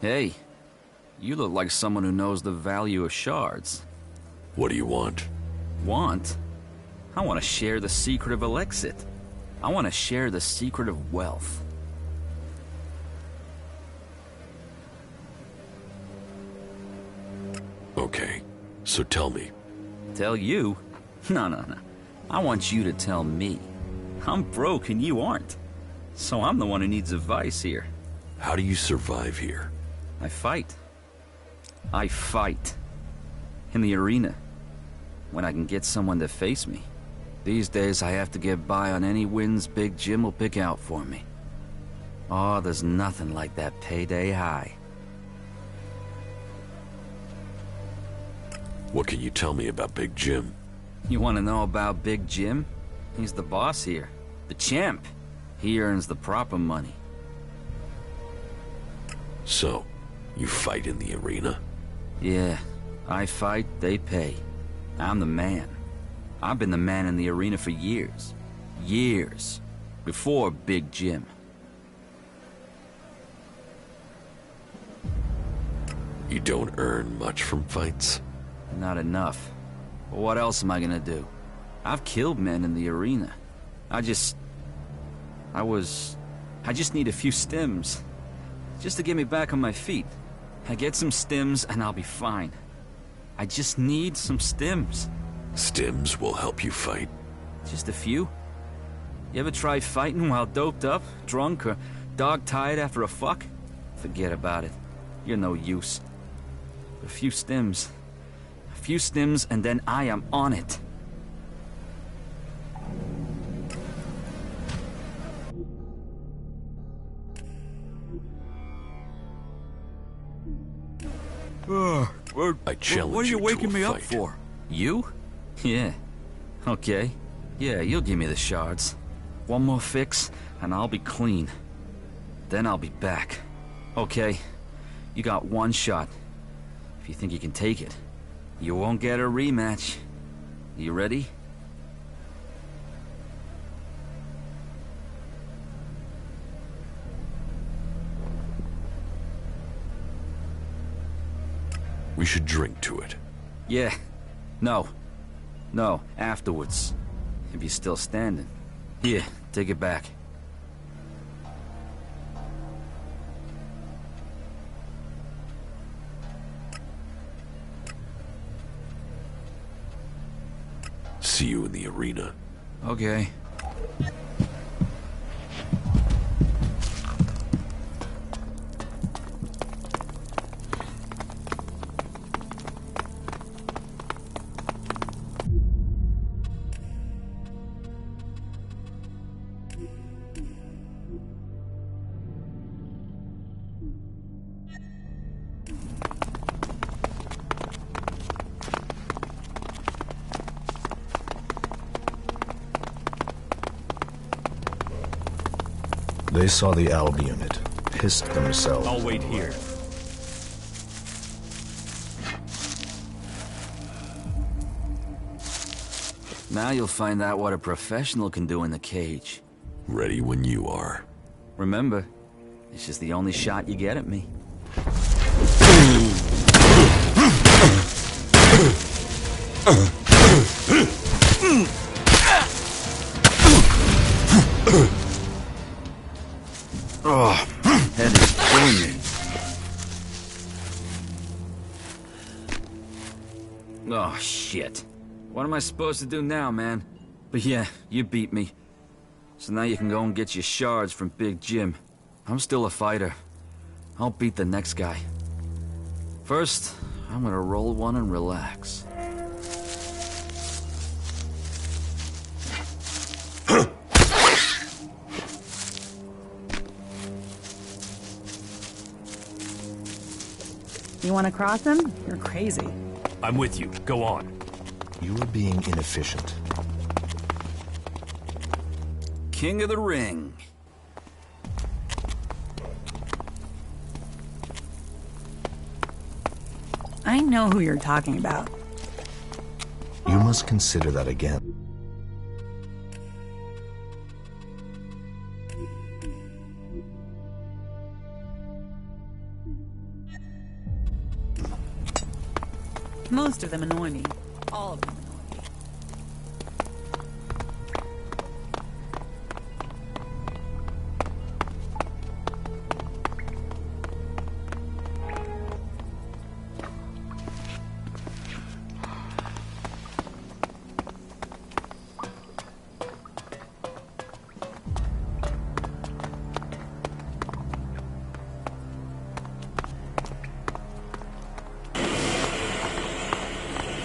Hey, you look like someone who knows the value of shards. What do you want? Want? I want to share the secret of Elexit. I want to share the secret of wealth. Okay, so tell me. Tell you? No. I want you to tell me. I'm broke and you aren't. So I'm the one who needs advice here. How do you survive here? I fight. I fight. In the arena. When I can get someone to face me. These days I have to get by on any wins Big Jim will pick out for me. Oh, there's nothing like that payday high. What can you tell me about Big Jim? You want to know about Big Jim? He's the boss here. The champ. He earns the proper money. So, you fight in the arena? Yeah, I fight, they pay. I'm the man. I've been the man in the arena for years. Years. Before Big Jim. You don't earn much from fights? Not enough. What else am I gonna do? I've killed men in the arena. I just need a few stims. Just to get me back on my feet. I get some stims and I'll be fine. I just need some stims. Stims will help you fight? Just a few? You ever try fighting while doped up, drunk, or dog-tired after a fuck? Forget about it. You're no use. A few stims. A few stims and then I am on it. I challenge what are you waking to a me fight. up for? You? Yeah. Okay. Yeah, you'll give me the shards. One more fix, and I'll be clean. Then I'll be back. Okay. You got one shot. If you think you can take it, you won't get a rematch. You ready? We should drink to it. Yeah. No. No, afterwards. If you're still standing. Here, take it back. See you in the arena. Okay. They saw the ALB unit, pissed themselves. I'll wait here. Now you'll find out what a professional can do in the cage. Ready when you are. Remember, it's just the only shot you get at me. Oh, head is killing me. Oh, shit. What am I supposed to do now, man? But yeah, you beat me. So now you can go and get your shards from Big Jim. I'm still a fighter. I'll beat the next guy. First, I'm gonna roll one and relax. You want to cross him? You're crazy. I'm with you. Go on. You are being inefficient. King of the Ring. I know who you're talking about. You must consider that again. Most of them annoy me. All of them annoy me.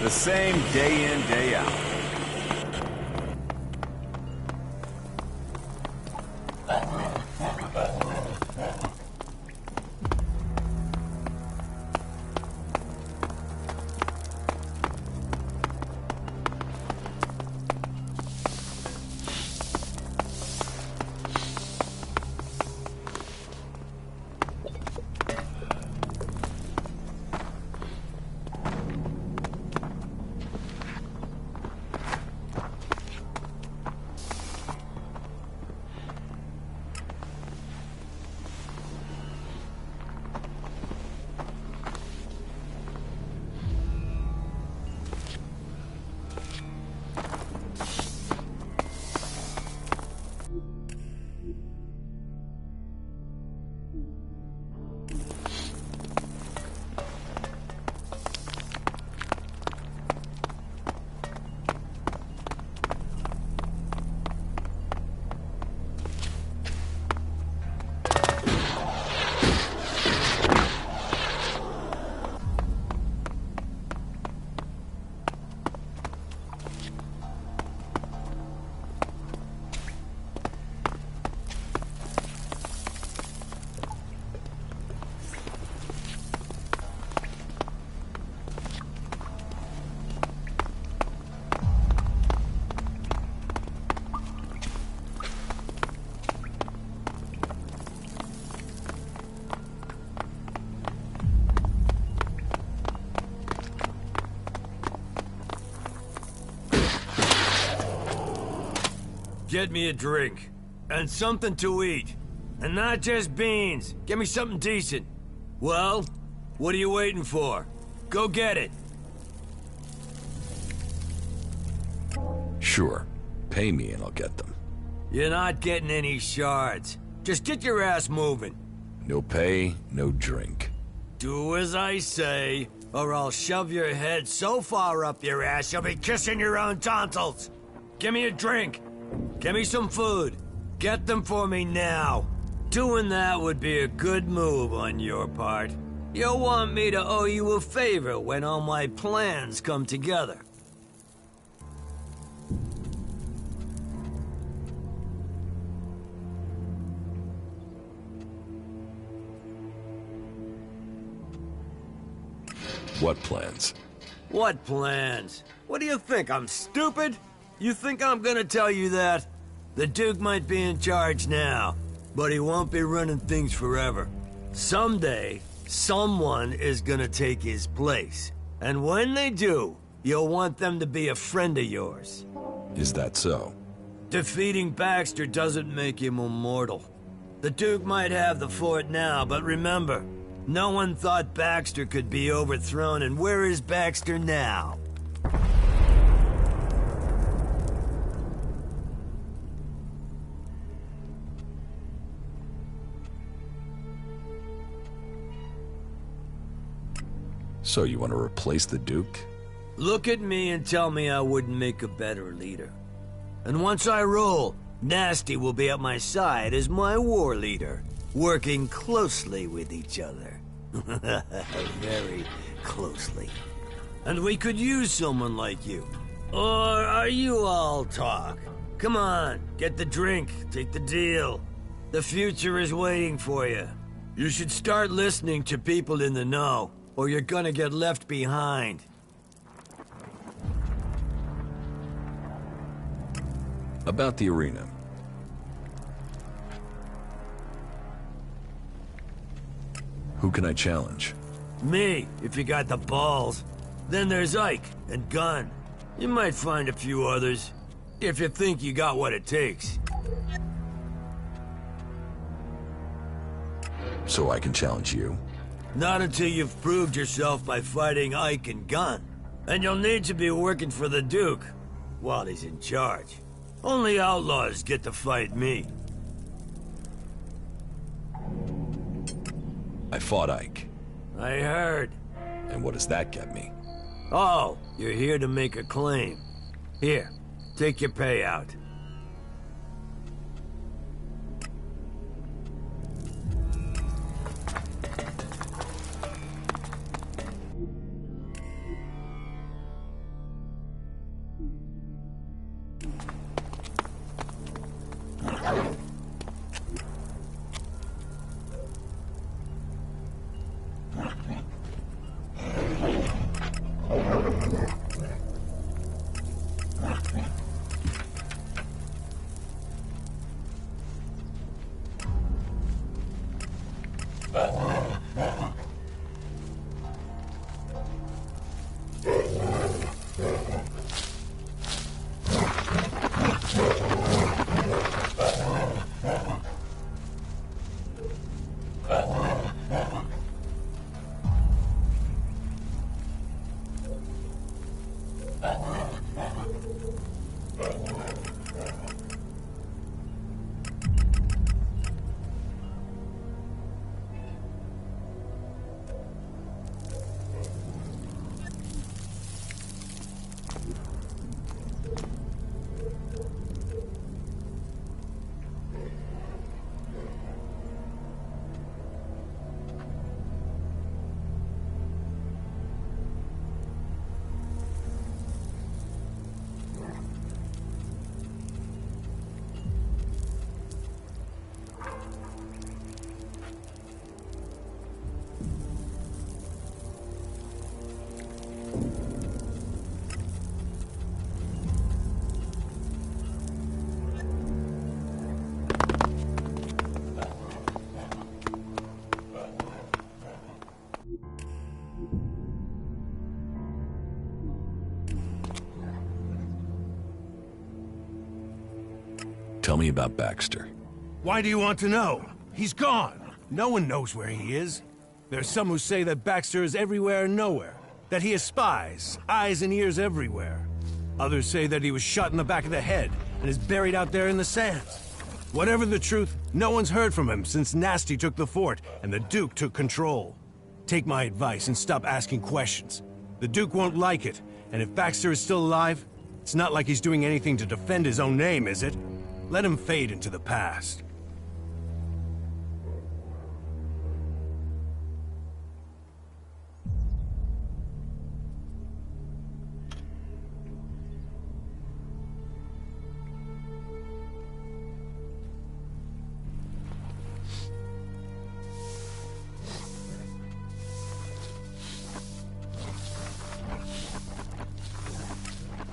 The same day in, day out. Get me a drink. And something to eat. And not just beans. Get me something decent. Well, what are you waiting for? Go get it. Sure. Pay me and I'll get them. You're not getting any shards. Just get your ass moving. No pay, no drink. Do as I say, or I'll shove your head so far up your ass you'll be kissing your own tonsils. Give me a drink. Give me some food. Get them for me now. Doing that would be a good move on your part. You'll want me to owe you a favor when all my plans come together. What plans? What plans? What do you think, I'm stupid? You think I'm gonna tell you that? The Duke might be in charge now, but he won't be running things forever. Someday, someone is gonna take his place. And when they do, you'll want them to be a friend of yours. Is that so? Defeating Baxter doesn't make him immortal. The Duke might have the fort now, but remember, no one thought Baxter could be overthrown, and where is Baxter now? So you want to replace the Duke? Look at me and tell me I wouldn't make a better leader. And once I rule, Nasty will be at my side as my war leader, working closely with each other. Very closely. And we could use someone like you. Or are you all talk? Come on, get the drink, take the deal. The future is waiting for you. You should start listening to people in the know, or you're gonna get left behind. About the arena. Who can I challenge? Me, if you got the balls. Then there's Ike and Gunn. You might find a few others, if you think you got what it takes. So I can challenge you? Not until you've proved yourself by fighting Ike and Gunn. And you'll need to be working for the Duke while he's in charge. Only outlaws get to fight me. I fought Ike. I heard. And what does that get me? Oh, you're here to make a claim. Here, take your payout. Tell me about Baxter. Why do you want to know? He's gone. No one knows where he is. There's some who say that Baxter is everywhere and nowhere. That he has spies, eyes and ears everywhere. Others say that he was shot in the back of the head and is buried out there in the sands. Whatever the truth, no one's heard from him since Nasty took the fort and the Duke took control. Take my advice and stop asking questions. The Duke won't like it, and if Baxter is still alive, it's not like he's doing anything to defend his own name, is it? Let him fade into the past.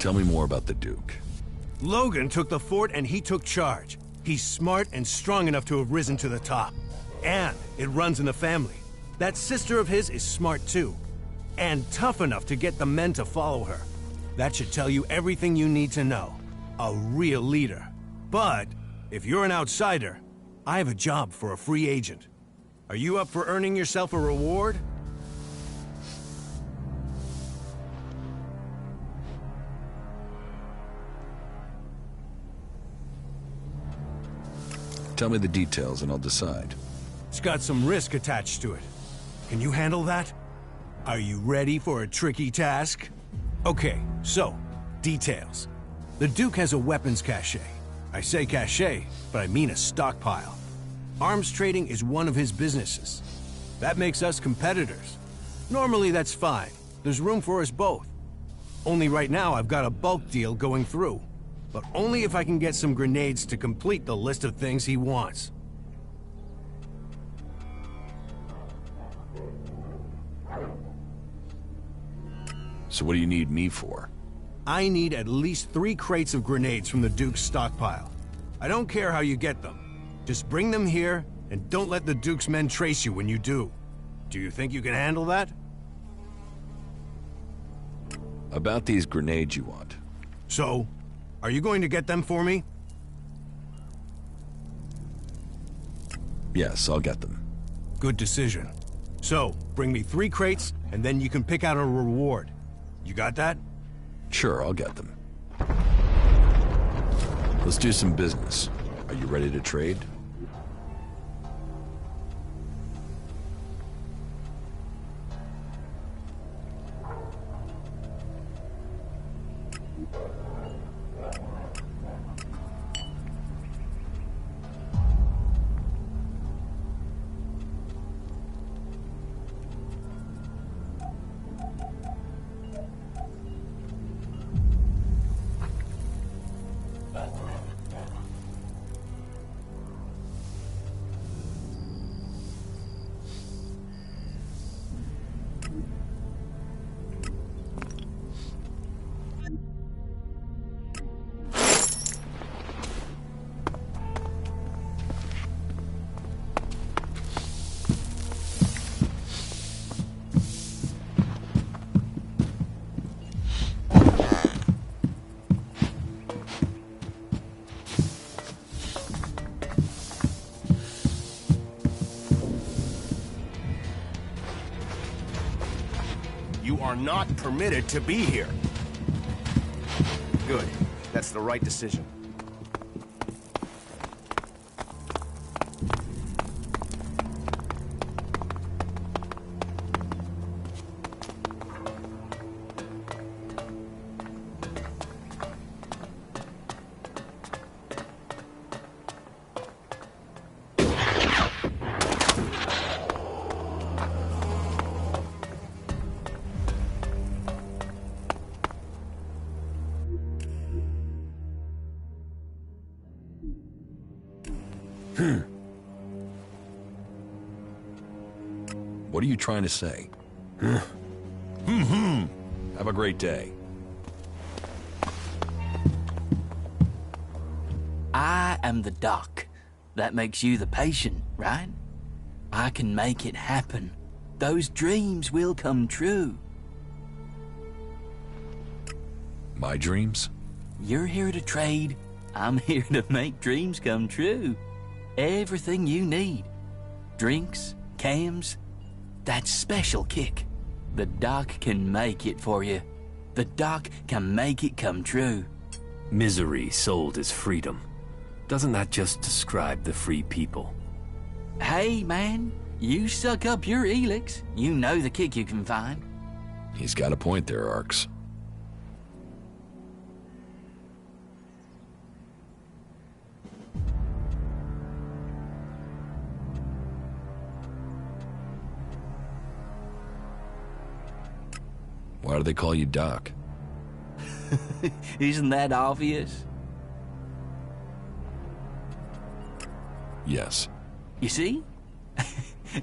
Tell me more about the Duke. Logan took the fort and he took charge. He's smart and strong enough to have risen to the top. And it runs in the family. That sister of his is smart too. And tough enough to get the men to follow her. That should tell you everything you need to know. A real leader. But if you're an outsider, I have a job for a free agent. Are you up for earning yourself a reward? Tell me the details and I'll decide. It's got some risk attached to it. Can you handle that? Are you ready for a tricky task? Okay, so, details. The Duke has a weapons cache. I say cache, but I mean a stockpile. Arms trading is one of his businesses. That makes us competitors. Normally that's fine. There's room for us both. Only right now I've got a bulk deal going through. But only if I can get some grenades to complete the list of things he wants. So what do you need me for? I need at least 3 crates of grenades from the Duke's stockpile. I don't care how you get them. Just bring them here, and don't let the Duke's men trace you when you do. Do you think you can handle that? About these grenades you want. So, are you going to get them for me? Yes, I'll get them. Good decision. So, bring me 3 crates, and then you can pick out a reward. You got that? Sure, I'll get them. Let's do some business. Are you ready to trade? You are not permitted to be here. Good. That's the right decision. What are you trying to say? Have a great day. I am the doc. That makes you the patient, right? I can make it happen. Those dreams will come true. My dreams? You're here to trade. I'm here to make dreams come true. Everything you need. Drinks, cams, that special kick. The doc can make it for you. The doc can make it come true. Misery sold as freedom. Doesn't that just describe the free people? Hey, man, you suck up your ELEX. You know the kick you can find. He's got a point there, Arks. Why do they call you Doc? Isn't that obvious? Yes. You see?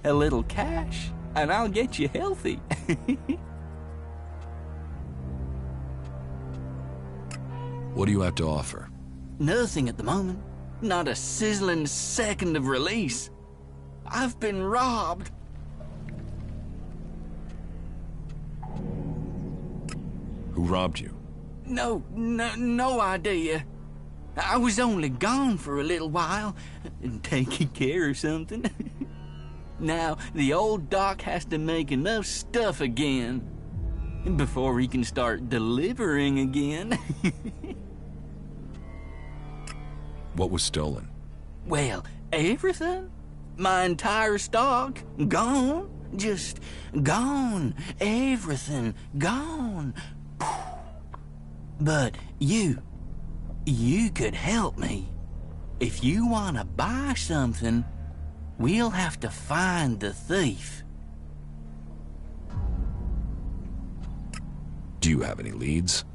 A little cash, and I'll get you healthy. What do you have to offer? Nothing at the moment. Not a sizzling second of release. I've been robbed. Who robbed you? No idea. I was only gone for a little while, taking care of something. Now, the old doc has to make enough stuff again before he can start delivering again. What was stolen? Well, everything. My entire stock, gone. Just gone. Everything, gone. But you could help me. If you want to buy something, we'll have to find the thief. Do you have any leads?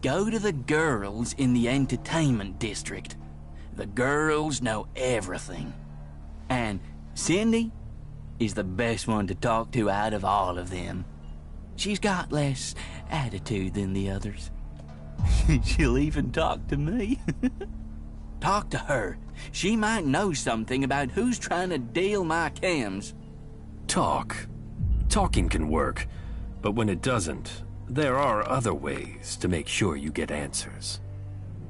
Go to the girls in the entertainment district. The girls know everything. And Cindy is the best one to talk to out of all of them. She's got less attitude than the others. She'll even talk to me. Talk to her. She might know something about who's trying to deal my cams. Talking can work, but when it doesn't, there are other ways to make sure you get answers.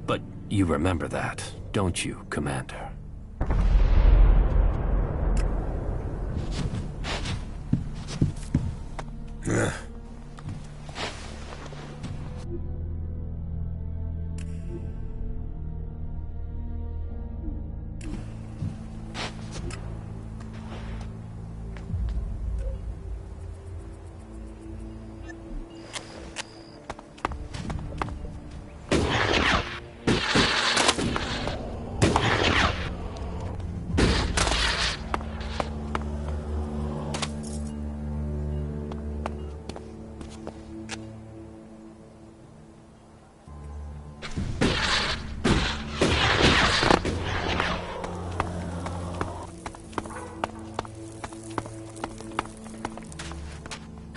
But you remember that, don't you, Commander?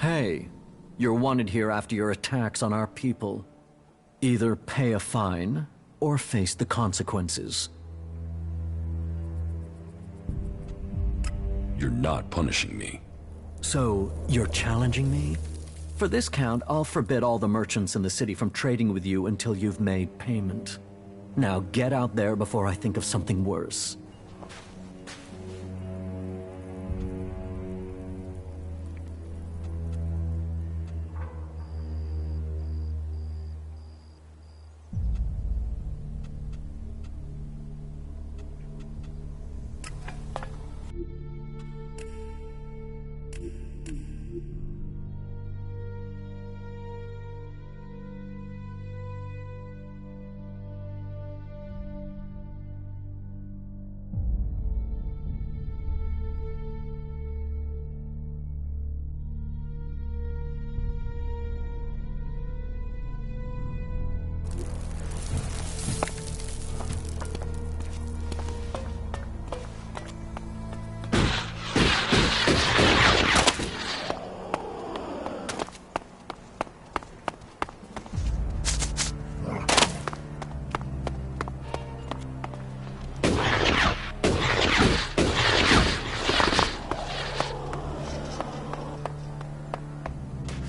Hey, you're wanted here after your attacks on our people. Either pay a fine, or face the consequences. You're not punishing me. So, you're challenging me? For this count, I'll forbid all the merchants in the city from trading with you until you've made payment. Now get out there before I think of something worse.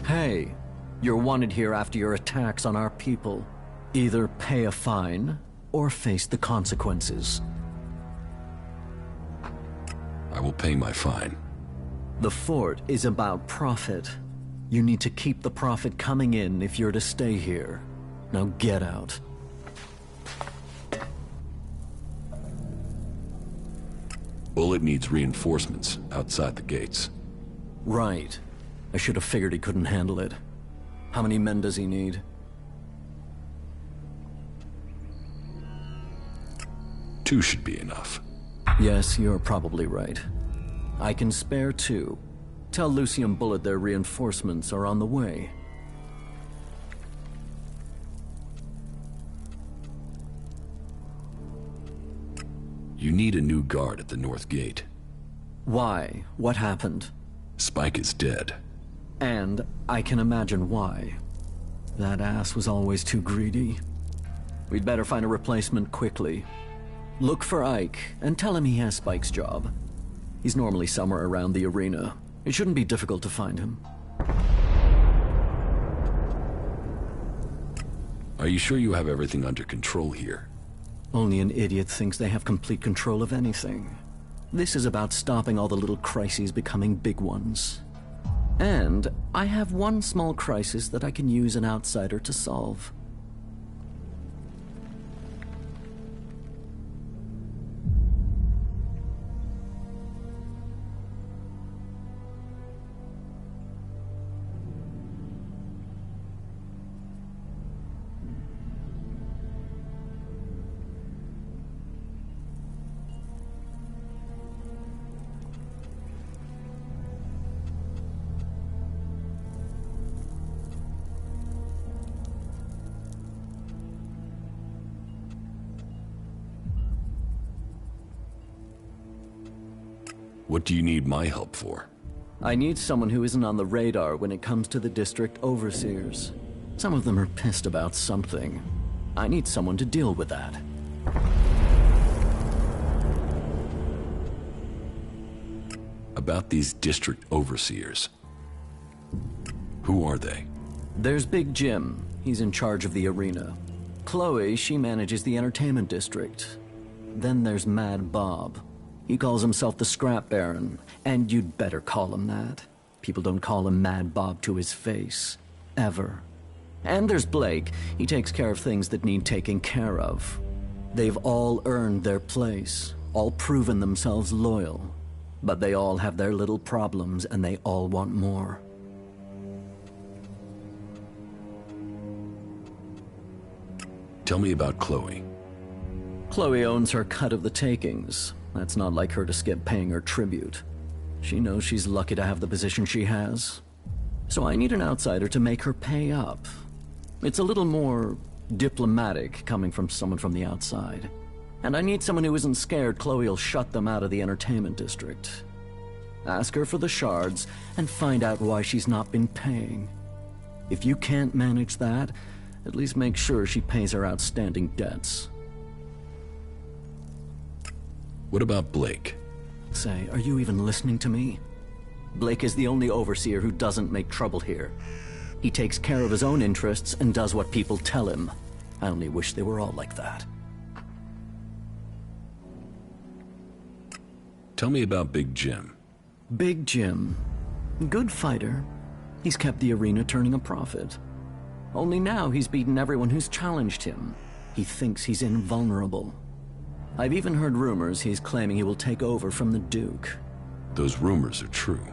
Hey, you're wanted here after your attacks on our people. Either pay a fine, or face the consequences. I will pay my fine. The fort is about profit. You need to keep the profit coming in if you're to stay here. Now get out. Bullet needs reinforcements outside the gates. Right. I should have figured he couldn't handle it. How many men does he need? 2 should be enough. Yes, you're probably right. I can spare 2. Tell Lucy and Bullet their reinforcements are on the way. You need a new guard at the north gate. Why? What happened? Spike is dead. And I can imagine why. That ass was always too greedy. We'd better find a replacement quickly. Look for Ike, and tell him he has Spike's job. He's normally somewhere around the arena. It shouldn't be difficult to find him. Are you sure you have everything under control here? Only an idiot thinks they have complete control of anything. This is about stopping all the little crises becoming big ones. And I have one small crisis that I can use an outsider to solve. What do you need my help for? I need someone who isn't on the radar when it comes to the district overseers. Some of them are pissed about something. I need someone to deal with that. About these district overseers. Who are they? There's Big Jim. He's in charge of the arena. Chloe, she manages the entertainment district. Then there's Mad Bob. He calls himself the Scrap Baron, and you'd better call him that. People don't call him Mad Bob to his face. Ever. And there's Blake. He takes care of things that need taking care of. They've all earned their place, all proven themselves loyal. But they all have their little problems, and they all want more. Tell me about Chloe. Chloe owns her cut of the takings. That's not like her to skip paying her tribute. She knows she's lucky to have the position she has. So I need an outsider to make her pay up. It's a little more diplomatic coming from someone from the outside. And I need someone who isn't scared Chloe'll shut them out of the entertainment district. Ask her for the shards, and find out why she's not been paying. If you can't manage that, at least make sure she pays her outstanding debts. What about Blake? Say, are you even listening to me? Blake is the only overseer who doesn't make trouble here. He takes care of his own interests and does what people tell him. I only wish they were all like that. Tell me about Big Jim. Big Jim. Good fighter. He's kept the arena turning a profit. Only now he's beaten everyone who's challenged him. He thinks he's invulnerable. I've even heard rumors he's claiming he will take over from the Duke. Those rumors are true.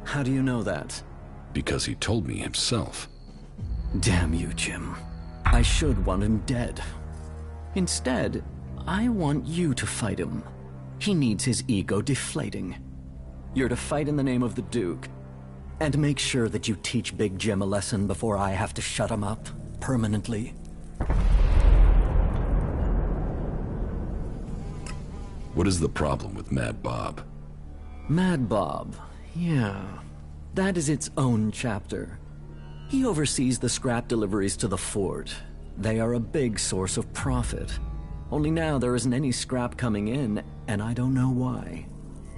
How do you know that? Because he told me himself. Damn you, Jim. I should want him dead. Instead, I want you to fight him. He needs his ego deflating. You're to fight in the name of the Duke. And make sure that you teach Big Jim a lesson before I have to shut him up permanently. What is the problem with Mad Bob? Mad Bob, yeah. That is its own chapter. He oversees the scrap deliveries to the fort. They are a big source of profit. Only now there isn't any scrap coming in, and I don't know why.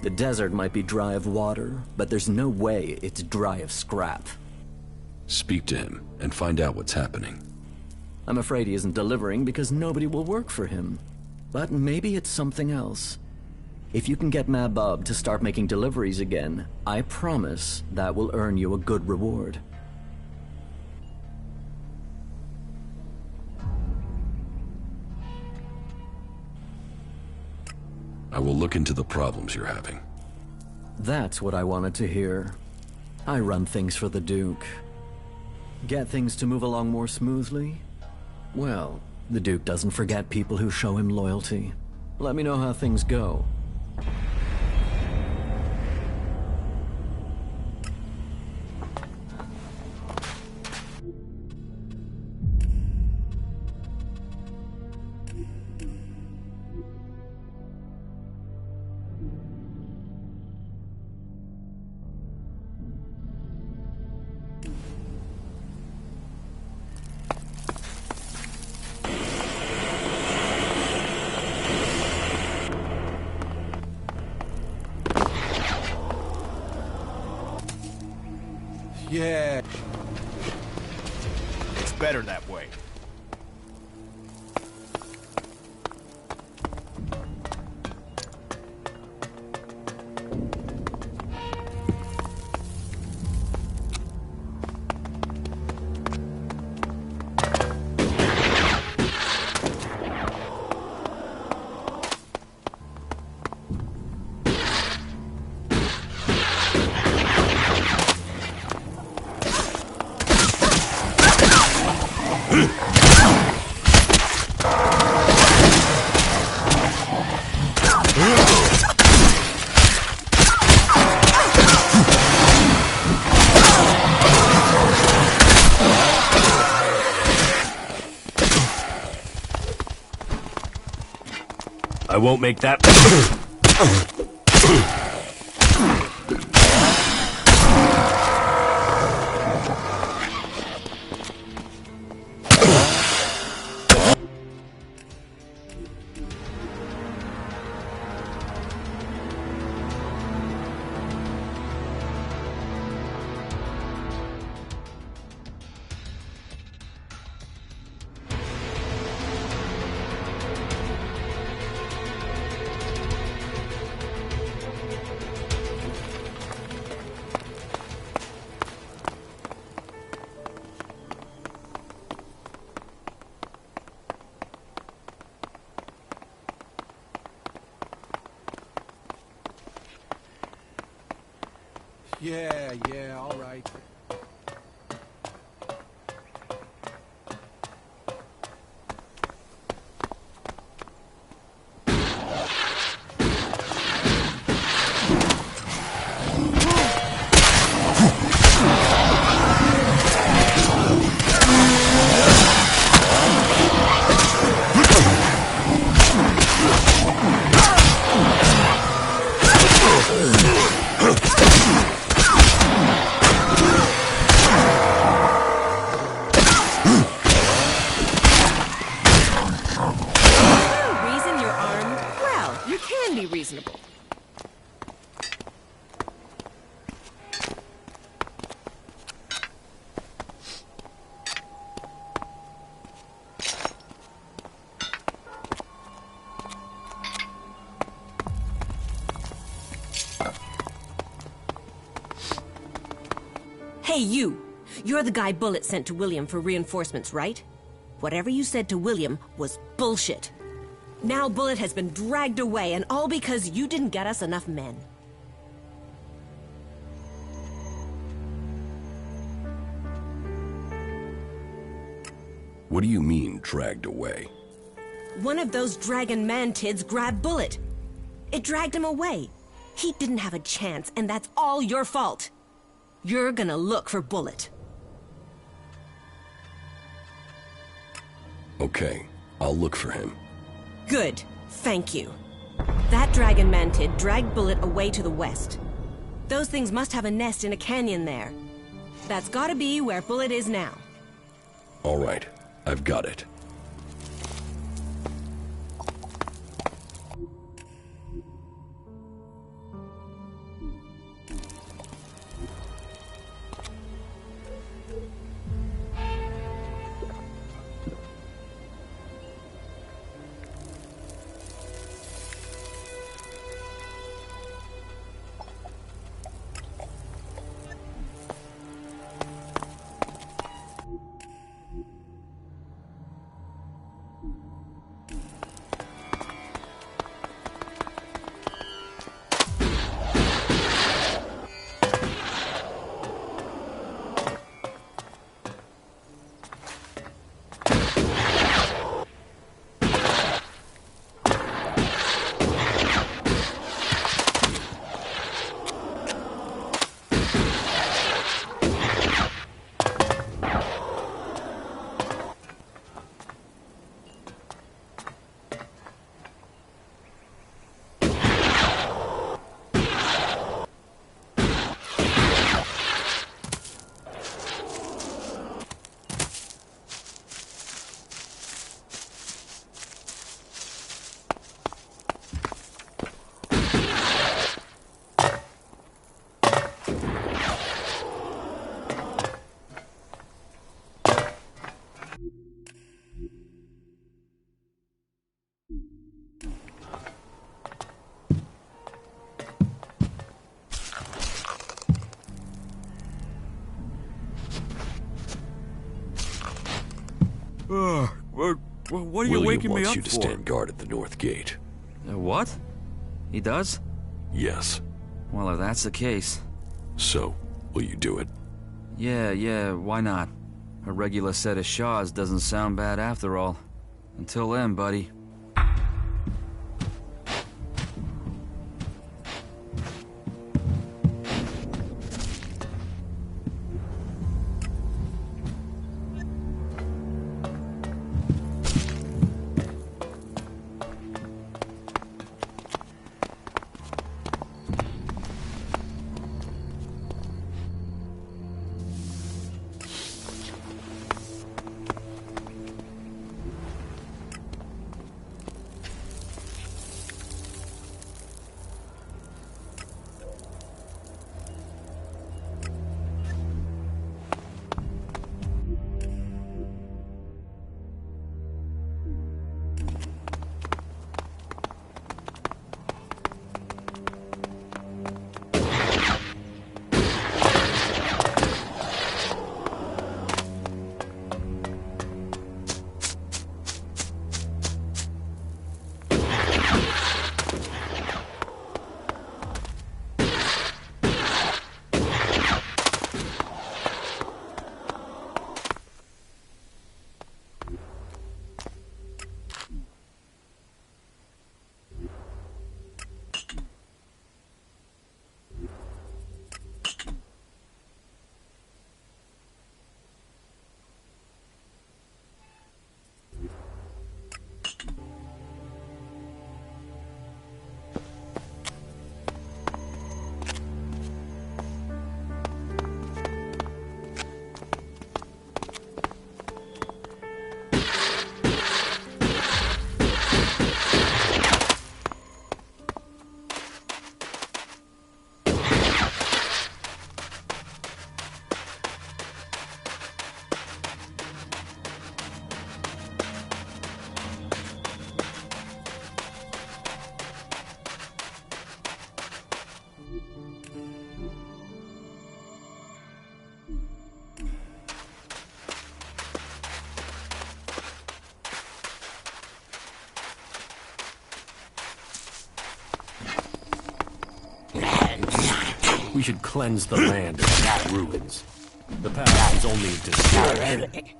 The desert might be dry of water, but there's no way it's dry of scrap. Speak to him and find out what's happening. I'm afraid he isn't delivering because nobody will work for him. But maybe it's something else. If you can get Mad Bob to start making deliveries again, I promise that will earn you a good reward. I will look into the problems you're having. That's what I wanted to hear. I run things for the Duke. Get things to move along more smoothly? Well, the Duke doesn't forget people who show him loyalty. Let me know how things go. Yeah. It's better that way. I won't make that. Yeah, all right. Reason your arm? Well, you can be reasonable. Hey, you! You're the guy Bullet sent to William for reinforcements, right? Whatever you said to William was bullshit. Now Bullet has been dragged away, and all because you didn't get us enough men. What do you mean, dragged away? One of those dragon mantids grabbed Bullet. It dragged him away. He didn't have a chance, and that's all your fault. You're gonna look for Bullet. Okay, I'll look for him. Good. Thank you. That dragon mantid dragged Bullet away to the west. Those things must have a nest in a canyon there. That's gotta be where Bullet is now. All right, I've got it. What are you waking me up for? William wants you to stand guard at the north gate. What? He does? Yes. Well, if that's the case... So, will you do it? Yeah, why not? A regular set of shards doesn't sound bad after all. Until then, buddy. We should cleanse the land of that ruins. The past is only a distraction.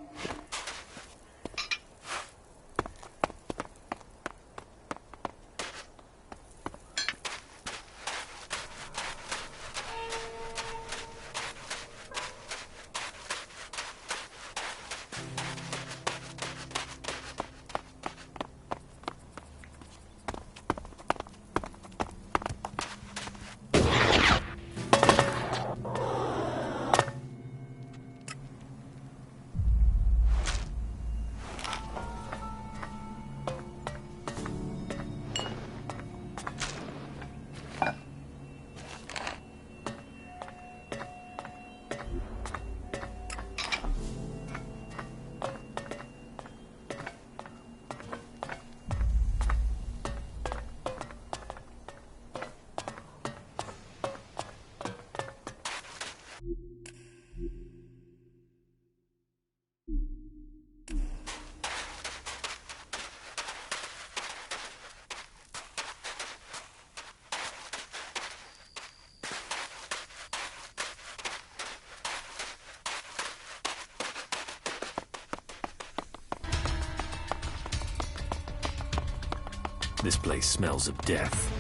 This place smells of death.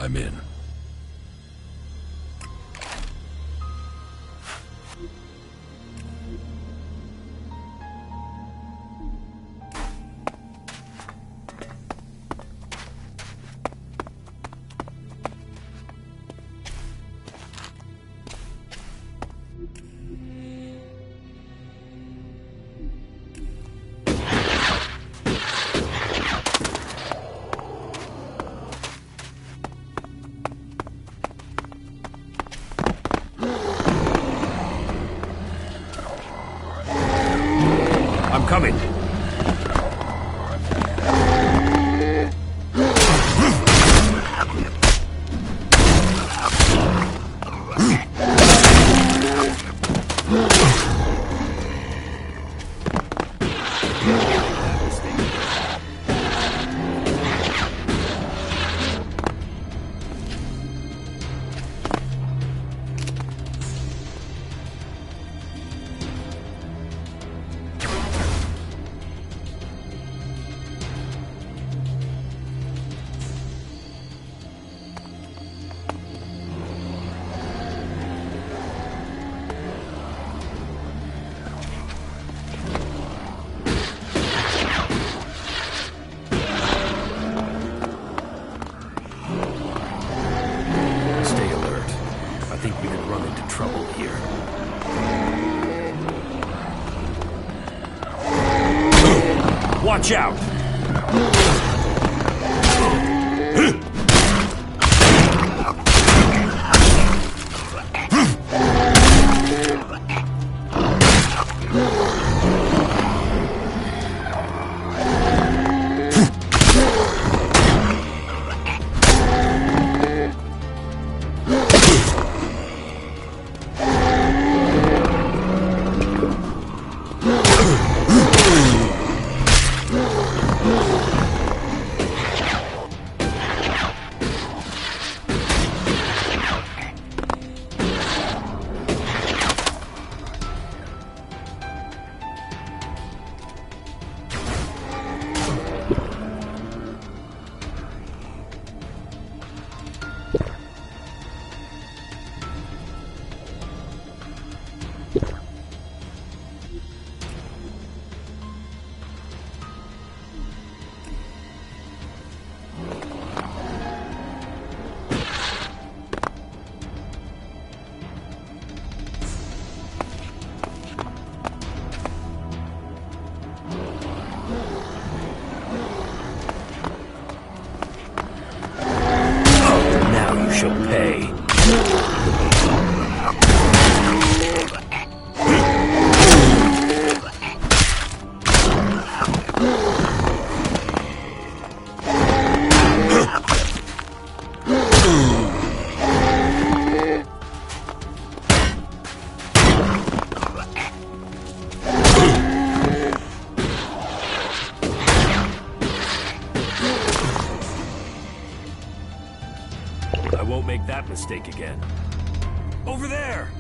I'm in. I'm coming. Stay alert. I think we could run into trouble here. Watch out! Now you shall pay. I won't make that mistake again. Over there!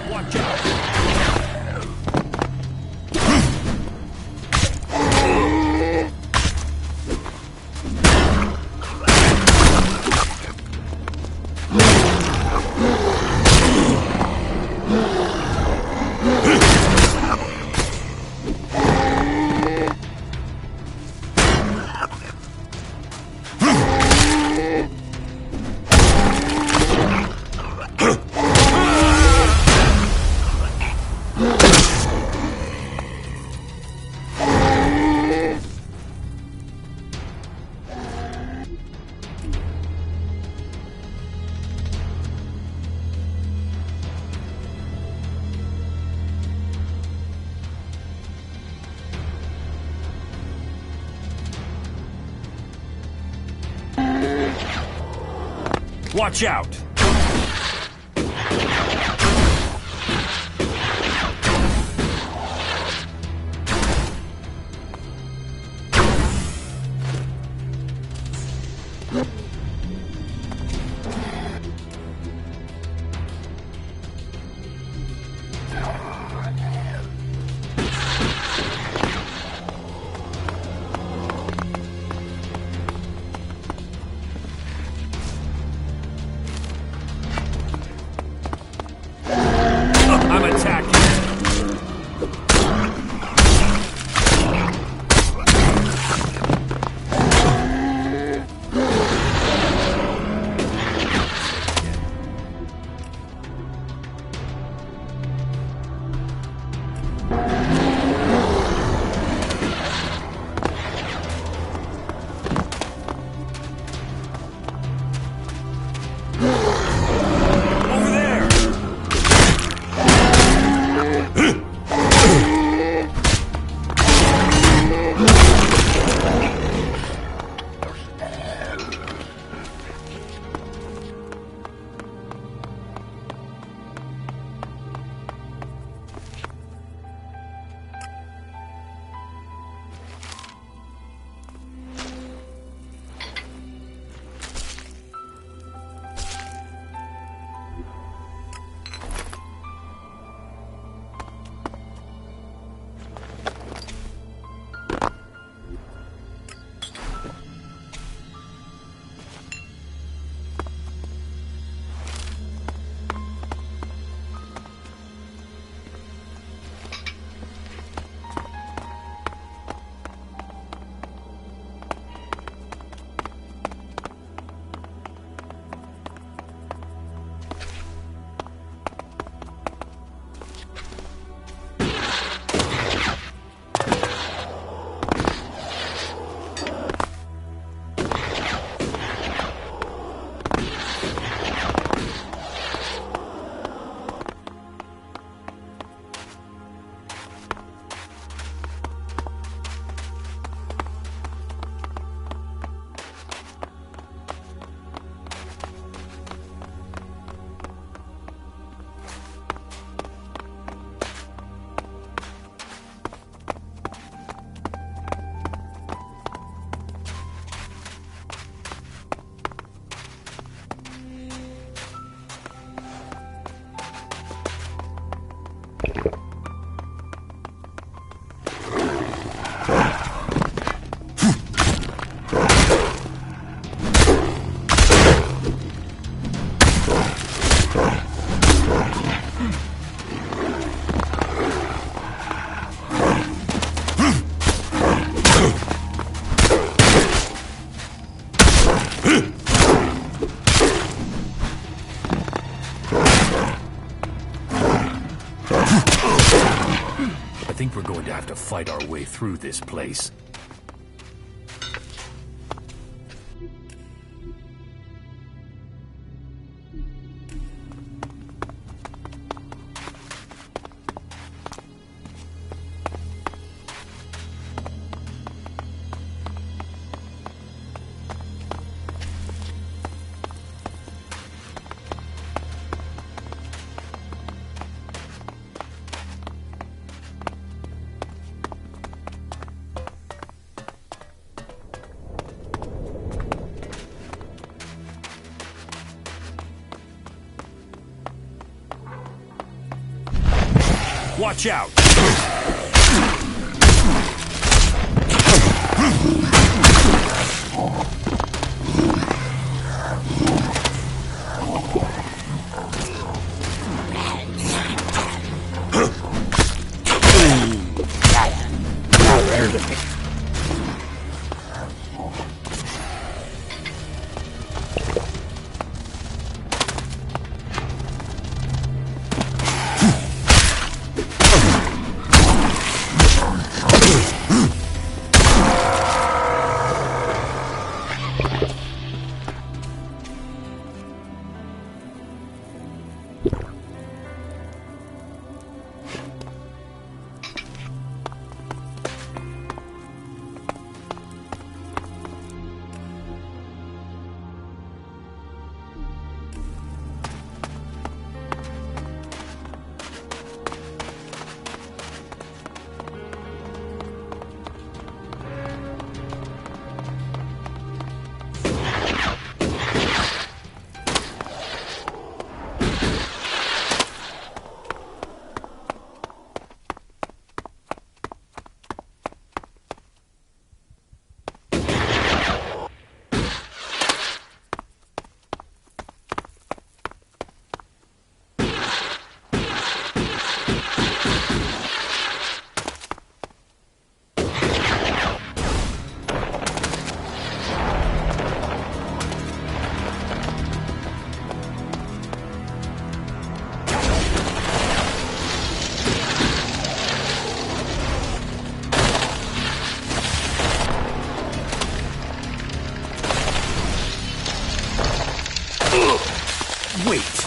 Watch out! Watch out! we're going to have to fight our way through this place. Watch out! Wait!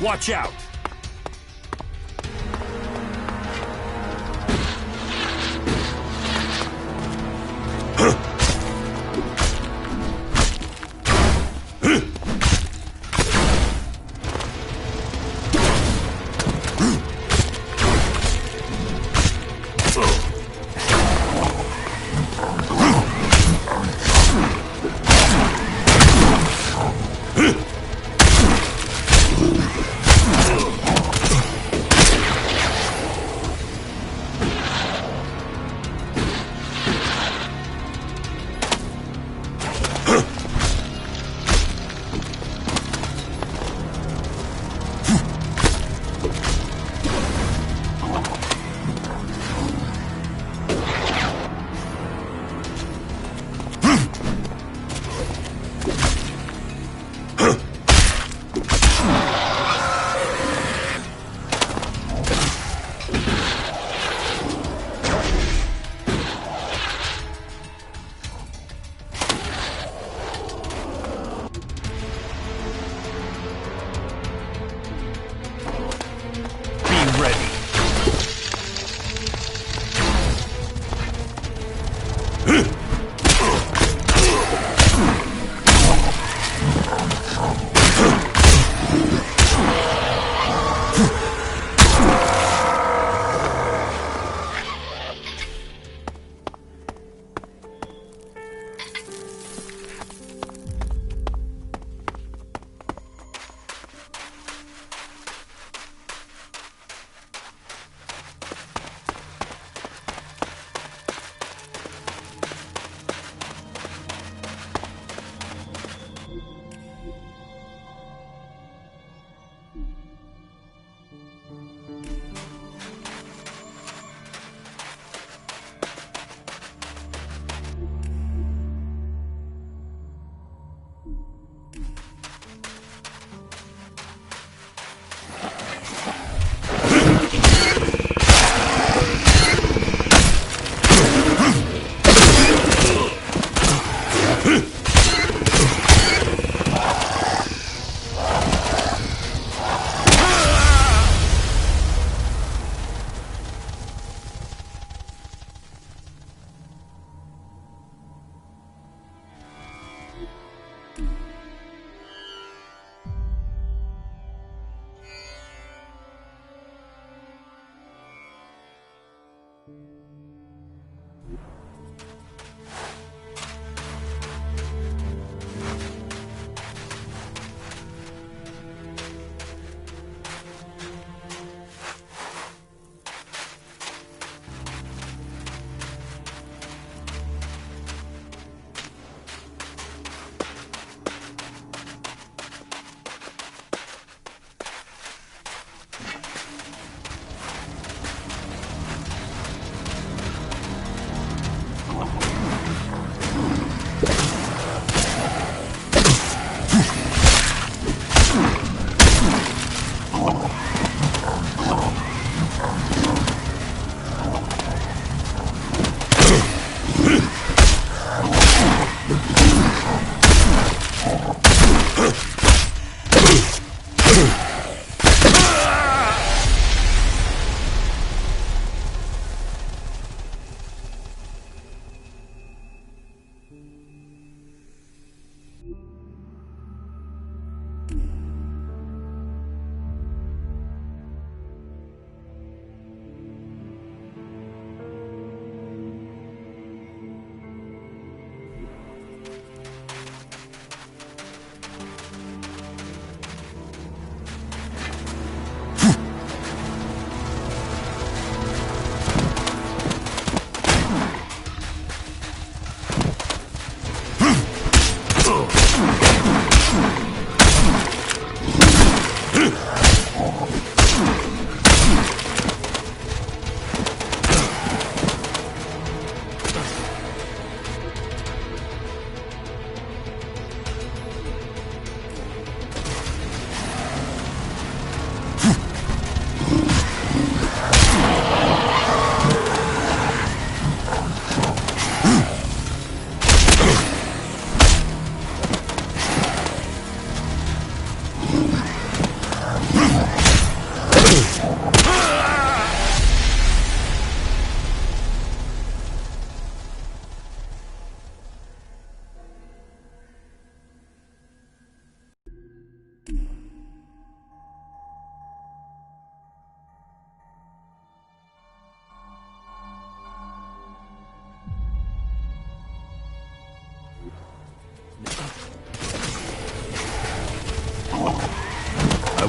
Watch out!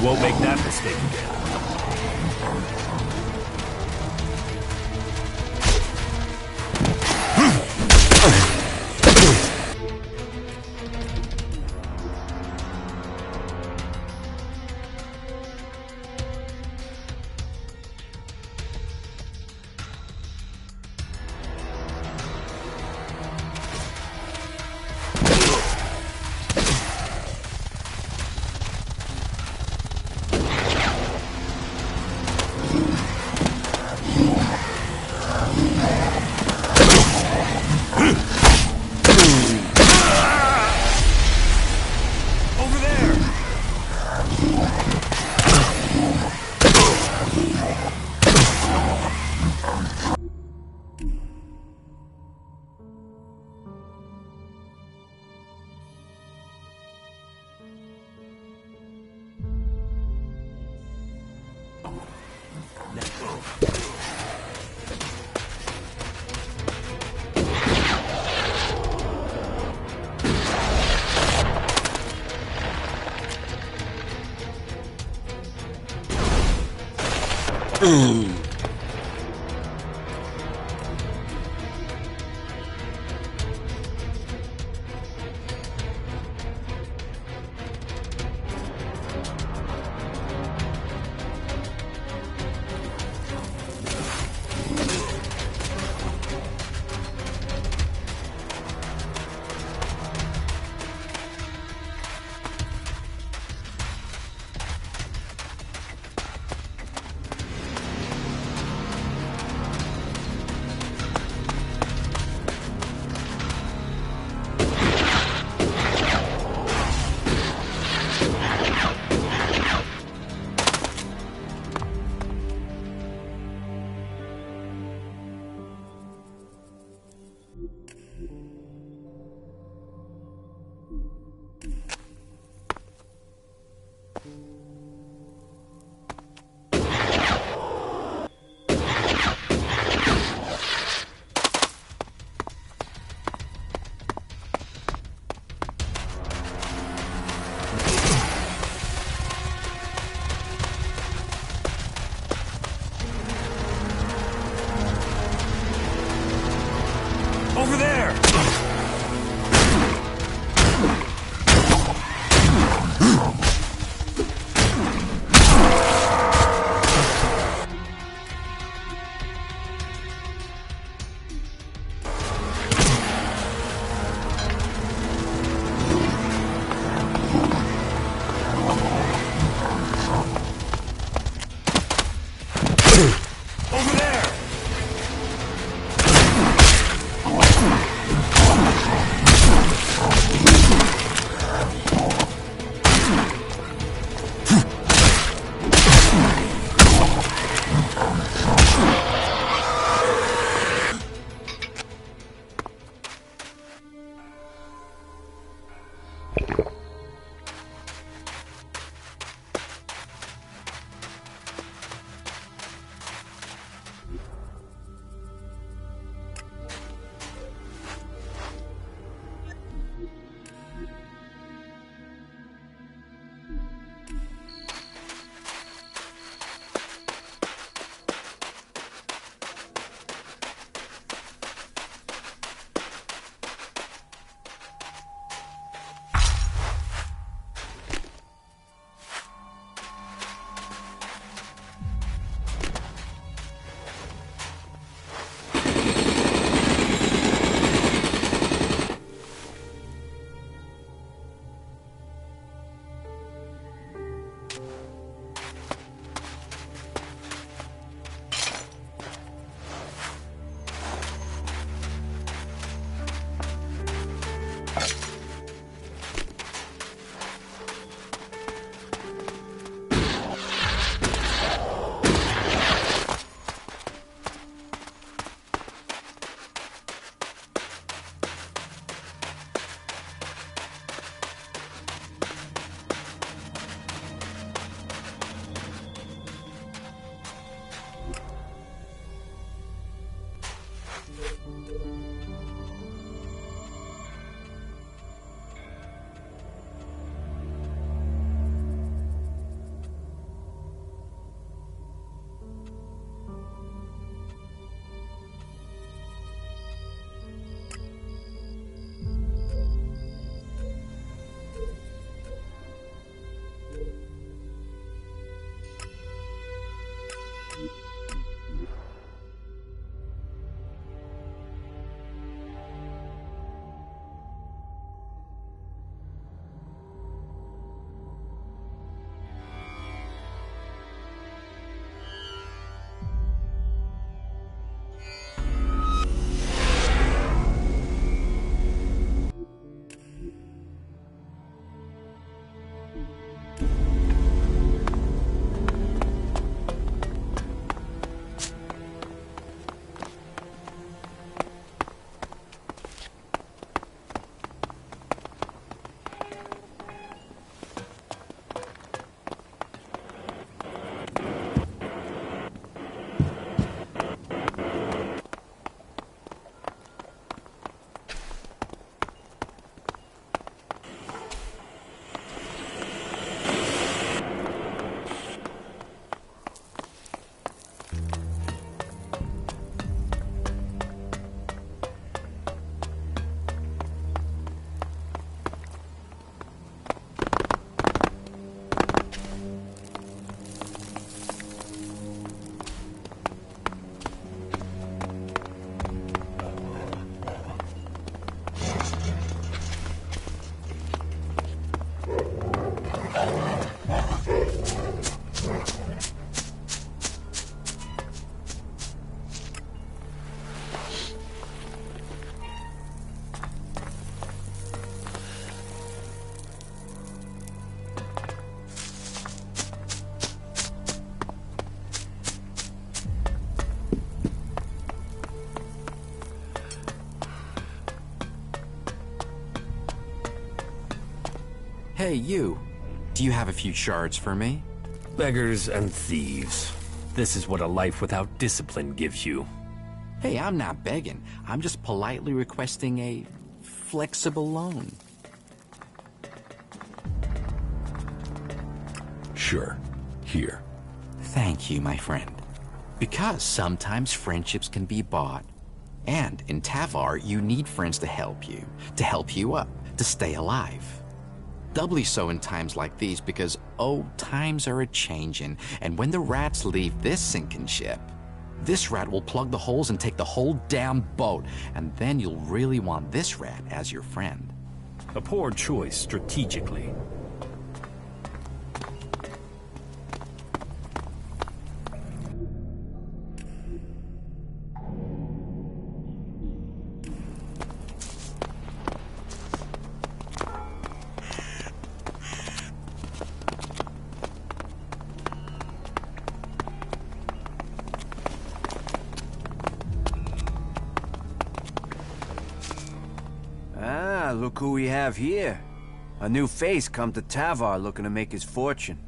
won't make that mistake again. Over there! Hey, you. Do you have a few shards for me? Beggars and thieves. This is what a life without discipline gives you. Hey, I'm not begging. I'm just politely requesting a flexible loan. Sure. Here. Thank you, my friend. Because sometimes friendships can be bought. And in Tavar, you need friends to help you up, to stay alive. Doubly so in times like these because, oh, times are a-changin', and when the rats leave this sinking ship, this rat will plug the holes and take the whole damn boat, and then you'll really want this rat as your friend. A poor choice strategically. Look who we have here. A new face come to Tavar looking to make his fortune.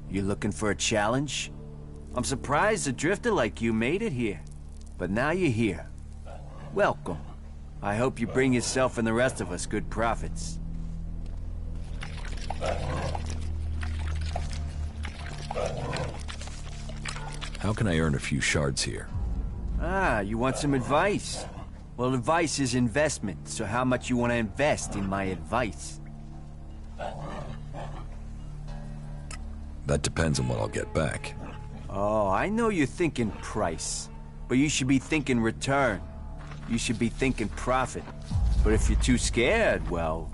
You looking for a challenge? I'm surprised a drifter like you made it here. But now you're here. Welcome. I hope you bring yourself and the rest of us good profits. How can I earn a few shards here? Ah, you want some advice? Well, advice is investment, so how much you want to invest in my advice? That depends on what I'll get back. Oh, I know you're thinking price, but you should be thinking return. You should be thinking profit. But if you're too scared, well,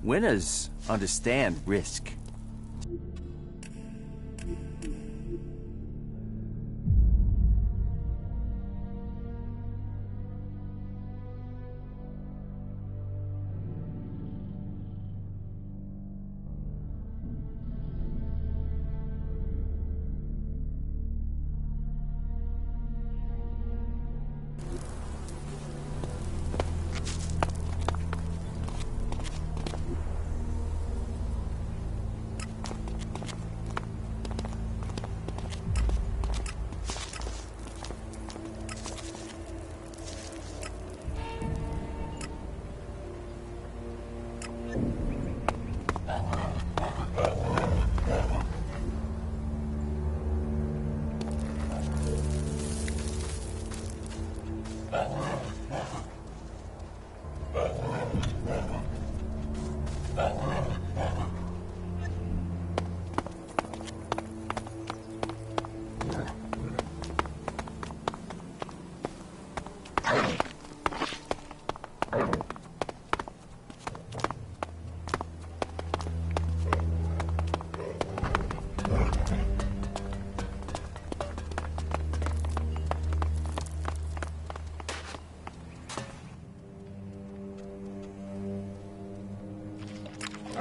winners understand risk.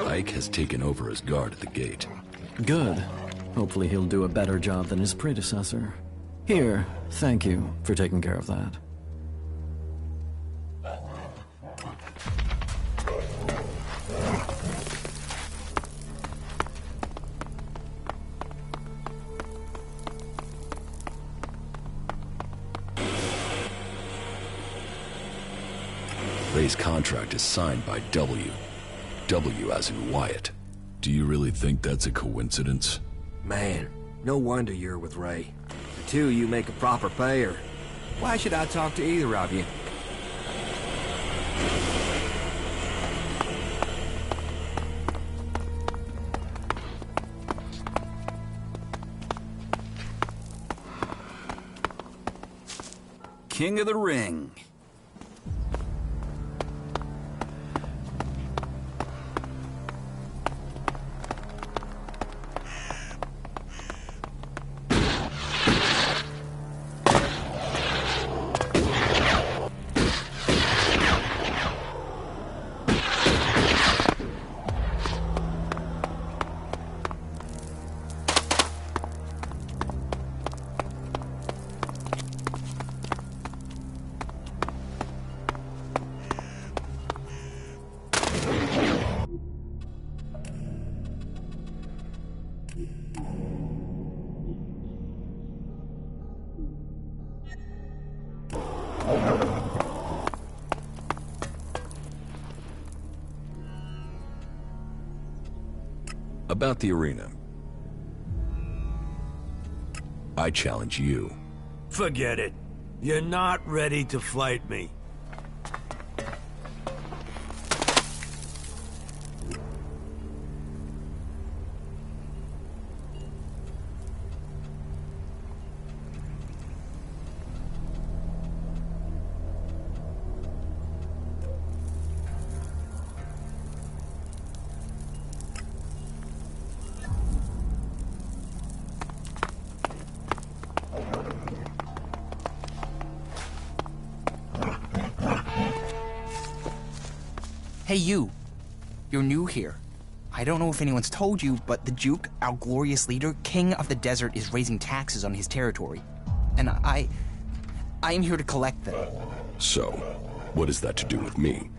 Ike has taken over as guard at the gate. Good. Hopefully he'll do a better job than his predecessor. Here, thank you for taking care of that. Ray's contract is signed by W. W as in Wyatt. Do you really think that's a coincidence? Man, no wonder you're with Ray. The two of you make a proper pair. Why should I talk to either of you? King of the Ring. About the arena. I challenge you. Forget it. You're not ready to fight me. Hey, you. You're new here. I don't know if anyone's told you, but the Duke, our glorious leader, King of the Desert, is raising taxes on his territory. And I am here to collect them. So, what has that to do with me?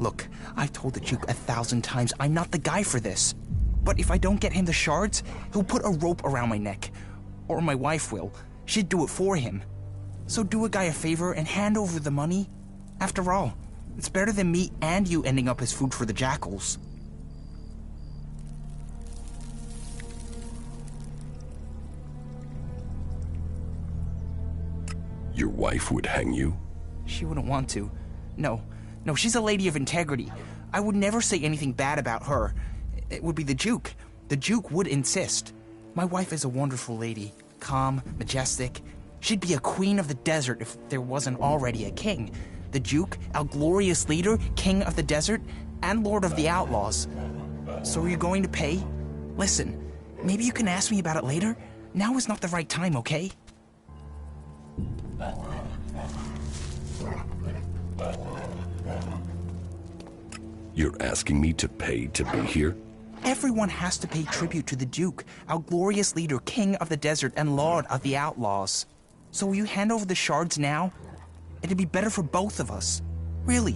Look, I've told the Duke 1,000 times I'm not the guy for this. But if I don't get him the shards, he'll put a rope around my neck. Or my wife will. She'd do it for him. So do a guy a favor and hand over the money. After all, it's better than me and you ending up as food for the jackals. Your wife would hang you? She wouldn't want to. No, she's a lady of integrity. I would never say anything bad about her. It would be the Duke. The Duke would insist. My wife is a wonderful lady. Calm, majestic. She'd be a queen of the desert if there wasn't already a king. The Duke, our glorious leader, King of the Desert, and Lord of the Outlaws. So are you going to pay? Listen, maybe you can ask me about it later. Now is not the right time, okay? You're asking me to pay to be here? Everyone has to pay tribute to the Duke, our glorious leader, King of the Desert, and Lord of the Outlaws. So will you hand over the shards now? It'd be better for both of us. Really,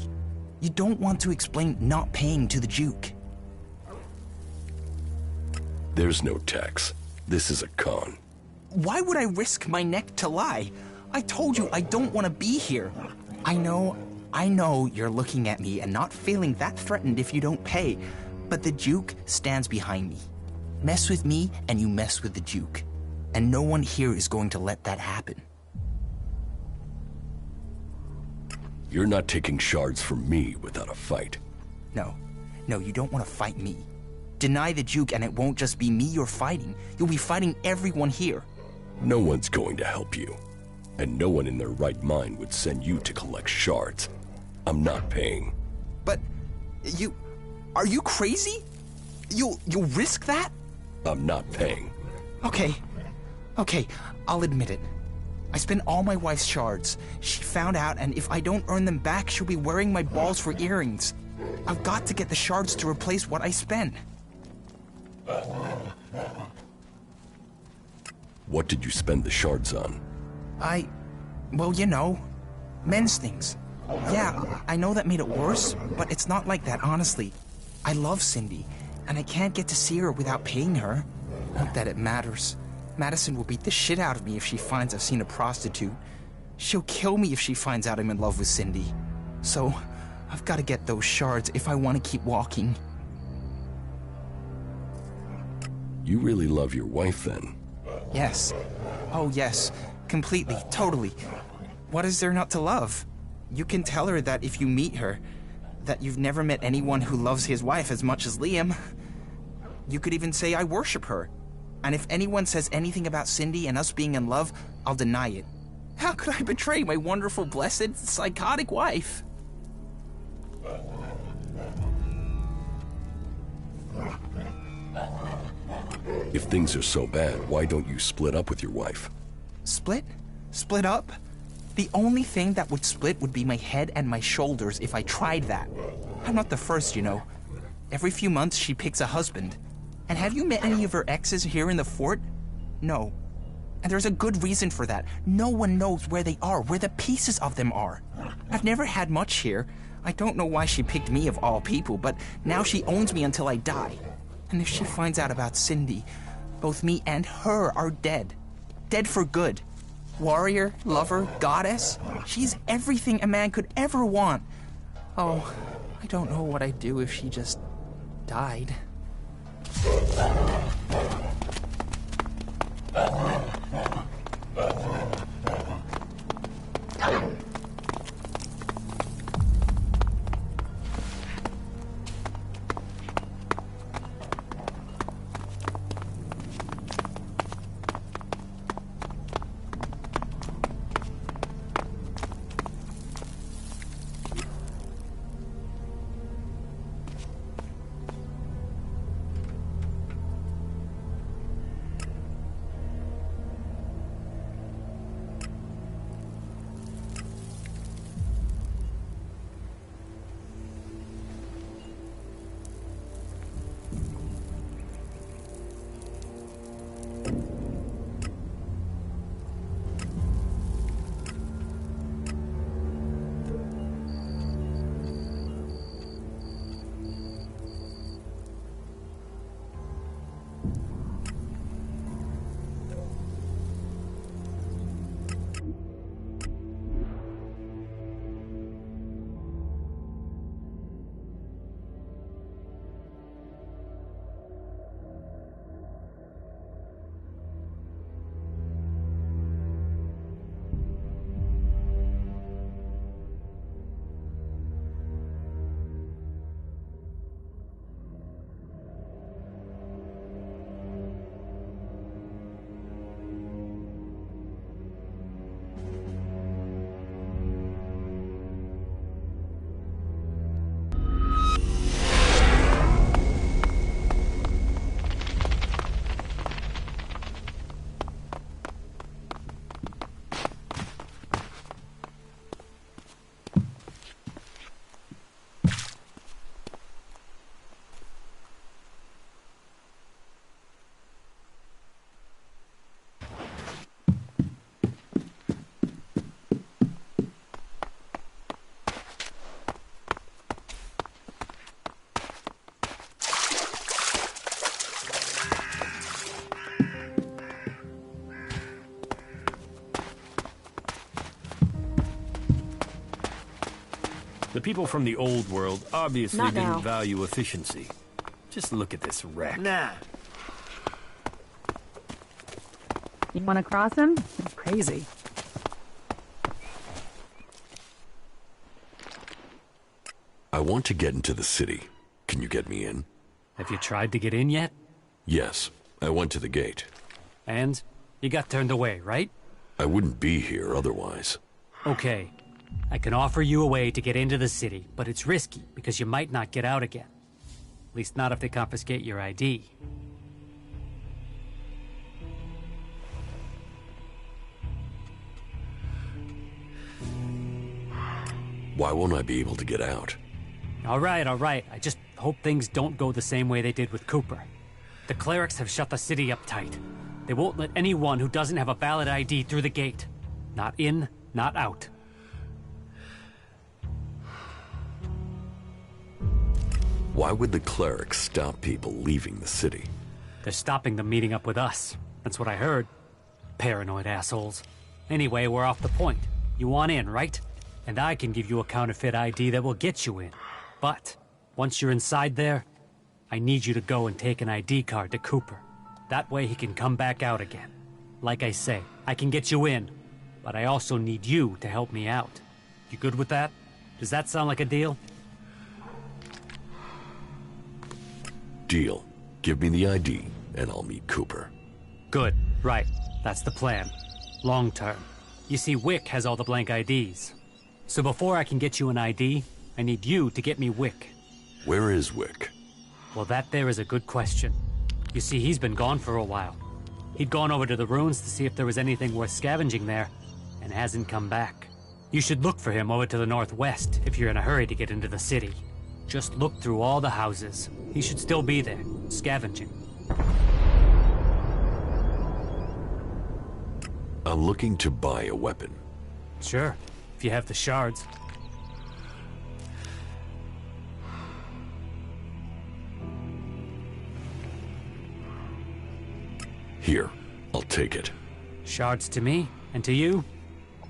you don't want to explain not paying to the Duke. There's no tax. This is a con. Why would I risk my neck to lie? I told you I don't want to be here. I know you're looking at me and not feeling that threatened if you don't pay, but the Duke stands behind me. Mess with me and you mess with the Duke. And no one here is going to let that happen. You're not taking shards from me without a fight. No, you don't want to fight me. Deny the Duke and it won't just be me you're fighting. You'll be fighting everyone here. No one's going to help you. And no one in their right mind would send you to collect shards. I'm not paying. But are you crazy? You'll risk that? I'm not paying. Okay, I'll admit it. I spent all my wife's shards. She found out, and if I don't earn them back, she'll be wearing my balls for earrings. I've got to get the shards to replace what I spent. What did you spend the shards on? Well, you know, men's things. Yeah, I know that made it worse, but it's not like that, honestly. I love Cindy, and I can't get to see her without paying her. Not that it matters. Madison will beat the shit out of me if she finds I've seen a prostitute. She'll kill me if she finds out I'm in love with Cindy. So, I've got to get those shards if I want to keep walking. You really love your wife, then? Yes. Oh, yes. Completely. Totally. What is there not to love? You can tell her that if you meet her, that you've never met anyone who loves his wife as much as Liam. You could even say I worship her. And if anyone says anything about Cindy and us being in love, I'll deny it. How could I betray my wonderful, blessed, psychotic wife? If things are so bad, why don't you split up with your wife? Split? Split up? The only thing that would split would be my head and my shoulders if I tried that. I'm not the first, you know. Every few months she picks a husband. And have you met any of her exes here in the fort? No. And there's a good reason for that. No one knows where they are, where the pieces of them are. I've never had much here. I don't know why she picked me of all people, but now she owns me until I die. And if she finds out about Cindy, both me and her are dead. Dead for good. Warrior, lover, goddess. She's everything a man could ever want. Oh, I don't know what I'd do if she just died. The people from the old world obviously Not didn't now. value efficiency. Just look at this wreck. Nah. You want to cross him? You're crazy. I want to get into the city. Can you get me in? Have you tried to get in yet? Yes, I went to the gate. And? You got turned away, right? I wouldn't be here otherwise. Okay. I can offer you a way to get into the city, but it's risky because you might not get out again. At least not if they confiscate your ID. Why won't I be able to get out? All right. I just hope things don't go the same way they did with Cooper. The clerics have shut the city up tight. They won't let anyone who doesn't have a valid ID through the gate. Not in, not out. Why would the clerics stop people leaving the city? They're stopping them meeting up with us. That's what I heard. Paranoid assholes. Anyway, we're off the point. You want in, right? And I can give you a counterfeit ID that will get you in. But, once you're inside there, I need you to go and take an ID card to Cooper. That way he can come back out again. Like I say, I can get you in, but I also need you to help me out. You good with that? Does that sound like a deal? Deal. Give me the ID, and I'll meet Cooper. Good. Right. That's the plan. Long term. You see, Wick has all the blank IDs. So before I can get you an ID, I need you to get me Wick. Where is Wick? Well, that there is a good question. You see, he's been gone for a while. He'd gone over to the ruins to see if there was anything worth scavenging there, and hasn't come back. You should look for him over to the northwest if you're in a hurry to get into the city. Just look through all the houses. He should still be there, scavenging. I'm looking to buy a weapon. Sure, if you have the shards. Here, I'll take it. Shards to me, and to you,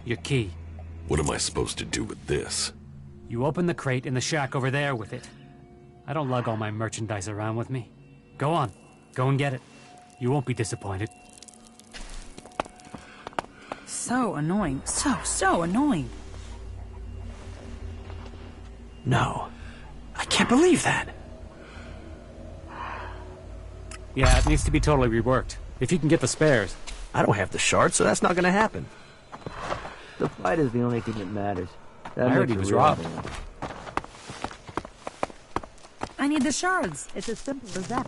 your key. What am I supposed to do with this? You open the crate in the shack over there with it. I don't lug all my merchandise around with me. Go on. Go and get it. You won't be disappointed. So annoying. So annoying. No. I can't believe that. Yeah, it needs to be totally reworked. If you can get the spares. I don't have the shards, so that's not gonna happen. The fight is the only thing that matters. I heard he was robbed. I need the shards. It's as simple as that.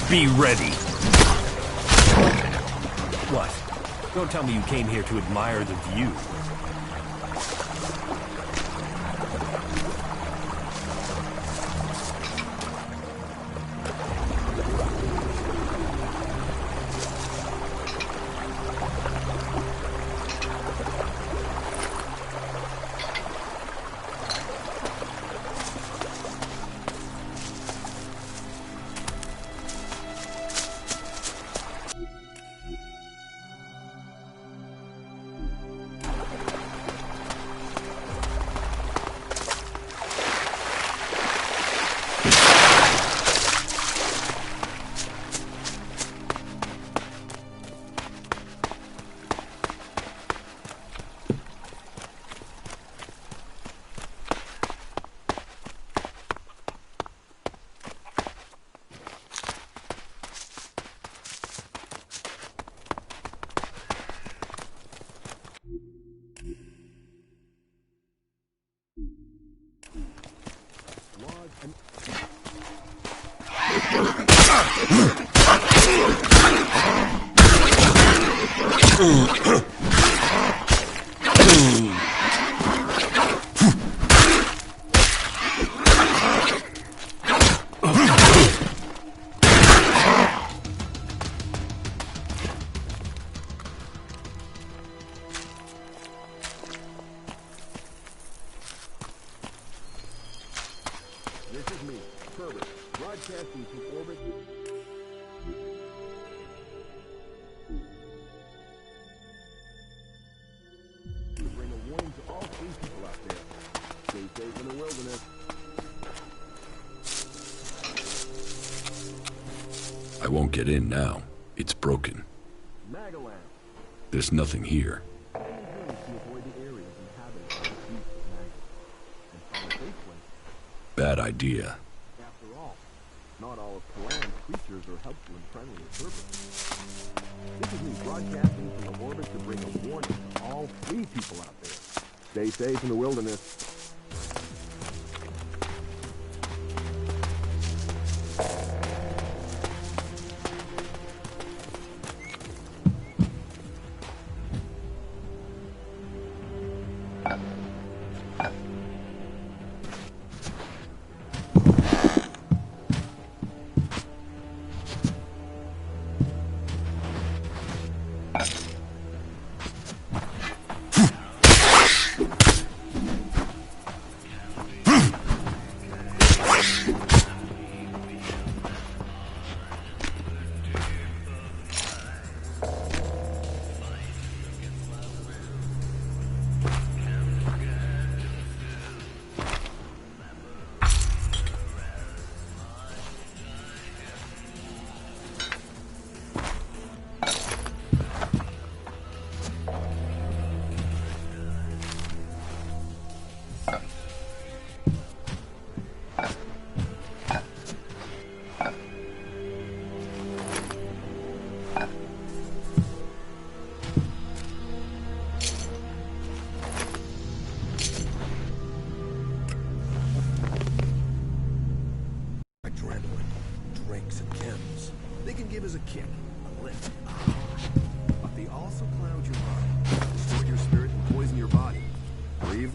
Be ready. What? Don't tell me you came here to admire the view. Broadcasting to orbit. To bring a warning to all free people out there. Stay safe in the wilderness. I won't get in now. It's broken. Magaland. There's nothing here. Bad idea. After all, not all of Kalan's creatures are helpful and friendly at purpose. This is me broadcasting from the orbit to bring a warning to all free people out there. Stay safe in the wilderness.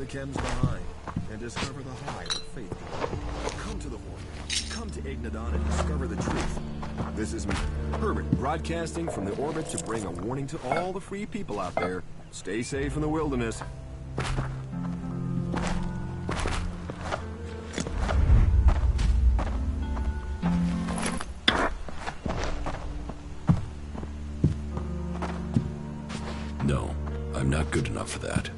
the chems behind and discover the higher faith. Come to the Warrior. Come to Ignadon and discover the truth. This is me, Herbert, broadcasting from the orbit to bring a warning to all the free people out there. Stay safe in the wilderness. No, I'm not good enough for that.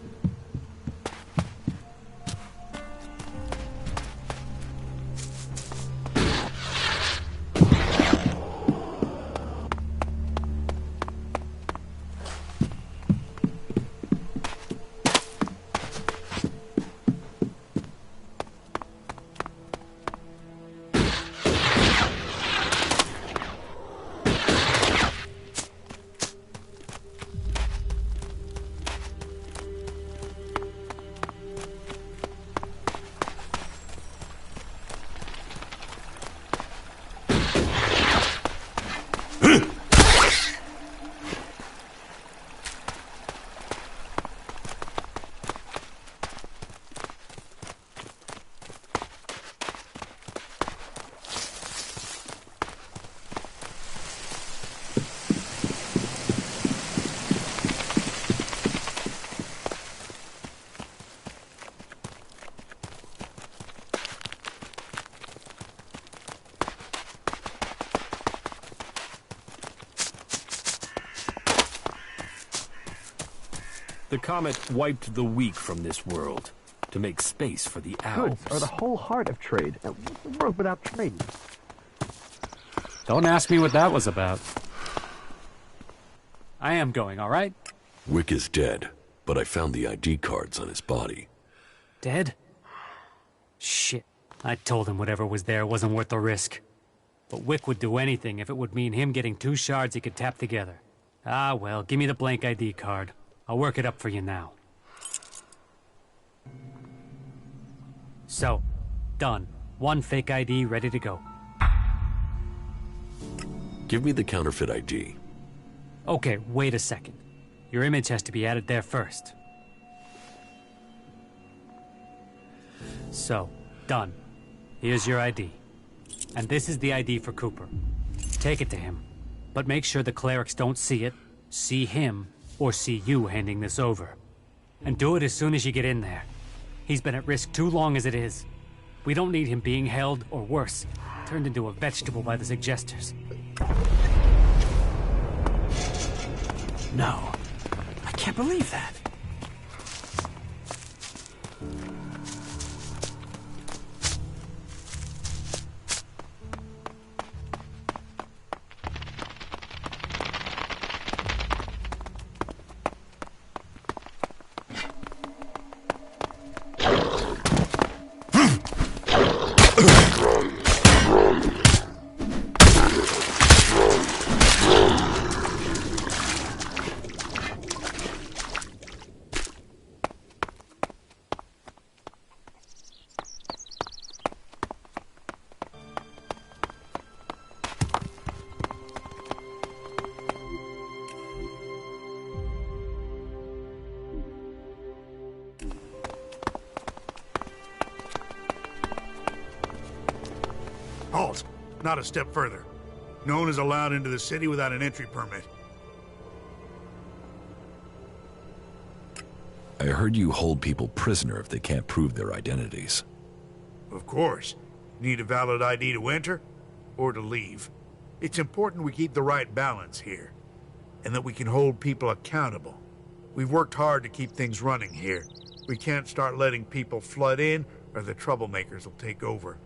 The comet wiped the weak from this world to make space for the Alps. Goods are the whole heart of trade. And what's the world without trade? Don't ask me what that was about. I am going, all right? Wick is dead, but I found the ID cards on his body. Dead? Shit. I told him whatever was there wasn't worth the risk. But Wick would do anything if it would mean him getting 2 shards he could tap together. Ah, well, give me the blank ID card. I'll work it up for you now. So, done. 1 fake ID ready to go. Give me the counterfeit ID. Okay, wait a second. Your image has to be added there first. So, done. Here's your ID. And this is the ID for Cooper. Take it to him. But make sure the clerics don't see it, see him, or see you handing this over. And do it as soon as you get in there. He's been at risk too long as it is. We don't need him being held, or worse, turned into a vegetable by the suggesters. No. I can't believe that. Halt! Not a step further. No one is allowed into the city without an entry permit. I heard you hold people prisoner if they can't prove their identities. Of course. Need a valid ID to enter or to leave. It's important we keep the right balance here, and that we can hold people accountable. We've worked hard to keep things running here. We can't start letting people flood in, or the troublemakers will take over.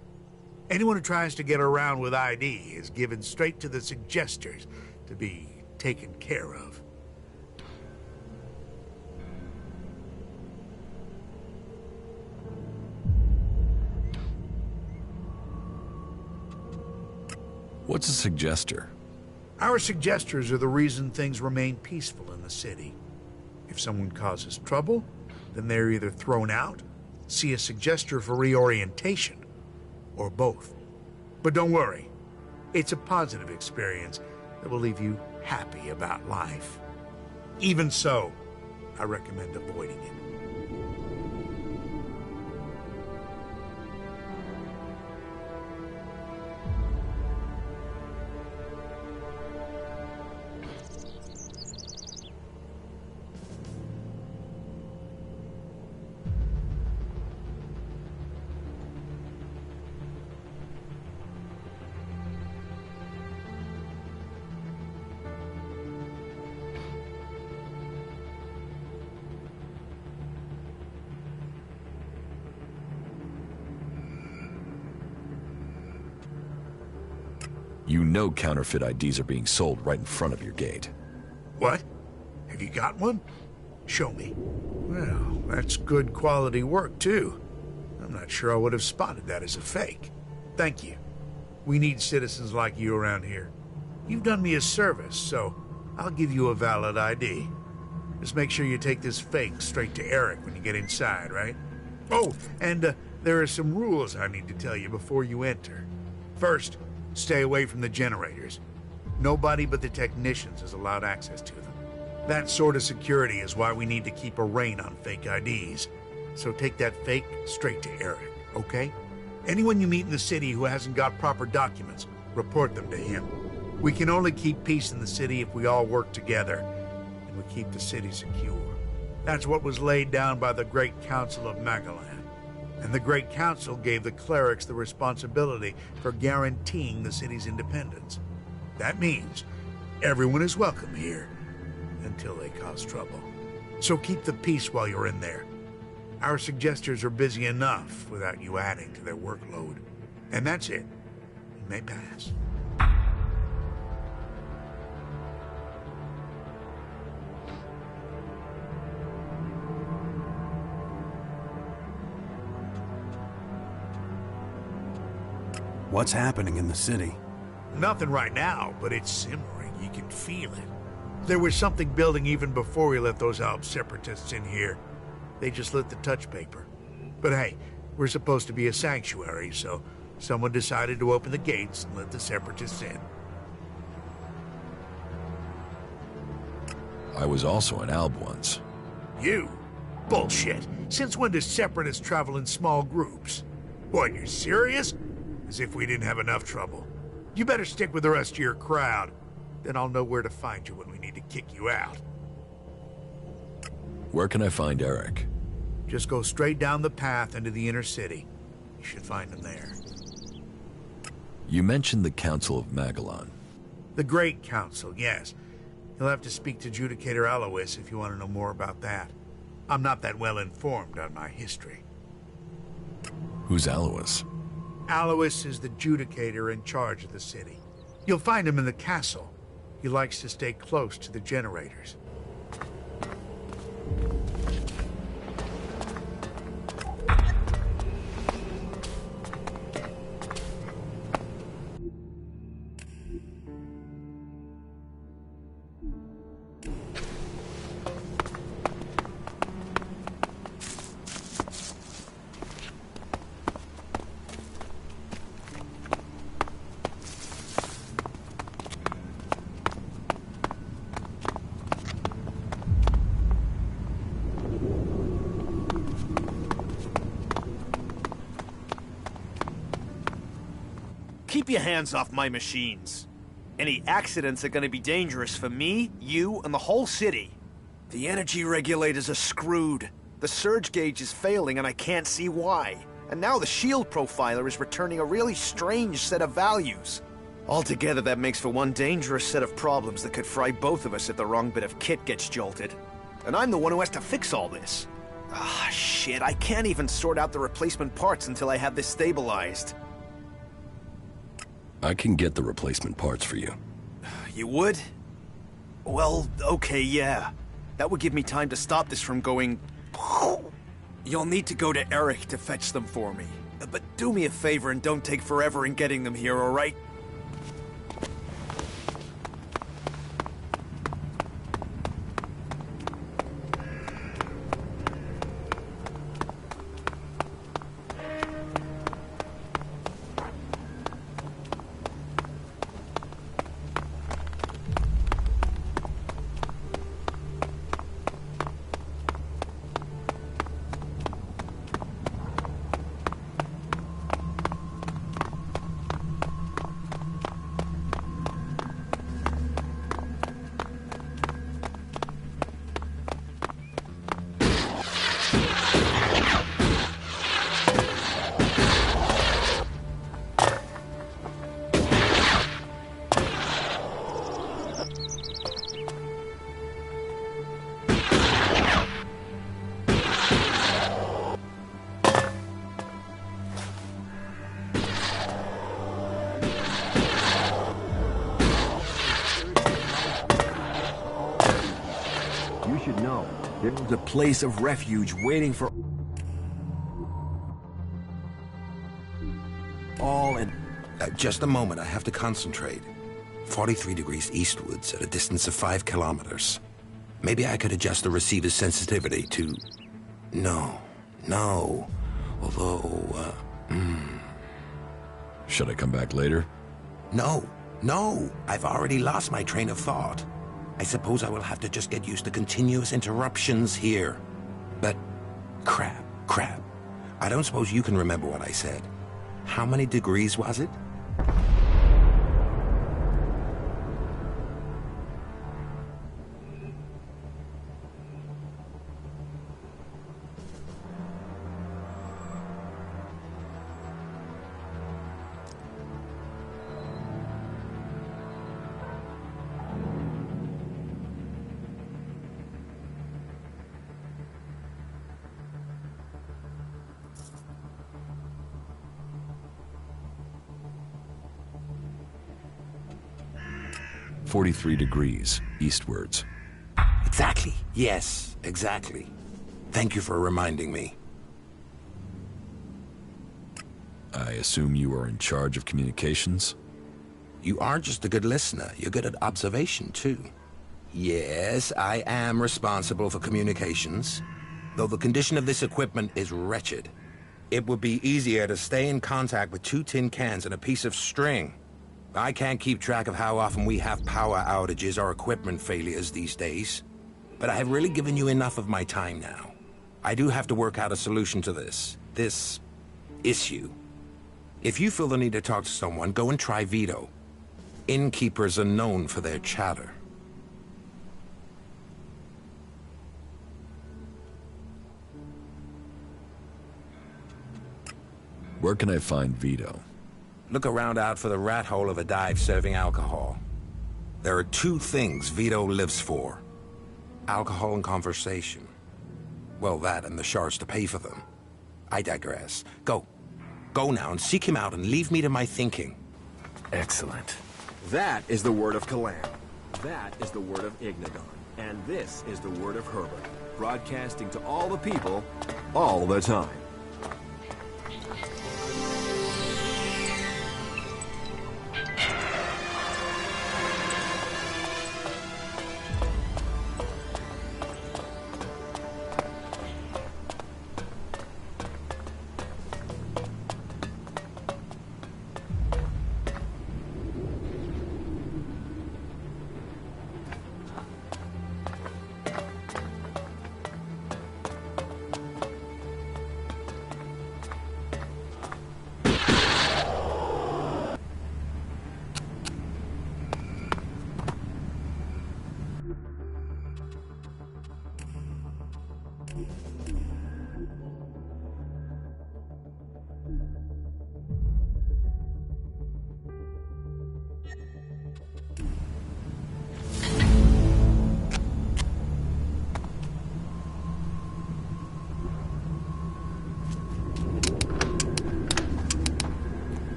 Anyone who tries to get around with ID is given straight to the suggesters to be taken care of. What's a suggester? Our suggesters are the reason things remain peaceful in the city. If someone causes trouble, then they're either thrown out, see a suggester for reorientation, or both. But don't worry, it's a positive experience that will leave you happy about life. Even so, I recommend avoiding it. You know counterfeit IDs are being sold right in front of your gate. What? Have you got one? Show me. Well, that's good quality work, too. I'm not sure I would have spotted that as a fake. Thank you. We need citizens like you around here. You've done me a service, so I'll give you a valid ID. Just make sure you take this fake straight to Eric when you get inside, right? Oh, and there are some rules I need to tell you before you enter. First, stay away from the generators. Nobody but the technicians is allowed access to them. That sort of security is why we need to keep a rein on fake IDs. So take that fake straight to Eric, okay? Anyone you meet in the city who hasn't got proper documents, report them to him. We can only keep peace in the city if we all work together, and we keep the city secure. That's what was laid down by the Great Council of Magalan. And the Great Council gave the clerics the responsibility for guaranteeing the city's independence. That means everyone is welcome here, until they cause trouble. So keep the peace while you're in there. Our suggesters are busy enough without you adding to their workload. And that's it. You may pass. What's happening in the city? Nothing right now, but it's simmering. You can feel it. There was something building even before we let those Alp separatists in here. They just lit the touch paper. But hey, we're supposed to be a sanctuary, so someone decided to open the gates and let the separatists in. I was also an Alb once. You? Bullshit. Since when do separatists travel in small groups? What, you're serious? As if we didn't have enough trouble. You better stick with the rest of your crowd. Then I'll know where to find you when we need to kick you out. Where can I find Eric? Just go straight down the path into the inner city. You should find him there. You mentioned the Council of Magalan. The Great Council, yes. You'll have to speak to Judicator Alois if you want to know more about that. I'm not that well informed on my history. Who's Alois? Alois is the Judicator in charge of the city. You'll find him in the castle. He likes to stay close to the generators. Keep your hands off my machines. Any accidents are gonna be dangerous for me, you, and the whole city. The energy regulators are screwed. The surge gauge is failing and I can't see why. And now the shield profiler is returning a really strange set of values. Altogether, that makes for one dangerous set of problems that could fry both of us if the wrong bit of kit gets jolted. And I'm the one who has to fix all this. Ah, shit, I can't even sort out the replacement parts until I have this stabilized. I can get the replacement parts for you. You would? Well, okay, yeah. That would give me time to stop this from going... You'll need to go to Eric to fetch them for me. But do me a favor and don't take forever in getting them here, alright? You should know. There's a place of refuge waiting for all and... Just a moment, I have to concentrate. 43 degrees eastwards at a distance of 5 kilometers. Maybe I could adjust the receiver's sensitivity to... No. Although, Should I come back later? No. I've already lost my train of thought. I suppose I will have to just get used to continuous interruptions here. But, crap. I don't suppose you can remember what I said. How many degrees was it? "43 degrees eastwards." Exactly. Yes, exactly. Thank you for reminding me. I assume you are in charge of communications? You aren't just a good listener, you're good at observation, too. Yes, I am responsible for communications, though the condition of this equipment is wretched. It would be easier to stay in contact with 2 tin cans and a piece of string. I can't keep track of how often we have power outages or equipment failures these days. But I have really given you enough of my time now. I do have to work out a solution to this issue. If you feel the need to talk to someone, go and try Vito. Innkeepers are known for their chatter. Where can I find Vito? Look around out for the rat hole of a dive serving alcohol. There are 2 things Vito lives for. Alcohol and conversation. Well, that and the shards to pay for them. I digress. Go. Go now and seek him out and leave me to my thinking. Excellent. That is the word of Kalam. That is the word of Ignagon. And this is the word of Herbert. Broadcasting to all the people, all the time.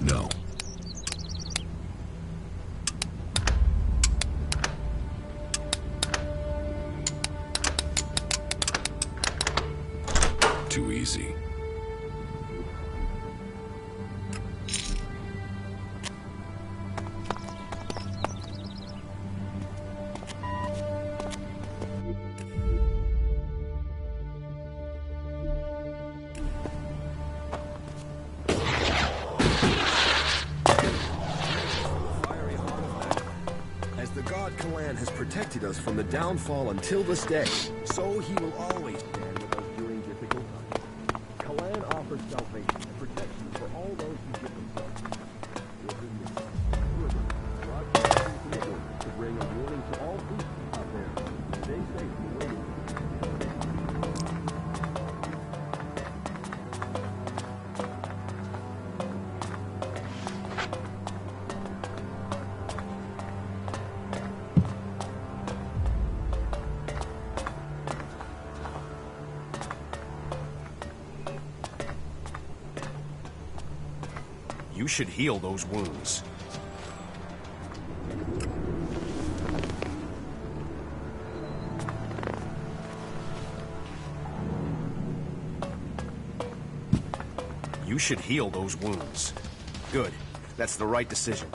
No. Too easy. Protected us from the downfall until this day, so he will always stand with us during difficult times. Kalan offers salvation and protection for all those who give themselves. Broadcasting from the order to bring a warning to all people out there. Stay safe and waiting. You should heal those wounds. You should heal those wounds. Good. That's the right decision.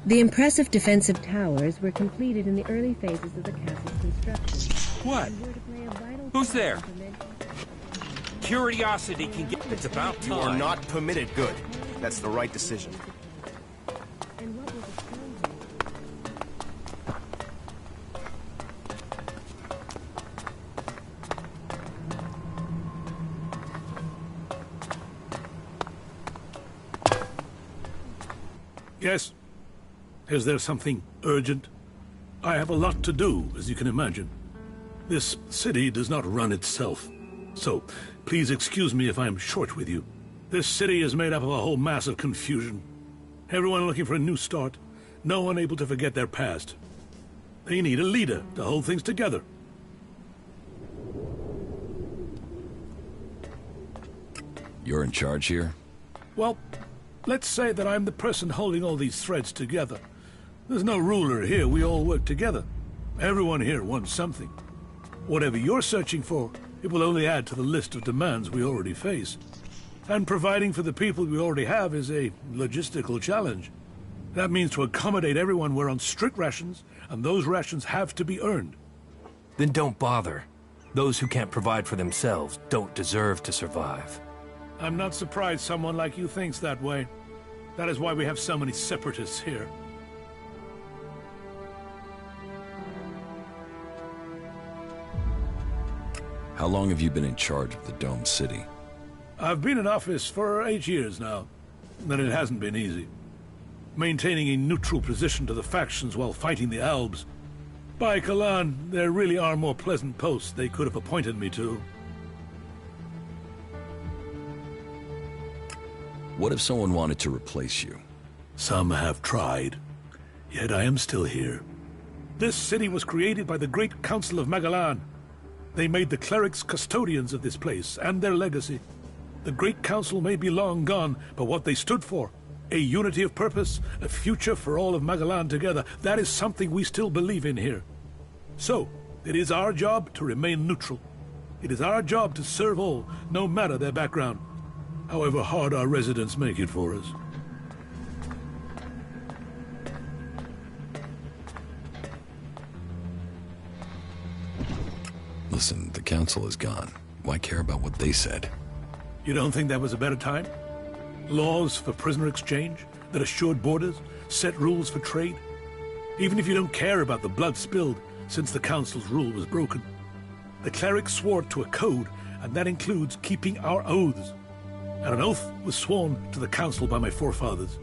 The impressive defensive towers were completed in the early phases of the castle's construction. What? Who's there? Curiosity can get... It's about time. You are not permitted. Good. That's the right decision. Yes? Is there something urgent? I have a lot to do, as you can imagine. This city does not run itself. So, please excuse me if I am short with you. This city is made up of a whole mass of confusion. Everyone looking for a new start. No one able to forget their past. They need a leader to hold things together. You're in charge here? Well, let's say that I'm the person holding all these threads together. There's no ruler here, we all work together. Everyone here wants something. Whatever you're searching for, it will only add to the list of demands we already face. And providing for the people we already have is a logistical challenge. That means to accommodate everyone we're on strict rations, and those rations have to be earned. Then don't bother. Those who can't provide for themselves don't deserve to survive. I'm not surprised someone like you thinks that way. That is why we have so many separatists here. How long have you been in charge of the Dome City? I've been in office for 8 years now, and it hasn't been easy. Maintaining a neutral position to the factions while fighting the Albs. By Kalan, there really are more pleasant posts they could have appointed me to. What if someone wanted to replace you? Some have tried, yet I am still here. This city was created by the Great Council of Magalan. They made the clerics custodians of this place and their legacy. The Great Council may be long gone, but what they stood for, a unity of purpose, a future for all of Magalan together, that is something we still believe in here. So, it is our job to remain neutral. It is our job to serve all, no matter their background, however hard our residents make it for us. Listen, the council is gone. Why care about what they said? You don't think that was a better time? Laws for prisoner exchange that assured borders, set rules for trade. Even if you don't care about the blood spilled since the council's rule was broken. The clerics swore to a code, and that includes keeping our oaths. And an oath was sworn to the council by my forefathers.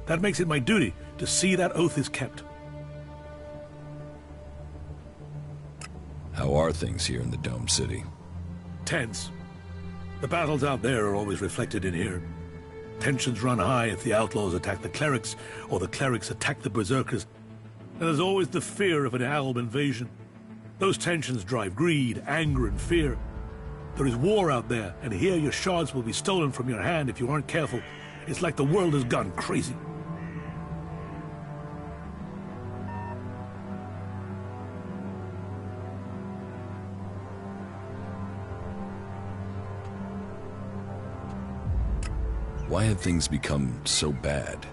That makes it my duty to see that oath is kept. How are things here in the Dome City? Tense. The battles out there are always reflected in here. Tensions run high if the outlaws attack the clerics, or the clerics attack the berserkers. And there's always the fear of an Alb invasion. Those tensions drive greed, anger, and fear. There is war out there, and here your shards will be stolen from your hand if you aren't careful. It's like the world has gone crazy. Why have things become so bad?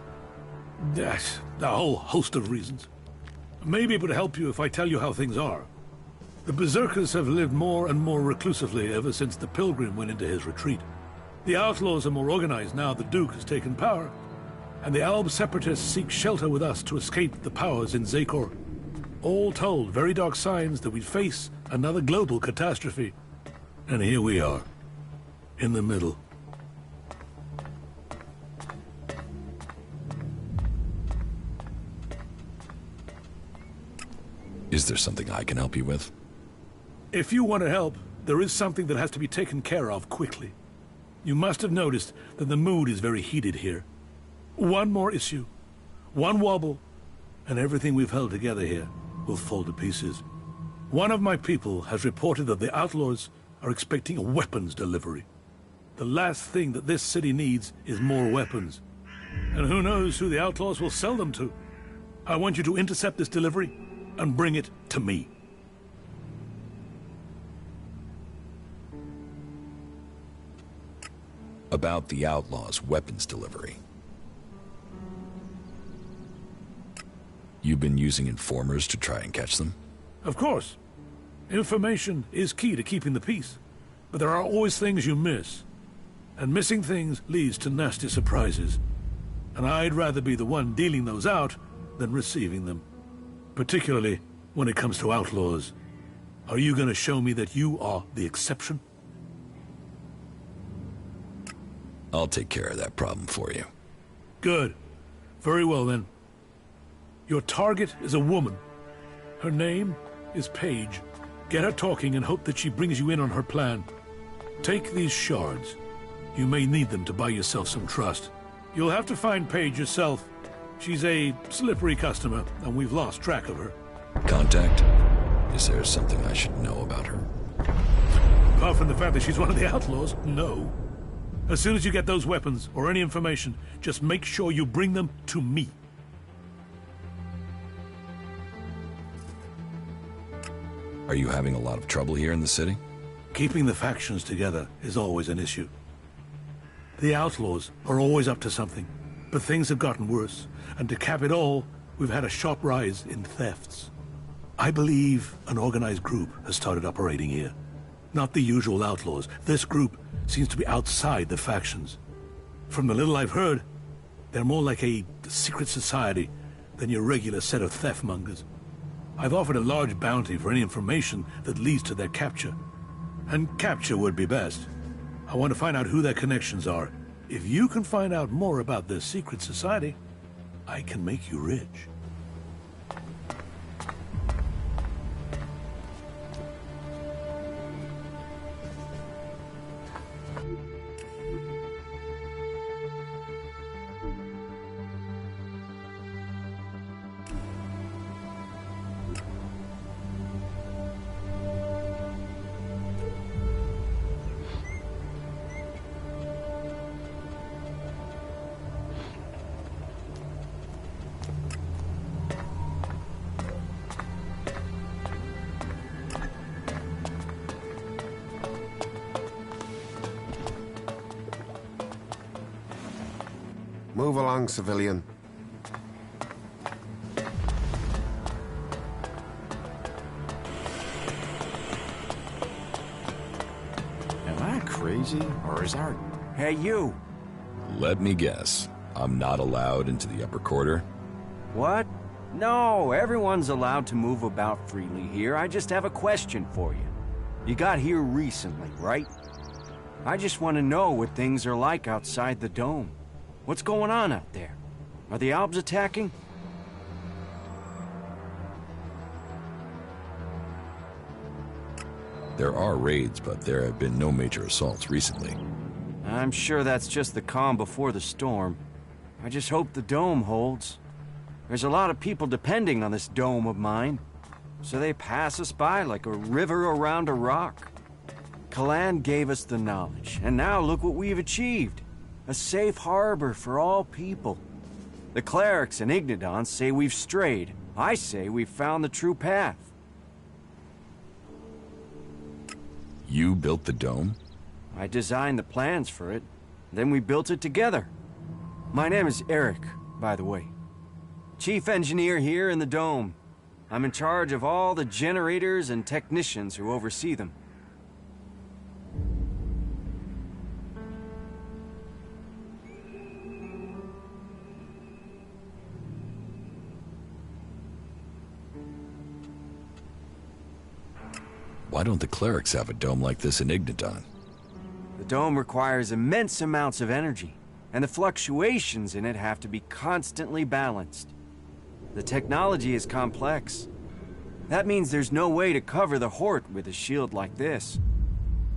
Yes, a whole host of reasons. Maybe it would help you if I tell you how things are. The Berserkers have lived more and more reclusively ever since the Pilgrim went into his retreat. The outlaws are more organized now the Duke has taken power, and the Alb separatists seek shelter with us to escape the powers in Zakor. All told, very dark signs that we face another global catastrophe. And here we are, in the middle. Is there something I can help you with? If you want to help, there is something that has to be taken care of quickly. You must have noticed that the mood is very heated here. One more issue, one wobble, and everything we've held together here will fall to pieces. One of my people has reported that the outlaws are expecting a weapons delivery. The last thing that this city needs is more weapons. And who knows who the outlaws will sell them to. I want you to intercept this delivery and bring it to me. about the Outlaws' weapons delivery? You've been using informers to try and catch them? Of course. Information is key to keeping the peace. But there are always things you miss. And missing things leads to nasty surprises. And I'd rather be the one dealing those out than receiving them. Particularly when it comes to outlaws. Are you going to show me that you are the exception? I'll take care of that problem for you. Good. Very well then. Your target is a woman. Her name is Paige. Get her talking and hope that she brings you in on her plan. Take these shards. You may need them to buy yourself some trust. You'll have to find Paige yourself. She's a slippery customer, and we've lost track of her. Contact? Is there something I should know about her? Apart from the fact that she's one of the outlaws, no. As soon as you get those weapons, or any information, just make sure you bring them to me. Are you having a lot of trouble here in the city? Keeping the factions together is always an issue. The outlaws are always up to something, but things have gotten worse, and to cap it all, we've had a sharp rise in thefts. I believe an organized group has started operating here. Not the usual outlaws. This group seems to be outside the factions. From the little I've heard, they're more like a secret society than your regular set of theft mongers. I've offered a large bounty for any information that leads to their capture. And capture would be best. I want to find out who their connections are. If you can find out more about this secret society, I can make you rich. Move along, civilian. Am I crazy, or is our... Hey, you! Let me guess. I'm not allowed into the upper quarter? What? No, everyone's allowed to move about freely here. I just have a question for you. You got here recently, right? I just want to know what things are like outside the dome. What's going on out there? Are the Albs attacking? There are raids, but there have been no major assaults recently. I'm sure that's just the calm before the storm. I just hope the dome holds. There's a lot of people depending on this dome of mine, so they pass us by like a river around a rock. Kalan gave us the knowledge, and now look what we've achieved. A safe harbor for all people. The clerics and Ignodons say we've strayed. I say we've found the true path. You built the dome? I designed the plans for it. Then we built it together. My name is Eric, by the way. Chief engineer here in the dome. I'm in charge of all the generators and technicians who oversee them. Why don't the clerics have a dome like this in Ignodon? The dome requires immense amounts of energy, and the fluctuations in it have to be constantly balanced. The technology is complex. That means there's no way to cover the Hort with a shield like this.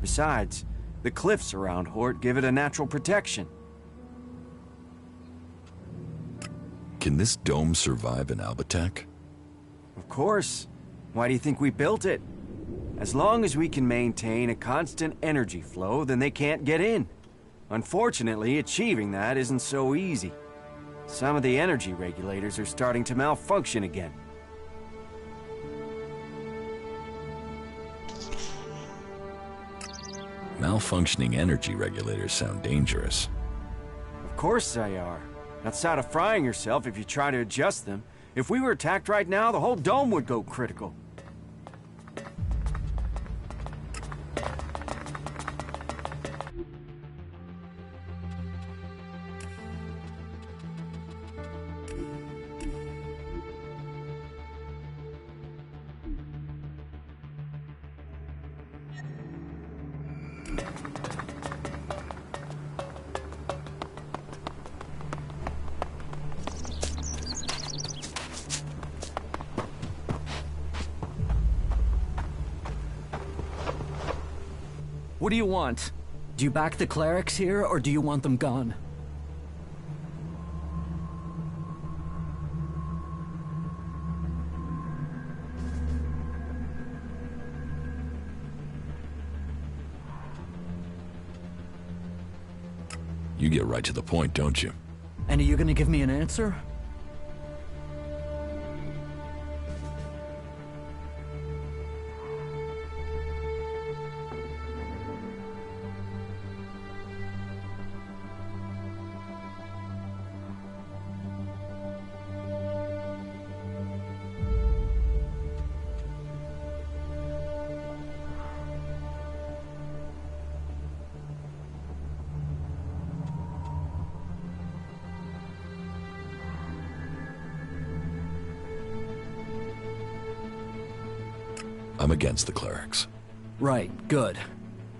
Besides, the cliffs around Hort give it a natural protection. Can this dome survive an Alb attack? Of course. Why do you think we built it? As long as we can maintain a constant energy flow, then they can't get in. Unfortunately, achieving that isn't so easy. Some of the energy regulators are starting to malfunction again. Malfunctioning energy regulators sound dangerous. Of course they are. Outside of frying yourself if you try to adjust them. If we were attacked right now, the whole dome would go critical. What do you want? Do you back the clerics here, or do you want them gone? You get right to the point, don't you? And are you gonna give me an answer? I'm against the clerics. Right, good.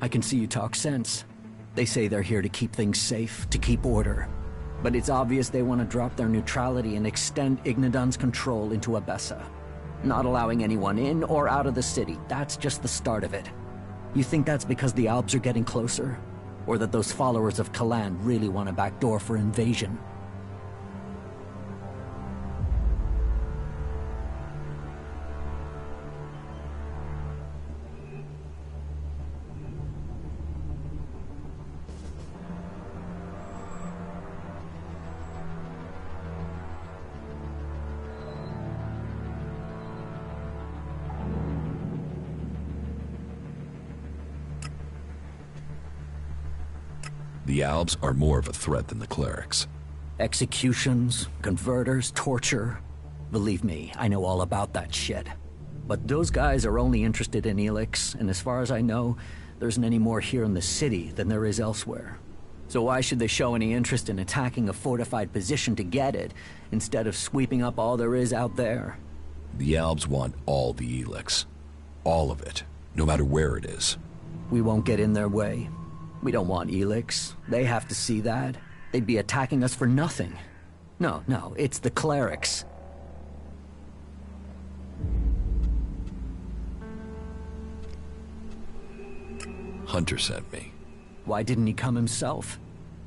I can see you talk sense. They say they're here to keep things safe, to keep order. But it's obvious they want to drop their neutrality and extend Ignadon's control into Abessa. Not allowing anyone in or out of the city, that's just the start of it. You think that's because the Alps are getting closer? Or that those followers of Kalan really want a backdoor for invasion? The Albs are more of a threat than the clerics. Executions, converters, torture. Believe me, I know all about that shit. But those guys are only interested in ELEX, and as far as I know, there isn't any more here in the city than there is elsewhere. So why should they show any interest in attacking a fortified position to get it, instead of sweeping up all there is out there? The Albs want all the ELEX. All of it, no matter where it is. We won't get in their way. We don't want ELEX. They have to see that. They'd be attacking us for nothing. No, it's the clerics. Hunter sent me. Why didn't he come himself?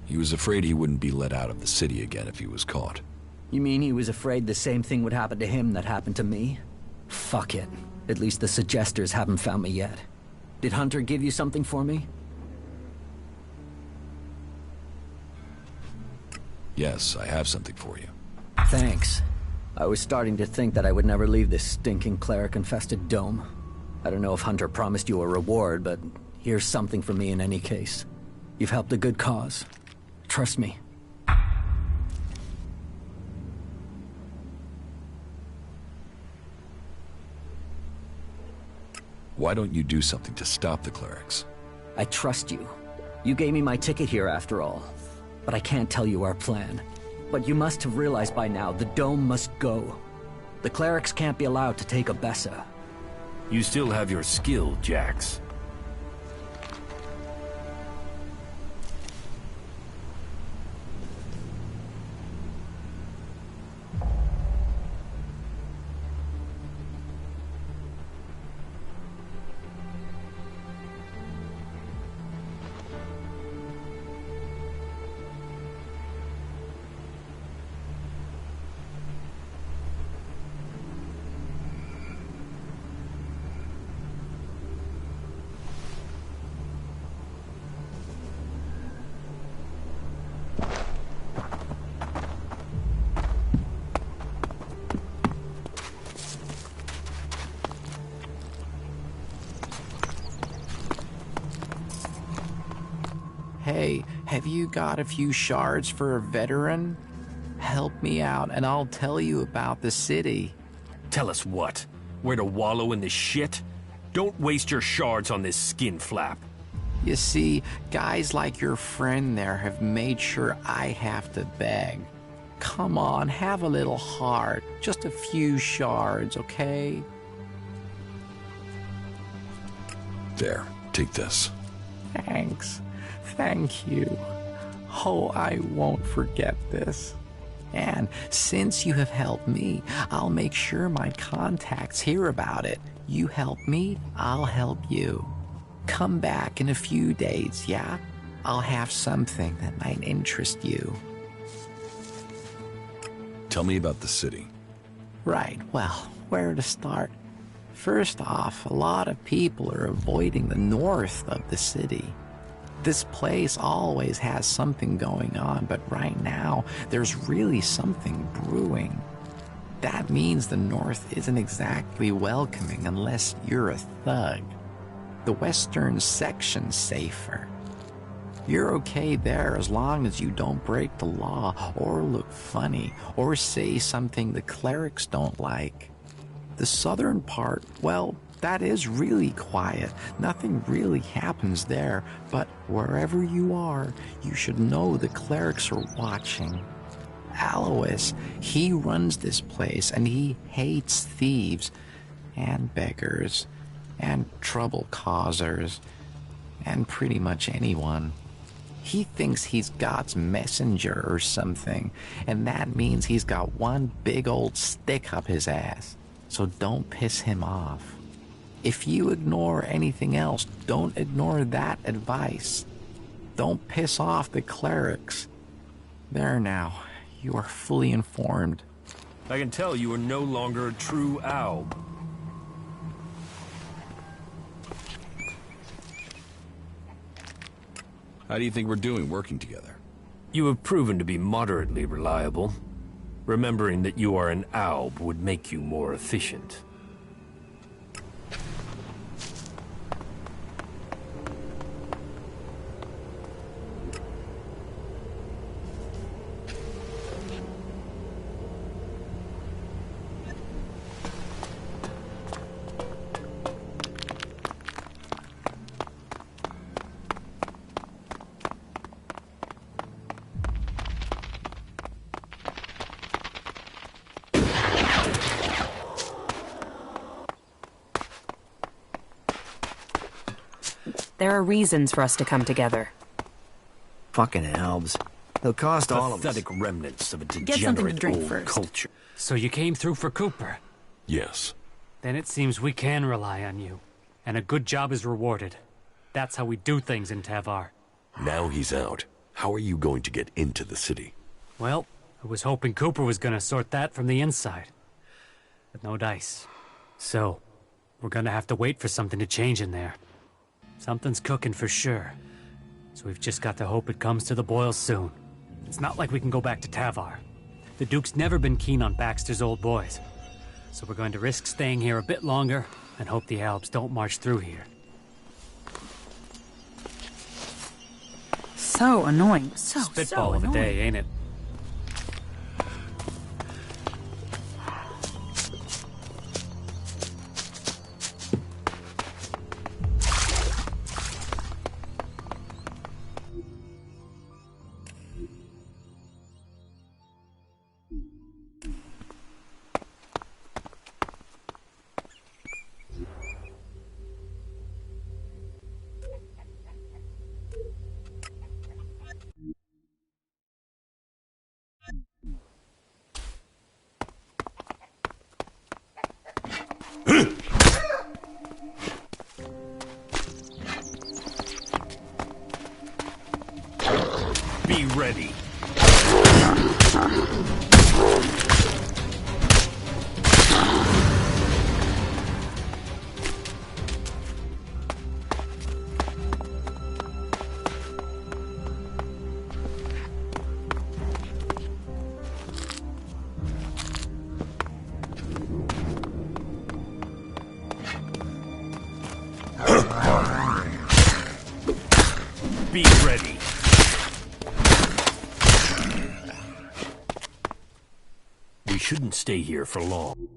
He was afraid he wouldn't be let out of the city again if he was caught. You mean he was afraid the same thing would happen to him that happened to me? Fuck it. At least the suggesters haven't found me yet. Did Hunter give you something for me? Yes, I have something for you. Thanks. I was starting to think that I would never leave this stinking cleric-infested dome. I don't know if Hunter promised you a reward, but here's something for me in any case. You've helped a good cause. Trust me. Why don't you do something to stop the clerics? I trust you. You gave me my ticket here after all. But I can't tell you our plan. But you must have realized by now, the dome must go. The clerics can't be allowed to take Abessa. You still have your skill, Jax. have you got a few shards for a veteran? Help me out and I'll tell you about the city. Tell us what? Where to wallow in this shit? Don't waste your shards on this skin flap. You see, guys like your friend there have made sure I have to beg. Come on, have a little heart. Just a few shards, okay? There, take this. Thanks. Thank you. Oh, I won't forget this. And since you have helped me, I'll make sure my contacts hear about it. You help me, I'll help you. Come back in a few days, yeah? I'll have something that might interest you. Tell me about the city. Right, well, where to start? First off, a lot of people are avoiding the north of the city. This place always has something going on, but right now, there's really something brewing. That means the north isn't exactly welcoming unless you're a thug. The western section's safer. You're okay there as long as you don't break the law or look funny or say something the clerics don't like. The southern part, well, that is really quiet. Nothing really happens there, but wherever you are, you should know the clerics are watching. Alois, he runs this place and he hates thieves and beggars and trouble causers and pretty much anyone. He thinks he's God's messenger or something, and that means he's got one big old stick up his ass. So don't piss him off. If you ignore anything else, don't ignore that advice. Don't piss off the clerics. There now, you are fully informed. I can tell you are no longer a true owl. How do you think we're doing working together? You have proven to be moderately reliable. Remembering that you are an alb would make you more efficient. There are reasons for us to come together. Fucking elves. They'll cost all of us. Pathetic remnants of a Get something to degenerate drink old first. culture. So you came through for Cooper? Yes. Then it seems we can rely on you. And a good job is rewarded. That's how we do things in Tavar. Now he's out. How are you going to get into the city? Well, I was hoping Cooper was gonna sort that from the inside. But no dice. So, we're gonna have to wait for something to change in there. Something's cooking for sure. So we've just got to hope it comes to the boil soon. It's not like we can go back to Tavar. The Duke's never been keen on Baxter's old boys. So we're going to risk staying here a bit longer and hope the Alps don't march through here. So annoying. So Spitball of a annoying. day, ain't it? Be ready. Be ready. We shouldn't stay here for long.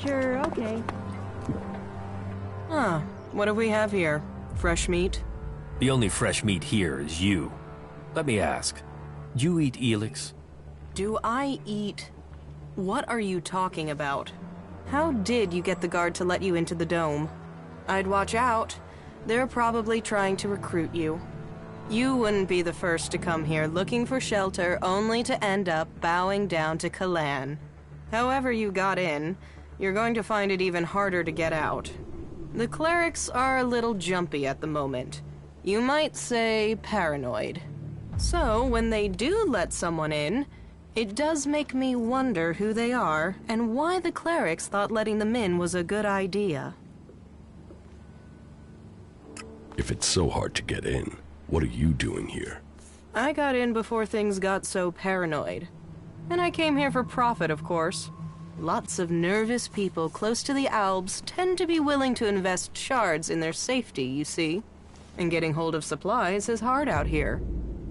Sure, okay. Huh. What do we have here? Fresh meat? The only fresh meat here is you. Let me ask, do you eat ELEX? Do I eat? What are you talking about? How did you get the guard to let you into the dome? I'd watch out. They're probably trying to recruit you. You wouldn't be the first to come here looking for shelter only to end up bowing down to Kalan. However you got in, you're going to find it even harder to get out. The clerics are a little jumpy at the moment. You might say paranoid. So, when they do let someone in, it does make me wonder who they are and why the clerics thought letting them in was a good idea. If it's so hard to get in, what are you doing here? I got in before things got so paranoid. And I came here for profit, of course. Lots of nervous people close to the Alps tend to be willing to invest shards in their safety, you see. And getting hold of supplies is hard out here.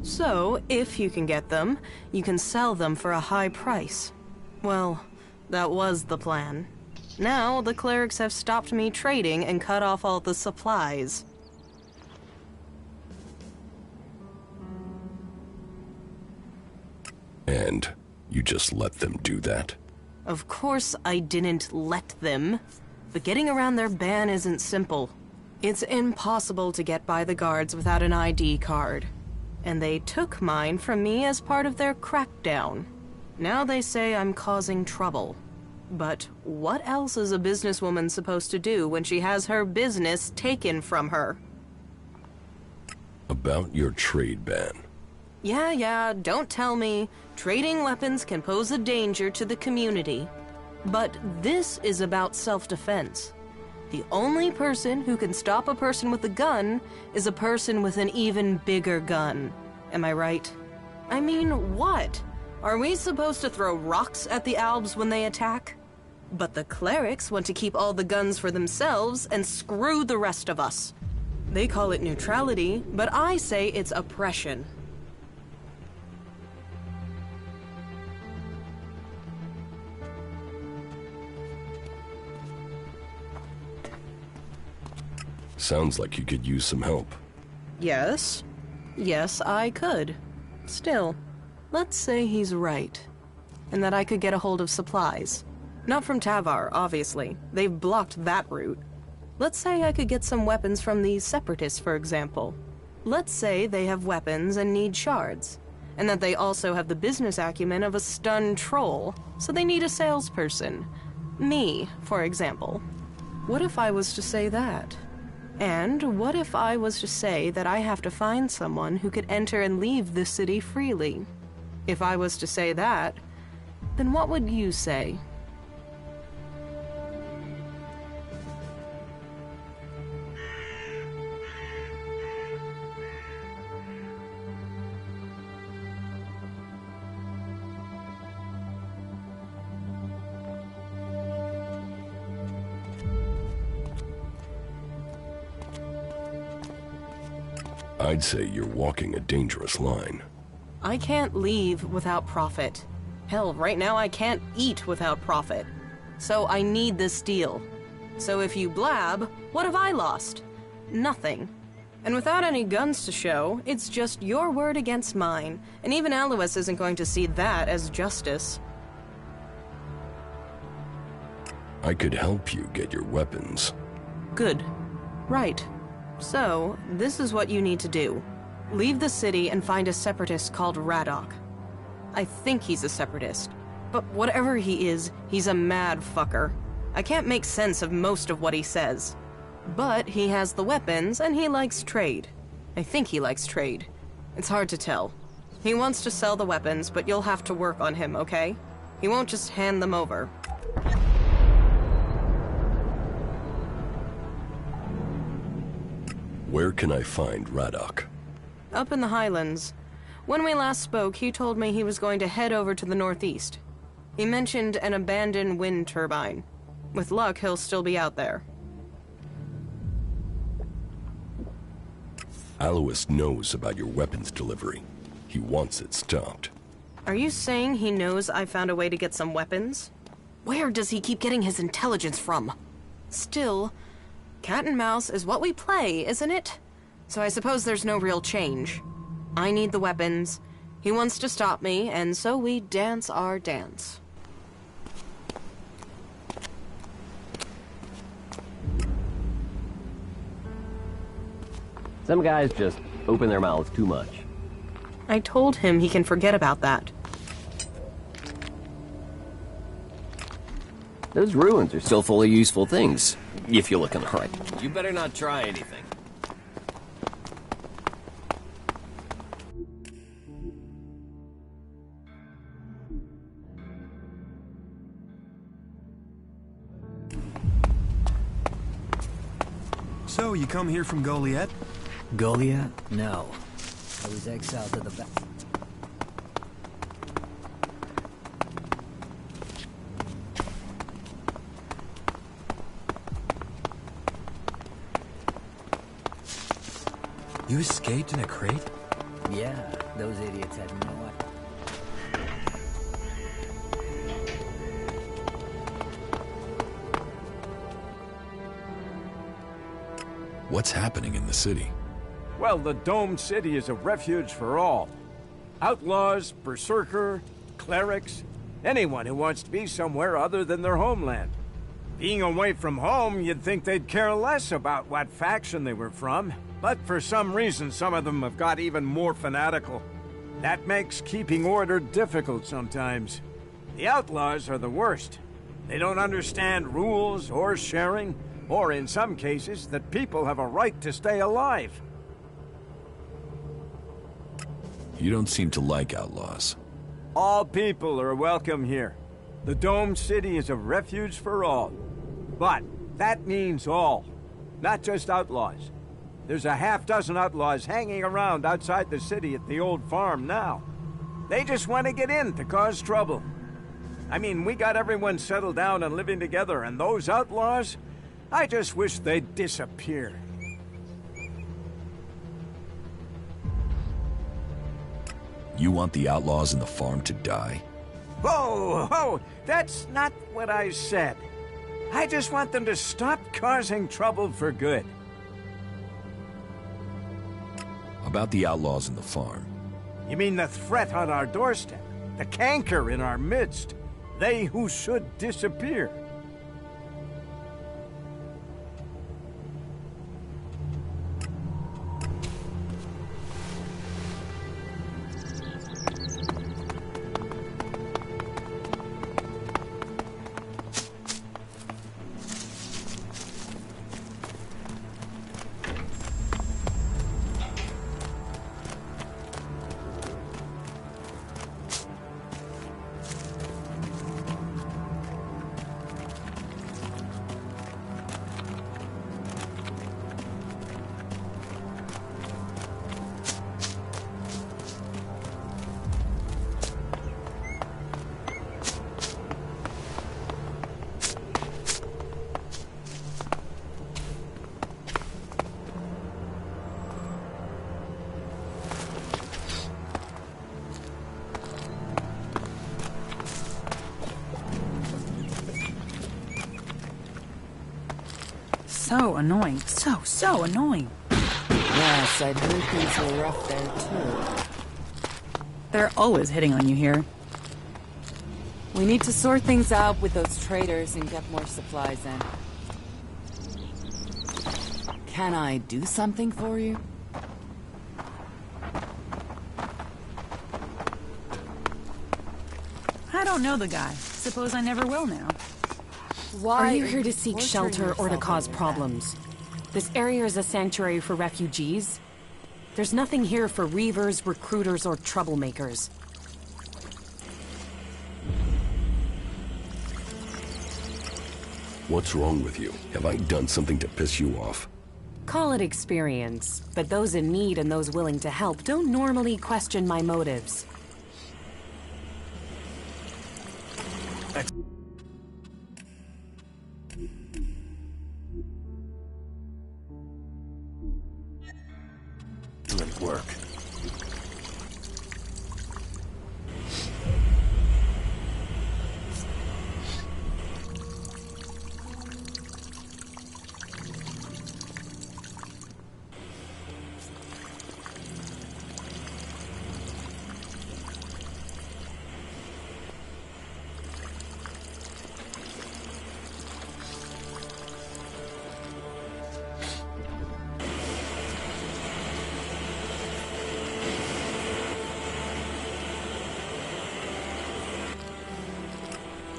So, if you can get them, you can sell them for a high price. Well, that was the plan. Now, the clerics have stopped me trading and cut off all the supplies. And you just let them do that? Of course I didn't let them. But getting around their ban isn't simple. It's impossible to get by the guards without an ID card. And they took mine from me as part of their crackdown. Now they say I'm causing trouble. But what else is a businesswoman supposed to do when she has her business taken from her? About your trade ban. Yeah, don't tell me. Trading weapons can pose a danger to the community. But this is about self-defense. The only person who can stop a person with a gun is a person with an even bigger gun. Am I right? I mean, what? Are we supposed to throw rocks at the Albs when they attack? But the clerics want to keep all the guns for themselves and screw the rest of us. They call it neutrality, but I say it's oppression. Sounds like you could use some help. Yes. Yes, I could. Still, let's say he's right. And that I could get a hold of supplies. Not from Tavar, obviously. They've blocked that route. Let's say I could get some weapons from the Separatists, for example. Let's say they have weapons and need shards. And that they also have the business acumen of a stunned troll, so they need a salesperson. Me, for example. What if I was to say that? And what if I was to say that I have to find someone who could enter and leave this city freely? If I was to say that, then what would you say? I'd say you're walking a dangerous line. I can't leave without profit. Hell, right now I can't eat without profit. So I need this deal. So if you blab, what have I lost? Nothing. And without any guns to show, it's just your word against mine, and even Alois isn't going to see that as justice. I could help you get your weapons. Good. Right. So, this is what you need to do. Leave the city and find a separatist called Radok. I think he's a separatist, but whatever he is, he's a mad fucker. I can't make sense of most of what he says. But he has the weapons, and he likes trade. I think he likes trade. It's hard to tell. He wants to sell the weapons, but you'll have to work on him, okay? He won't just hand them over. Where can I find Radok? Up in the Highlands. When we last spoke, he told me he was going to head over to the northeast. He mentioned an abandoned wind turbine. With luck, he'll still be out there. Alois knows about your weapons delivery. He wants it stopped. Are you saying he knows I found a way to get some weapons? Where does he keep getting his intelligence from? Still, cat and mouse is what we play, isn't it? So I suppose there's no real change. I need the weapons. He wants to stop me, and so we dance our dance. Some guys just open their mouths too much. I told him he can forget about that. Those ruins are still full of useful things, if you look in the right. You better not try anything. So, you come here from Goliath? Goliath? No. I was exiled to the back. You escaped in a crate? Yeah, those idiots had no idea. What's happening in the city? Well, the domed city is a refuge for all. Outlaws, berserker, clerics, anyone who wants to be somewhere other than their homeland. Being away from home, you'd think they'd care less about what faction they were from, but for some reason some of them have got even more fanatical. That makes keeping order difficult sometimes. The outlaws are the worst. They don't understand rules or sharing, or in some cases, that people have a right to stay alive. You don't seem to like outlaws. All people are welcome here. The domed city is a refuge for all. But that means all, not just outlaws. There's a half-dozen outlaws hanging around outside the city at the old farm now. They just want to get in to cause trouble. I mean, we got everyone settled down and living together, and those outlaws, I just wish they'd disappear. You want the outlaws in the farm to die? Whoa, whoa, that's not what I said. I just want them to stop causing trouble for good. About the outlaws in the farm. You mean the threat on our doorstep? The canker in our midst? They who should disappear? so annoying. So annoying. Yes, I'd heard things were rough there, too. They're always hitting on you here. We need to sort things out with those traders and get more supplies in. Can I do something for you? I don't know the guy. Suppose I never will now. Are you here to seek shelter or to cause problems? This area is a sanctuary for refugees. There's nothing here for reavers, recruiters, or troublemakers. What's wrong with you? Have I done something to piss you off? Call it experience, but those in need and those willing to help don't normally question my motives. Excellent work.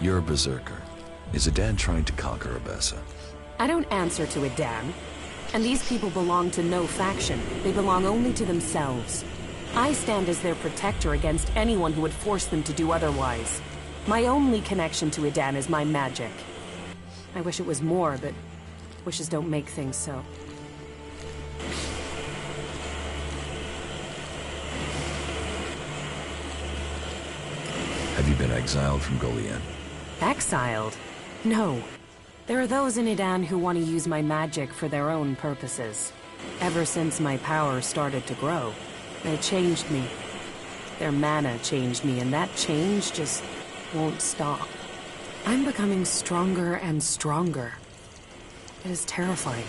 You're a berserker. Is Adan trying to conquer Abessa? I don't answer to Adan. And these people belong to no faction. They belong only to themselves. I stand as their protector against anyone who would force them to do otherwise. My only connection to Adan is my magic. I wish it was more, but wishes don't make things so. Have you been exiled from Goliet? Exiled? No. There are those in Adan who want to use my magic for their own purposes. Ever since my power started to grow, they changed me. Their mana changed me, and that change just won't stop. I'm becoming stronger and stronger. It is terrifying.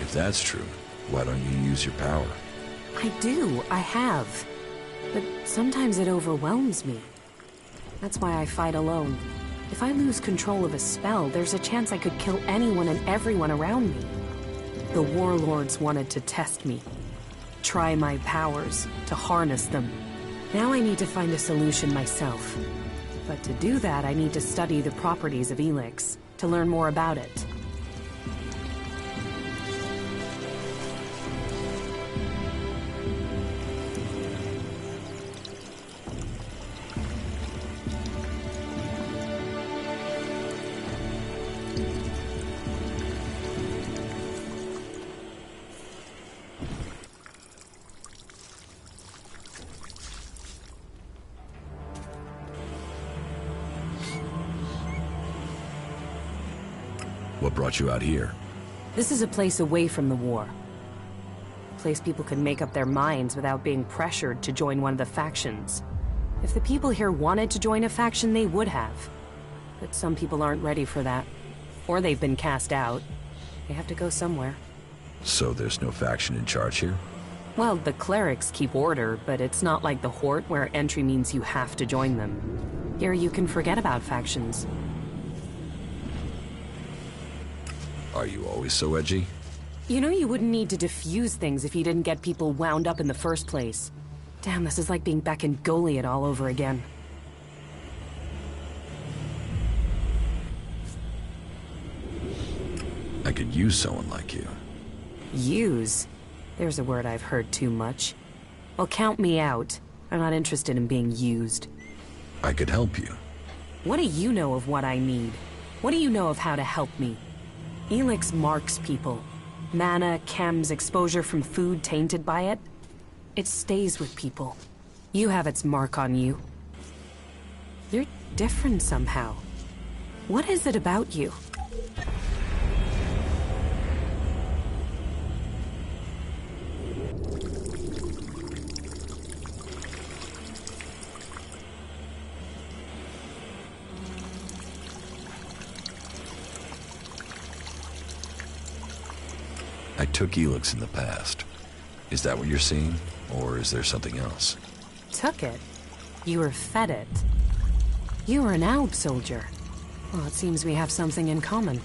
If that's true, why don't you use your power? I do, I have. But sometimes it overwhelms me. That's why I fight alone. If I lose control of a spell, there's a chance I could kill anyone and everyone around me. The warlords wanted to test me. Try my powers, to harness them. Now I need to find a solution myself. But to do that, I need to study the properties of ELEX, to learn more about it. What brought you out here? This is a place away from the war. A place people can make up their minds without being pressured to join one of the factions. If the people here wanted to join a faction, they would have. But some people aren't ready for that. Or they've been cast out. They have to go somewhere. So there's no faction in charge here? Well, the clerics keep order, but it's not like the Horde where entry means you have to join them. Here you can forget about factions. Are you always so edgy? You know you wouldn't need to defuse things if you didn't get people wound up in the first place. Damn, this is like being back in Goliet all over again. I could use someone like you. Use? There's a word I've heard too much. Well, count me out. I'm not interested in being used. I could help you. What do you know of what I need? What do you know of how to help me? ELEX marks people. Mana, chems, exposure from food tainted by it. It stays with people. You have its mark on you. You're different somehow. What is it about you? I took ELEX in the past. Is that what you're seeing? Or is there something else? Took it? You were fed it. You were an ALB soldier. Well, it seems we have something in common.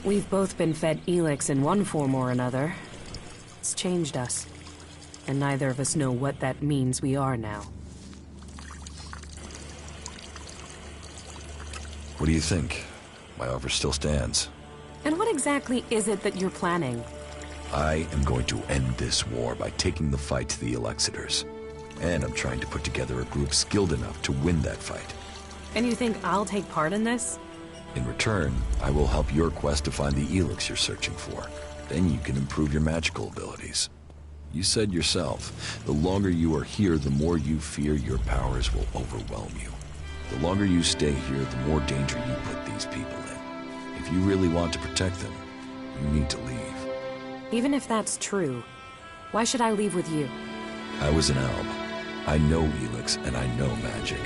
We've both been fed ELEX in one form or another. It's changed us. And neither of us know what that means we are now. What do you think? My offer still stands. And what exactly is it that you're planning? I am going to end this war by taking the fight to the Elexitors. And I'm trying to put together a group skilled enough to win that fight. And you think I'll take part in this? In return, I will help your quest to find the ELEX you're searching for. Then you can improve your magical abilities. You said yourself, the longer you are here, the more you fear your powers will overwhelm you. The longer you stay here, the more danger you put these people in. If you really want to protect them, you need to leave. Even if that's true, why should I leave with you? I was an ALB. I know ELEX and I know magic.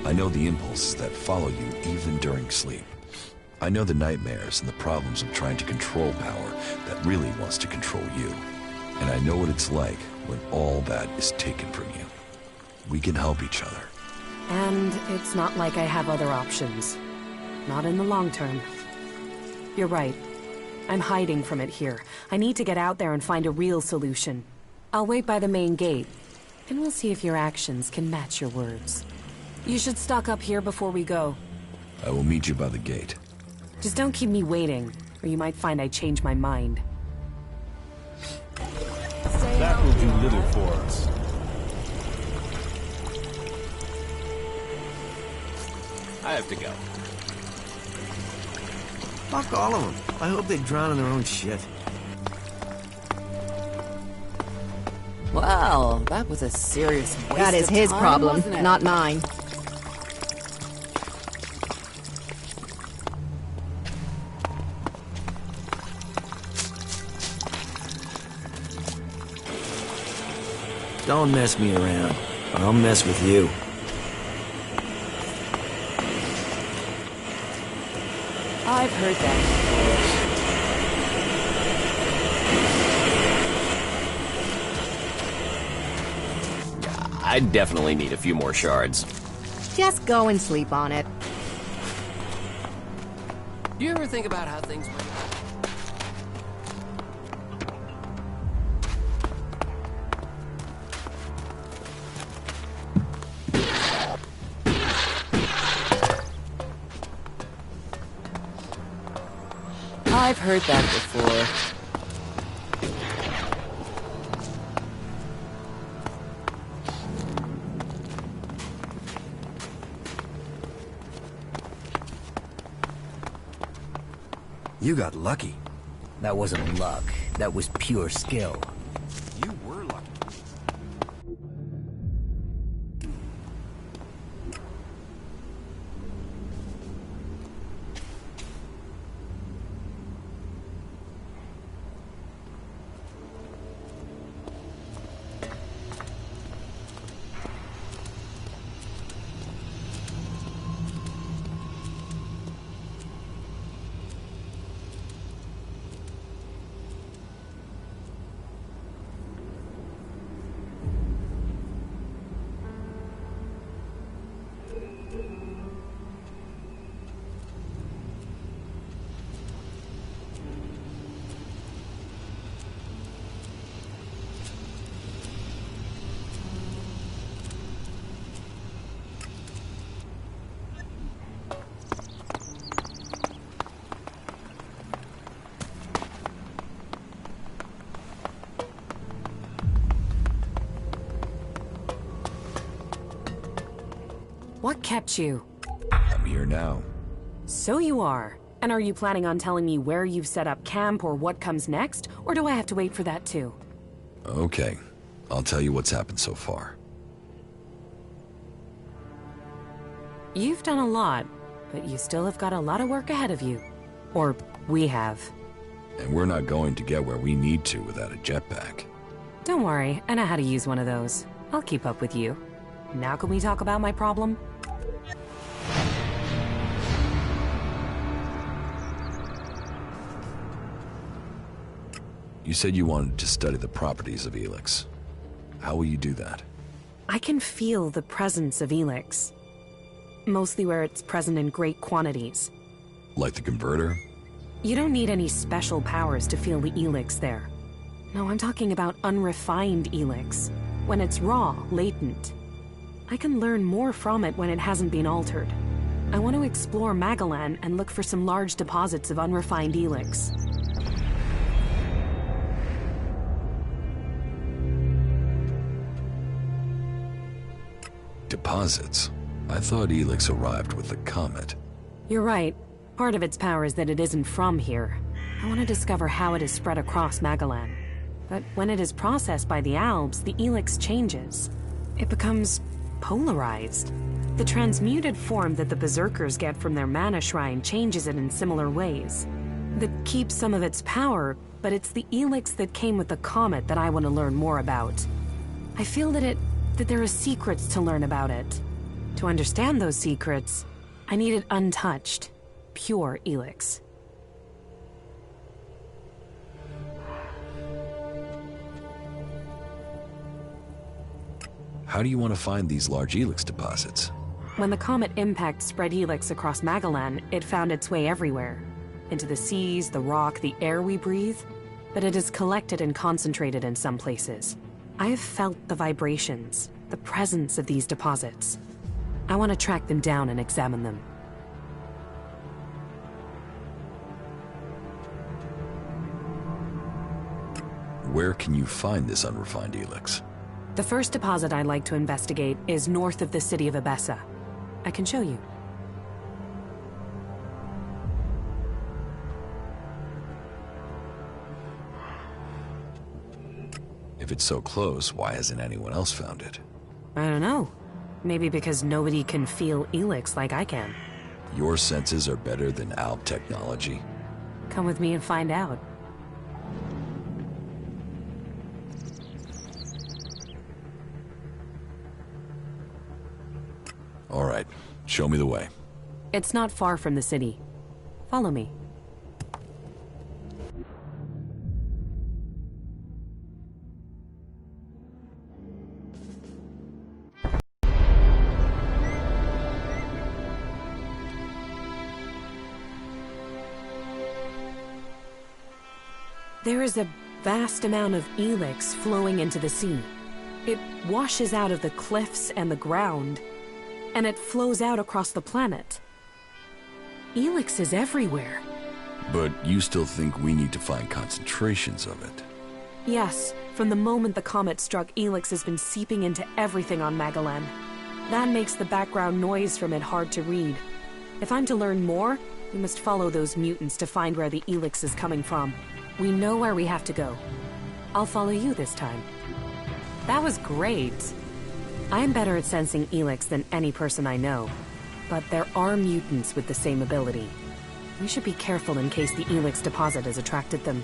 I know the impulses that follow you even during sleep. I know the nightmares and the problems of trying to control power that really wants to control you. And I know what it's like when all that is taken from you. We can help each other. And it's not like I have other options. Not in the long term. You're right. I'm hiding from it here. I need to get out there and find a real solution. I'll wait by the main gate, and we'll see if your actions can match your words. You should stock up here before we go. I will meet you by the gate. Just don't keep me waiting, or you might find I change my mind. That will do little for us. I have to go. Fuck all of them. I hope they drown in their own shit. Well, that was a serious waste That is of his time, problem, wasn't it? not mine. Don't mess me around, or I'll mess with you. I've heard that I definitely need a few more shards. Just go and sleep on it. Do you ever think about how things went? I've heard that before. You got lucky. That wasn't luck. That was pure skill. You were lucky. What kept you? I'm here now. So you are. And are you planning on telling me where you've set up camp or what comes next? Or do I have to wait for that too? Okay. I'll tell you what's happened so far. You've done a lot, but you still have got a lot of work ahead of you. Or we have. And we're not going to get where we need to without a jetpack. Don't worry, I know how to use one of those. I'll keep up with you. Now can we talk about my problem? You said you wanted to study the properties of ELEX. How will you do that? I can feel the presence of ELEX. Mostly where it's present in great quantities. Like the converter? You don't need any special powers to feel the ELEX there. No, I'm talking about unrefined ELEX. When it's raw, latent. I can learn more from it when it hasn't been altered. I want to explore Magalan and look for some large deposits of unrefined ELEX. Deposits? I thought ELEX arrived with the comet. You're right. Part of its power is that it isn't from here. I want to discover how it is spread across Magalan. But when it is processed by the Albs, the ELEX changes. It becomes polarized. The transmuted form that the Berserkers get from their mana shrine changes it in similar ways. That keeps some of its power, but it's the ELEX that came with the comet that I want to learn more about. I feel that there are secrets to learn about it. To understand those secrets, I need it untouched, pure ELEX. How do you want to find these large ELEX deposits? When the comet impact spread ELEX across Magalan, it found its way everywhere. Into the seas, the rock, the air we breathe. But it is collected and concentrated in some places. I have felt the vibrations, the presence of these deposits. I want to track them down and examine them. Where can you find this unrefined ELEX? The first deposit I'd like to investigate is north of the city of Abessa. I can show you. If it's so close, why hasn't anyone else found it? I don't know. Maybe because nobody can feel ELEX like I can. Your senses are better than Alb technology? Come with me and find out. All right, show me the way. It's not far from the city. Follow me. There is a vast amount of ELEX flowing into the sea. It washes out of the cliffs and the ground, and it flows out across the planet. ELEX is everywhere. But you still think we need to find concentrations of it? Yes, from the moment the comet struck, ELEX has been seeping into everything on Magalan. That makes the background noise from it hard to read. If I'm to learn more, we must follow those mutants to find where the ELEX is coming from. We know where we have to go. I'll follow you this time. That was great. I'm better at sensing ELEX than any person I know. But there are mutants with the same ability. We should be careful in case the ELEX deposit has attracted them.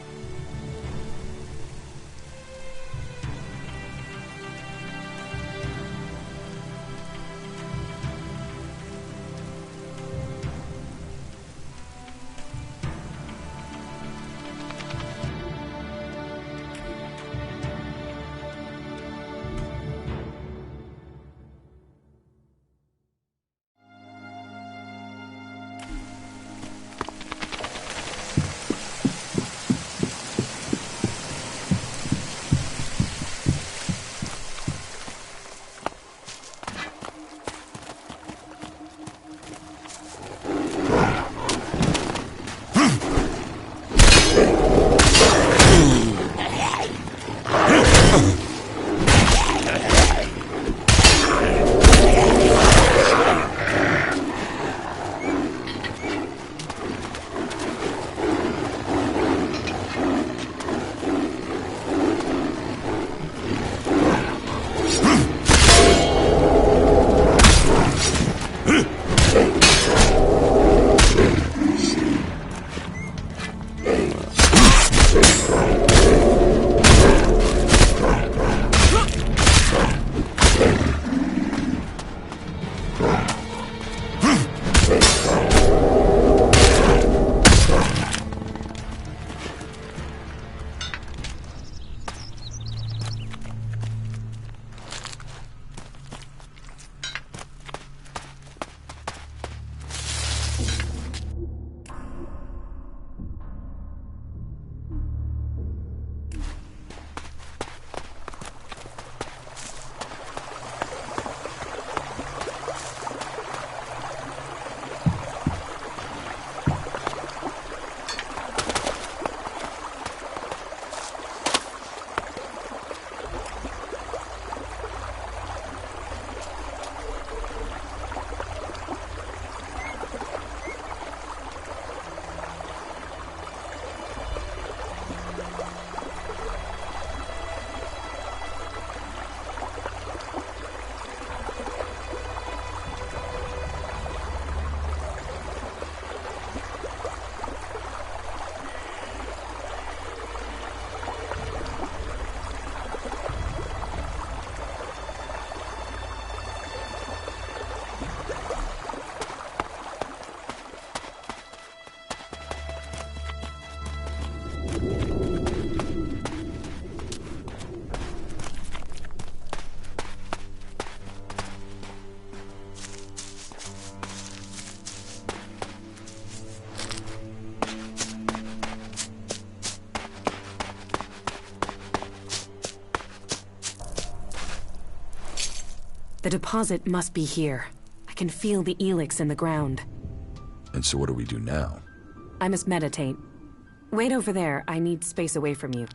The deposit must be here. I can feel the ELEX in the ground. And so what do we do now? I must meditate. Wait over there. I need space away from you.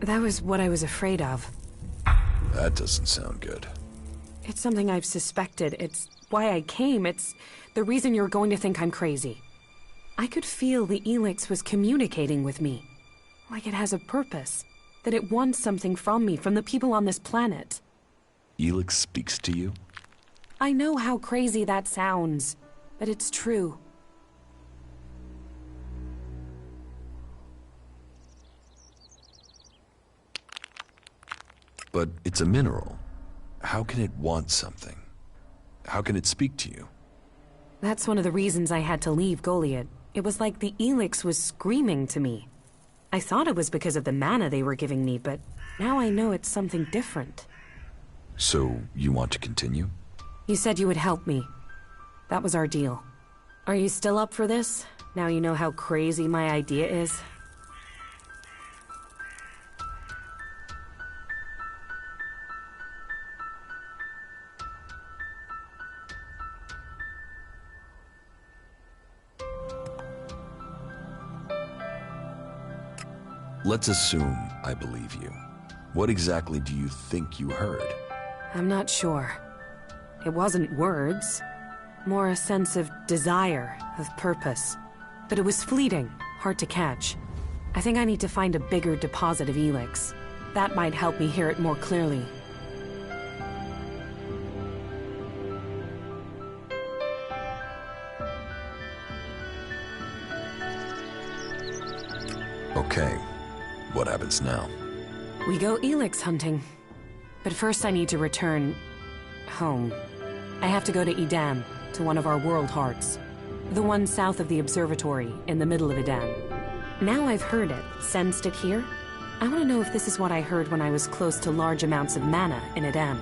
That was what I was afraid of. That doesn't sound good. It's something I've suspected. It's why I came. It's the reason you're going to think I'm crazy. I could feel the ELEX was communicating with me. Like it has a purpose. That it wants something from me, from the people on this planet. ELEX speaks to you? I know how crazy that sounds, but it's true. But it's a mineral. How can it want something? How can it speak to you? That's one of the reasons I had to leave Goliad. It was like the ELEX was screaming to me. I thought it was because of the mana they were giving me, but now I know it's something different. So, you want to continue? You said you would help me. That was our deal. Are you still up for this? Now you know how crazy my idea is? Let's assume I believe you. What exactly do you think you heard? I'm not sure. It wasn't words. More a sense of desire, of purpose. But it was fleeting, hard to catch. I think I need to find a bigger deposit of ELEX. That might help me hear it more clearly. Okay. What happens now? We go ELEX hunting. But first I need to return... home. I have to go to Edan, to one of our world hearts. The one south of the observatory, in the middle of Edan. Now I've heard it, sensed it here. I want to know if this is what I heard when I was close to large amounts of mana in Edan.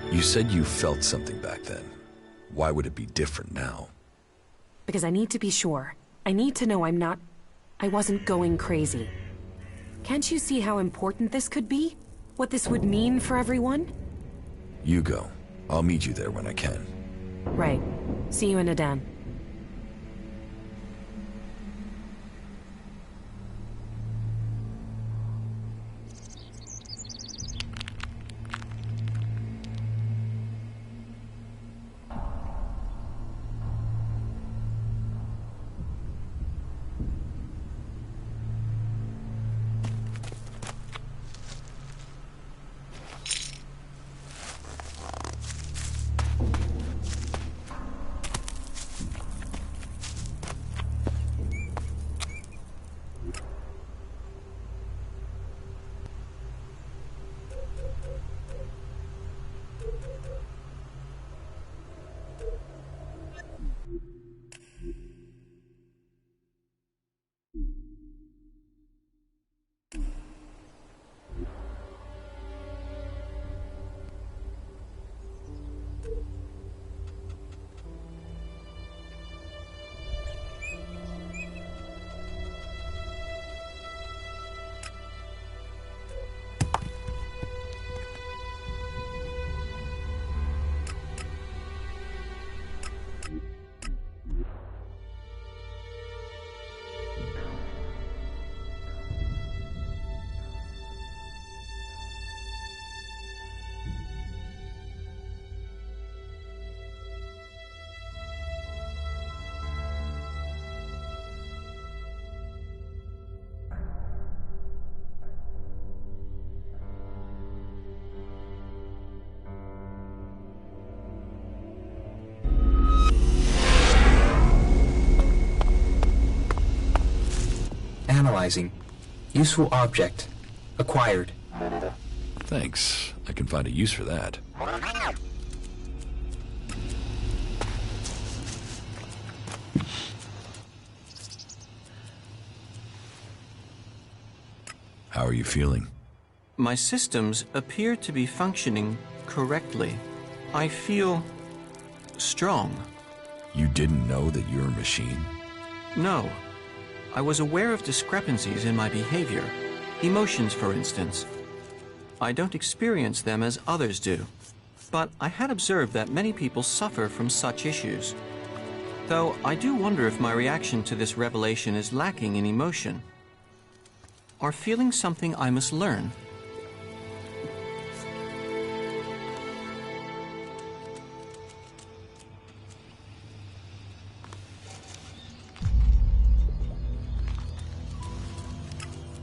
You said you felt something back then. Why would it be different now? Because I need to be sure. I need to know I wasn't going crazy. Can't you see how important this could be? What this would mean for everyone? You go. I'll meet you there when I can. Right. See you in Edan. Analyzing. Useful object. Acquired. Thanks. I can find a use for that. How are you feeling? My systems appear to be functioning correctly. I feel strong. You didn't know that you're a machine? No. I was aware of discrepancies in my behavior. Emotions, for instance. I don't experience them as others do. But I had observed that many people suffer from such issues. Though I do wonder if my reaction to this revelation is lacking in emotion. Are feelings something I must learn?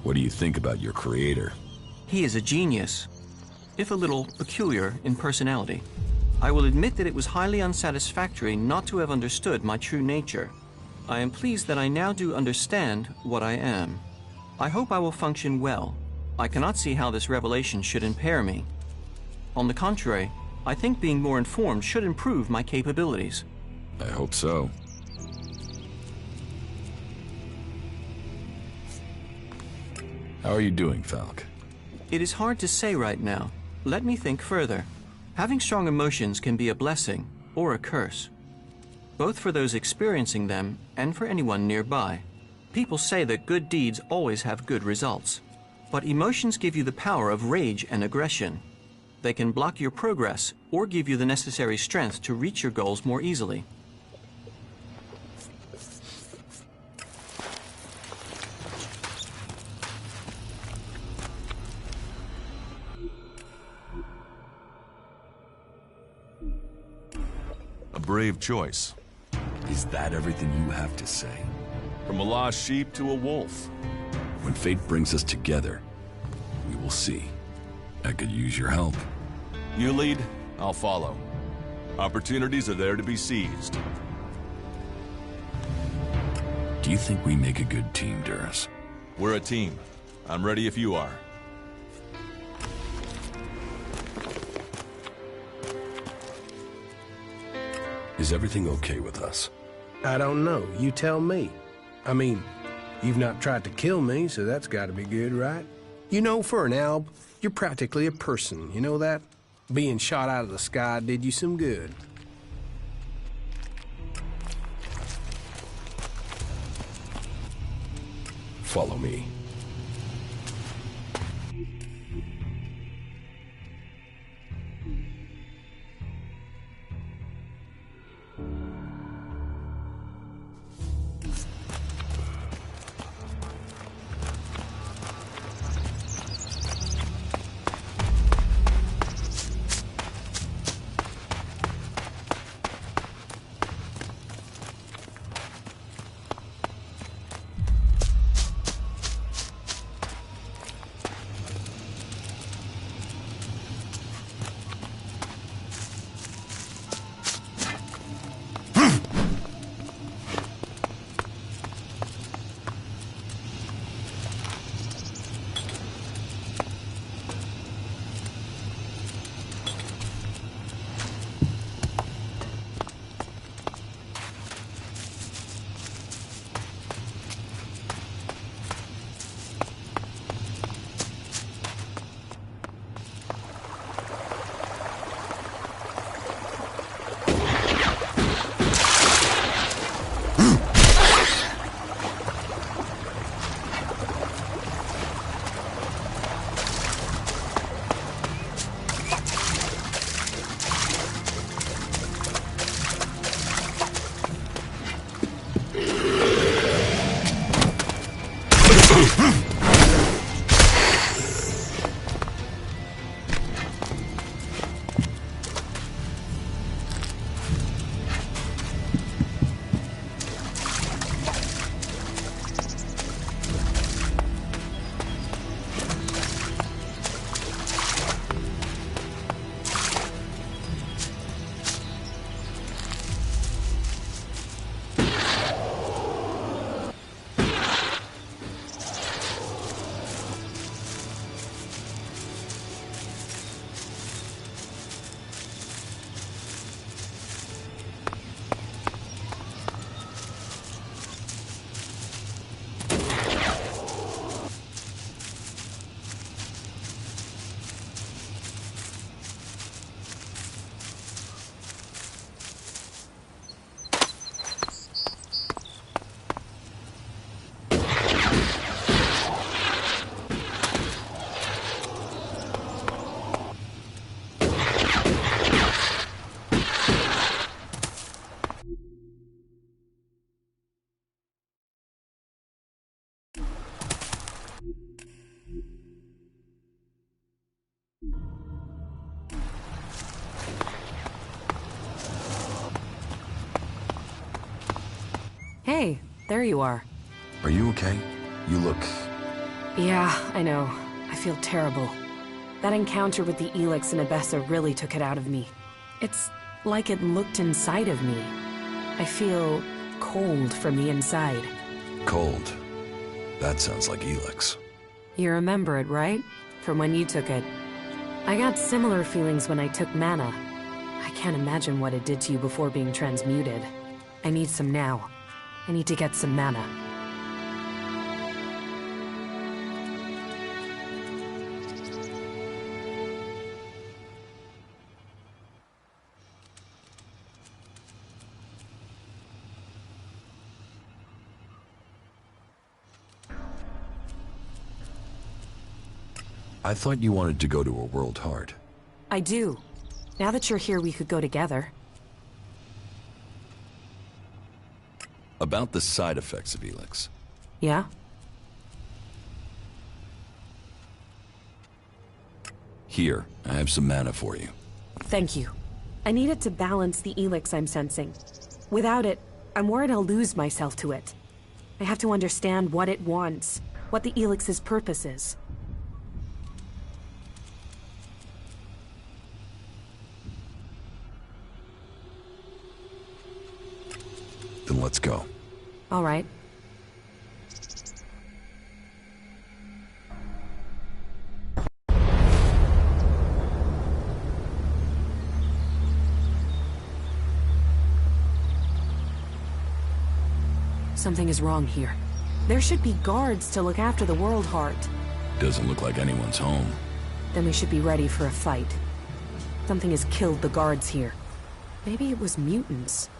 What do you think about your creator? He is a genius, if a little peculiar in personality. I will admit that it was highly unsatisfactory not to have understood my true nature. I am pleased that I now do understand what I am. I hope I will function well. I cannot see how this revelation should impair me. On the contrary, I think being more informed should improve my capabilities. I hope so. How are you doing, Falk? It is hard to say right now. Let me think further. Having strong emotions can be a blessing or a curse, both for those experiencing them and for anyone nearby. People say that good deeds always have good results, but emotions give you the power of rage and aggression. They can block your progress or give you the necessary strength to reach your goals more easily. A brave choice. Is that everything you have to say? From a lost sheep to a wolf. When fate brings us together, we will see. I could use your help. You lead, I'll follow. Opportunities are there to be seized. Do you think we make a good team, Duras? We're a team. I'm ready if you are. Is everything okay with us? I don't know. You tell me. I mean, you've not tried to kill me, so that's got to be good, right? You know, for an alb, you're practically a person, you know that? Being shot out of the sky did you some good. Follow me. Hey, there you are. Are you okay? You look... Yeah, I know. I feel terrible. That encounter with the ELEX in Abessa really took it out of me. It's like it looked inside of me. I feel cold from the inside. Cold? That sounds like ELEX. You remember it, right? From when you took it. I got similar feelings when I took mana. I can't imagine what it did to you before being transmuted. I need some now. I need to get some mana. I thought you wanted to go to a world heart. I do. Now that you're here, we could go together. About the side effects of ELEX. Yeah? Here, I have some mana for you. Thank you. I need it to balance the ELEX I'm sensing. Without it, I'm worried I'll lose myself to it. I have to understand what it wants, what the ELEX's purpose is. Then let's go. All right. Something is wrong here. There should be guards to look after the World Heart. Doesn't look like anyone's home. Then we should be ready for a fight. Something has killed the guards here. Maybe it was mutants.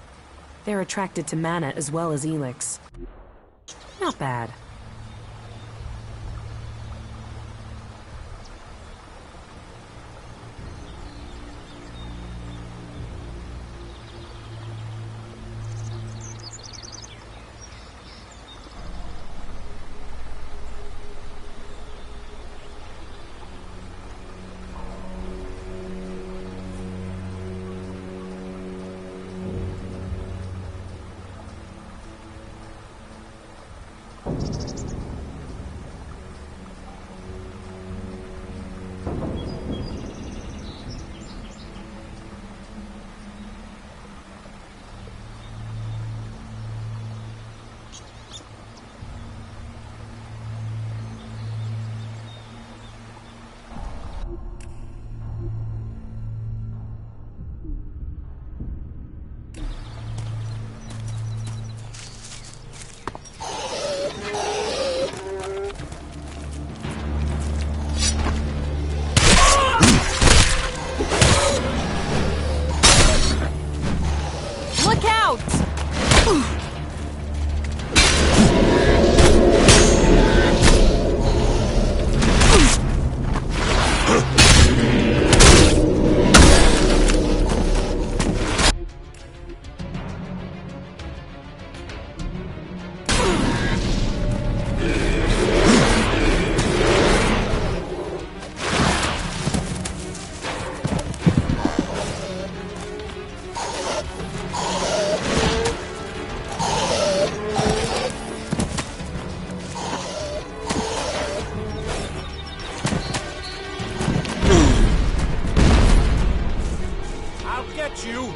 They're attracted to mana as well as ELEX. Not bad. Look out! I'll get you!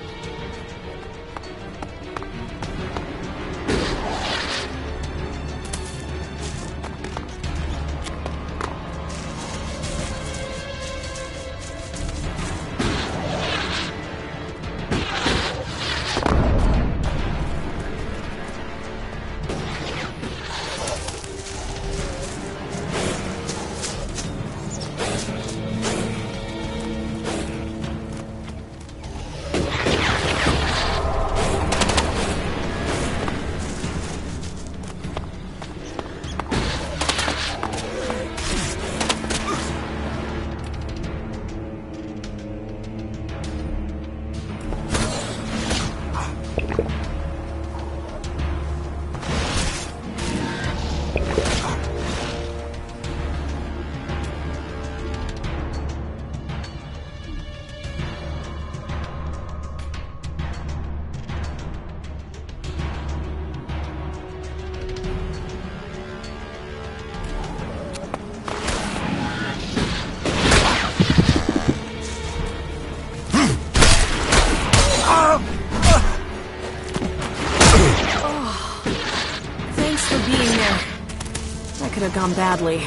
gone badly.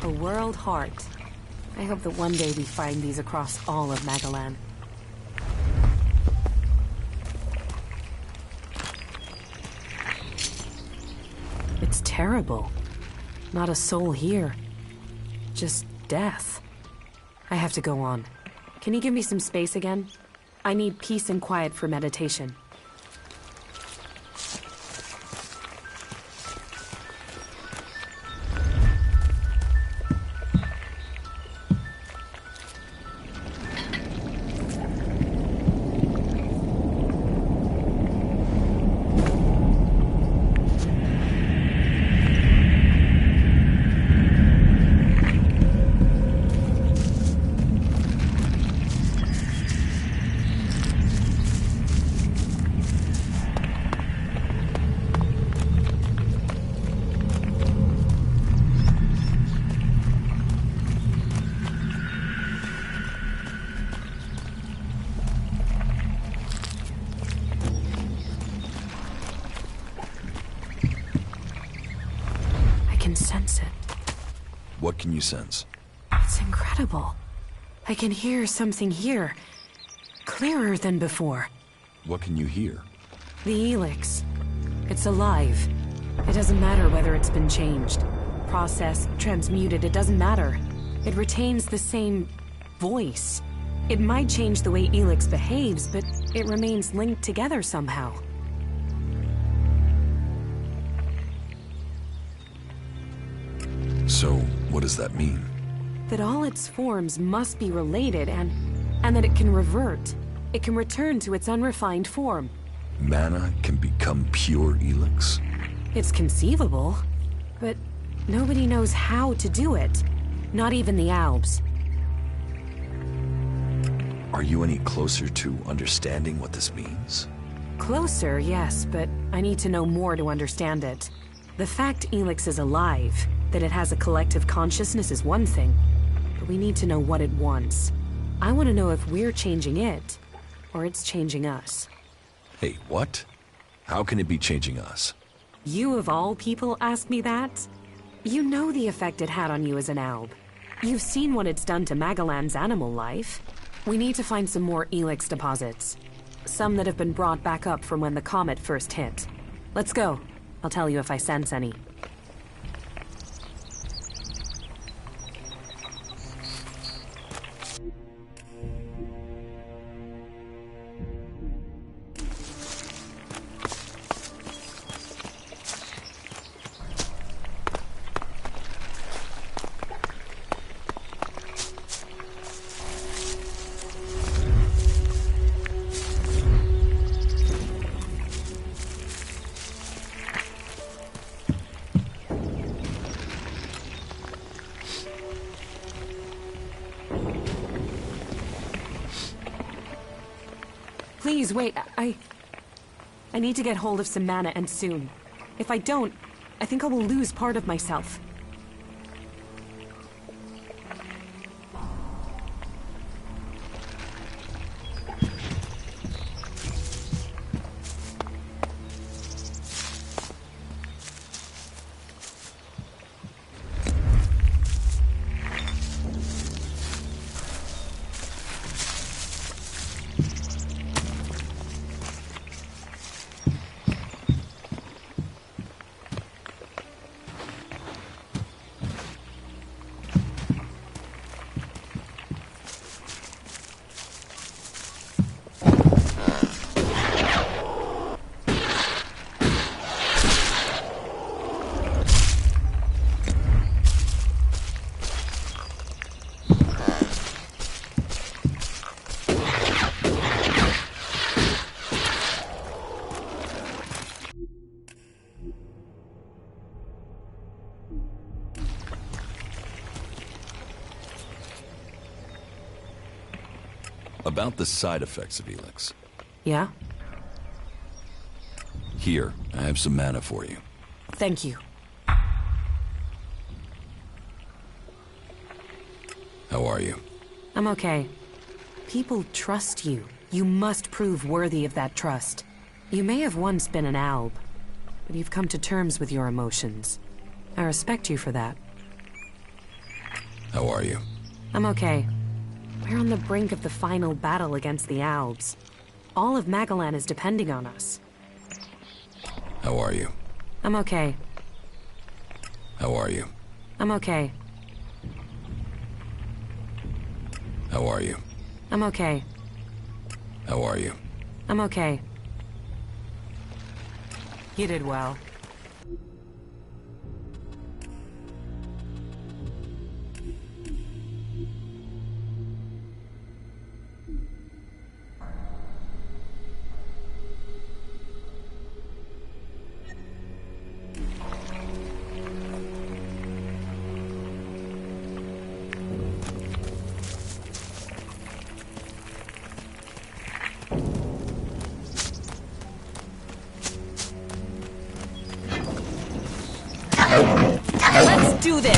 A world heart. I hope that one day we find these across all of Magalan. It's terrible. Not a soul here. Just death. I have to go on. Can you give me some space again? I need peace and quiet for meditation. Sense it. What can you sense? It's incredible. I can hear something here. Clearer than before. What can you hear? The ELEX. It's alive. It doesn't matter whether it's been changed, processed, transmuted, it doesn't matter. It retains the same voice. It might change the way ELEX behaves, but it remains linked together somehow. So, what does that mean? That all its forms must be related and that it can revert. It can return to its unrefined form. Mana can become pure ELEX? It's conceivable, but nobody knows how to do it. Not even the Albs. Are you any closer to understanding what this means? Closer, yes, but I need to know more to understand it. The fact ELEX is alive, that it has a collective consciousness is one thing, but we need to know what it wants. I want to know if we're changing it, or it's changing us. Hey, what? How can it be changing us? You of all people ask me that? You know the effect it had on you as an Alb. You've seen what it's done to Magalan's animal life. We need to find some more ELEX deposits. Some that have been brought back up from when the comet first hit. Let's go. I'll tell you if I sense any. Please, wait, I need to get hold of some mana, and soon. If I don't, I think I will lose part of myself. About the side effects of ELEX. Yeah? Here, I have some mana for you. Thank you. How are you? I'm okay. People trust you. You must prove worthy of that trust. You may have once been an alb, but you've come to terms with your emotions. I respect you for that. How are you? I'm okay. We're on the brink of the final battle against the Albs. All of Magalan is depending on us. How are you? I'm okay. How are you? I'm okay. How are you? I'm okay. How are you? I'm okay. You did well. Let's do this!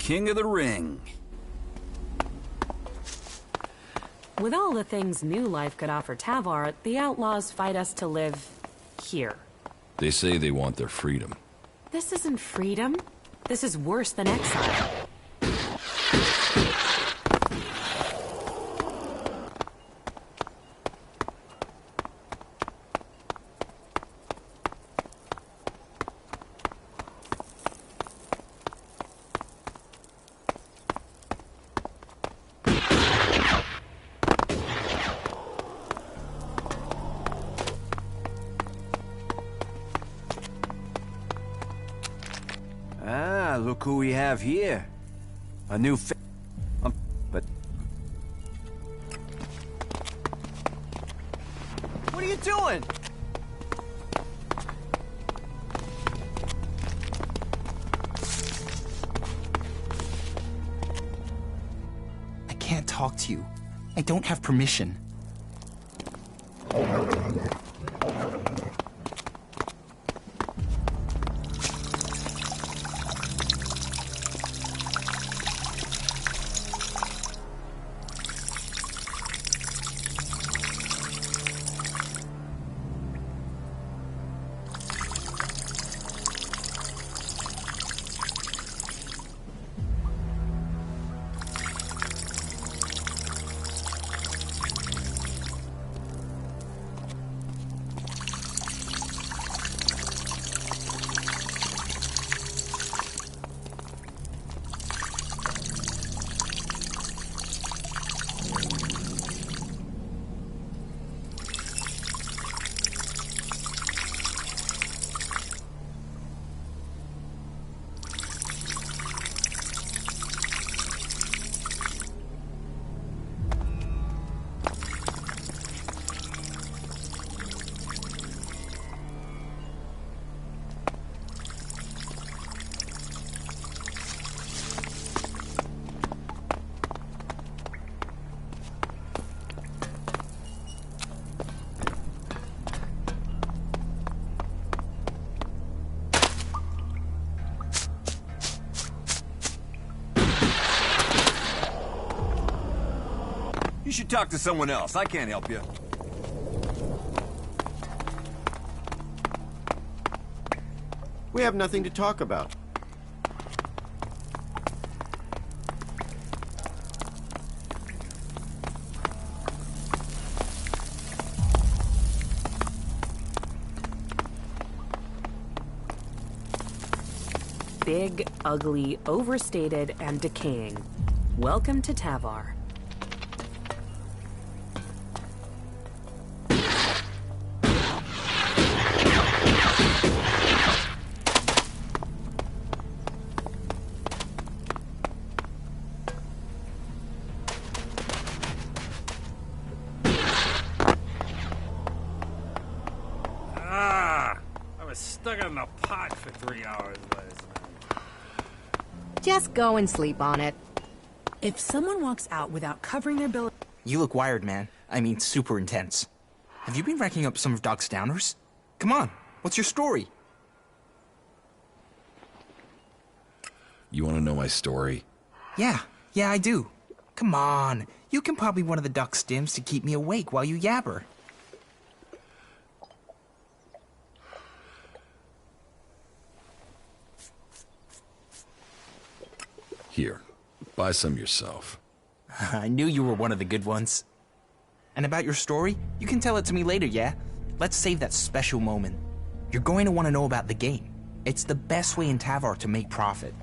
king of the ring. With all the things new life could offer Tavar, the outlaws fight us to live here. They say they want their freedom. This isn't freedom. This is worse than exile. Look who we have here. A new but... What are you doing? I can't talk to you. I don't have permission. You should talk to someone else. I can't help you. We have nothing to talk about. Big, ugly, overstated, and decaying. Welcome to Tavar. Stuck in the pot for 3 hours last night. Just go and sleep on it. If someone walks out without covering their bill... You look wired, man. I mean, super intense. Have you been racking up some of Doc's downers? Come on, what's your story? You want to know my story? Yeah, I do. Come on, you can pop me one of the Doc stims to keep me awake while you yabber. Here, buy some yourself. I knew you were one of the good ones. And about your story, you can tell it to me later, yeah? Let's save that special moment. You're going to want to know about the game. It's the best way in Tavar to make profit.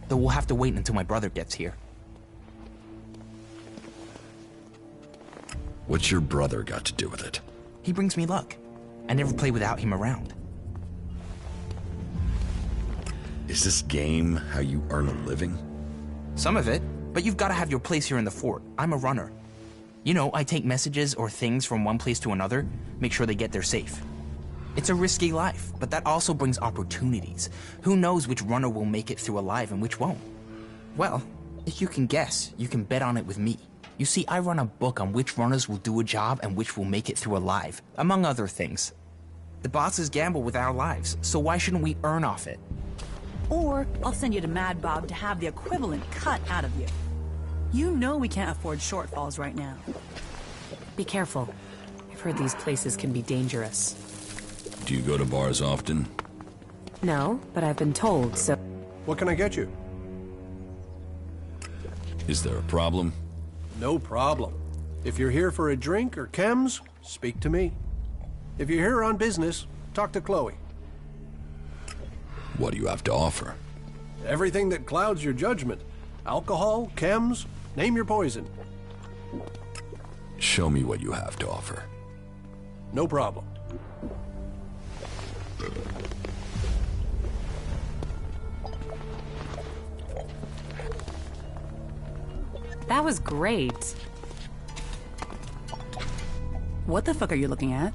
Though we'll have to wait until my brother gets here. What's your brother got to do with it? He brings me luck. I never play without him around. Is this game how you earn a living? Some of it, but you've got to have your place here in the fort. I'm a runner. You know, I take messages or things from one place to another, make sure they get there safe. It's a risky life, but that also brings opportunities. Who knows which runner will make it through alive and which won't? Well, if you can guess, you can bet on it with me. You see, I run a book on which runners will do a job and which will make it through alive, among other things. The bosses gamble with our lives, so why shouldn't we earn off it? Or I'll send you to Mad Bob to have the equivalent cut out of you. You know we can't afford shortfalls right now. Be careful. I've heard these places can be dangerous. Do you go to bars often? No, but I've been told, so... What can I get you? Is there a problem? No problem. If you're here for a drink or chems, speak to me. If you're here on business, talk to Chloe. What do you have to offer? Everything that clouds your judgment. Alcohol, chems, name your poison. Show me what you have to offer. No problem. That was great. What the fuck are you looking at?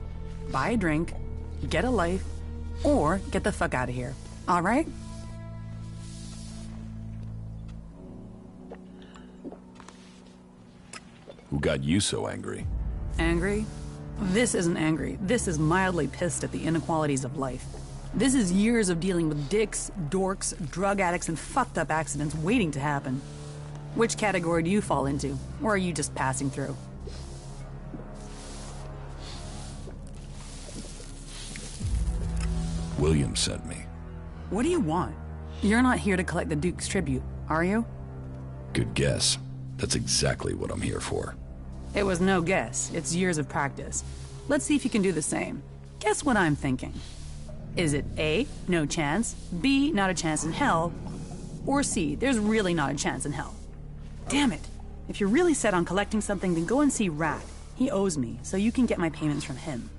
Buy a drink, get a life, or get the fuck out of here. All right? Who got you so angry? Angry? This isn't angry. This is mildly pissed at the inequalities of life. This is years of dealing with dicks, dorks, drug addicts, and fucked up accidents waiting to happen. Which category do you fall into? Or are you just passing through? William sent me. What do you want? You're not here to collect the Duke's tribute, are you? Good guess. That's exactly what I'm here for. It was no guess. It's years of practice. Let's see if you can do the same. Guess what I'm thinking. Is it A, no chance, B, not a chance in hell, or C, there's really not a chance in hell? Damn it. If you're really set on collecting something, then go and see Rat. He owes me, so you can get my payments from him.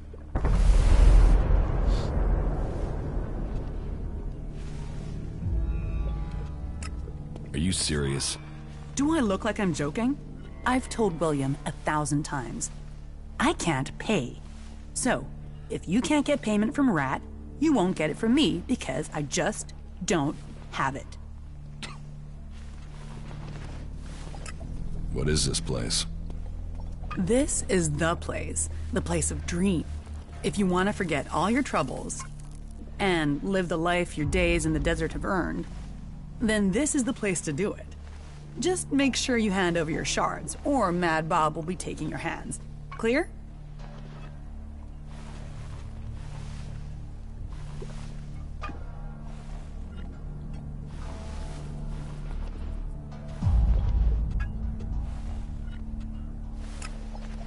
Are you serious? Do I look like I'm joking? I've told William 1,000 times. I can't pay. So, if you can't get payment from Rat, you won't get it from me because I just don't have it. What is this place? This is the place of dream. If you want to forget all your troubles and live the life your days in the desert have earned, then this is the place to do it. Just make sure you hand over your shards, or Mad Bob will be taking your hands. Clear?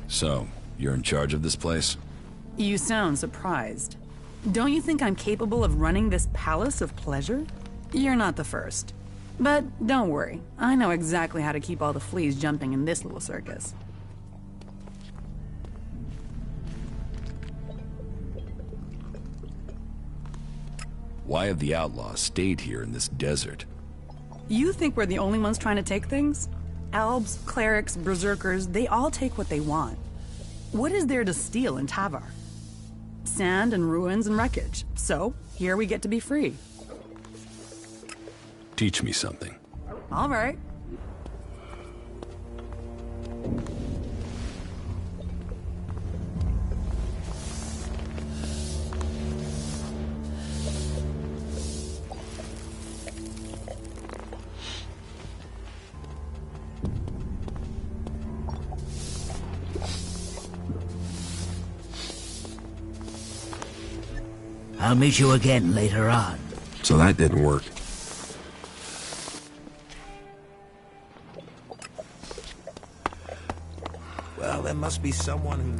So, you're in charge of this place? You sound surprised. Don't you think I'm capable of running this palace of pleasure? You're not the first. But don't worry, I know exactly how to keep all the fleas jumping in this little circus. Why have the outlaws stayed here in this desert? You think we're the only ones trying to take things? Albs, clerics, berserkers, they all take what they want. What is there to steal in Tavar? Sand and ruins and wreckage. So, here we get to be free. Teach me something. All right. I'll meet you again later on. So that didn't work. Well, there must be someone who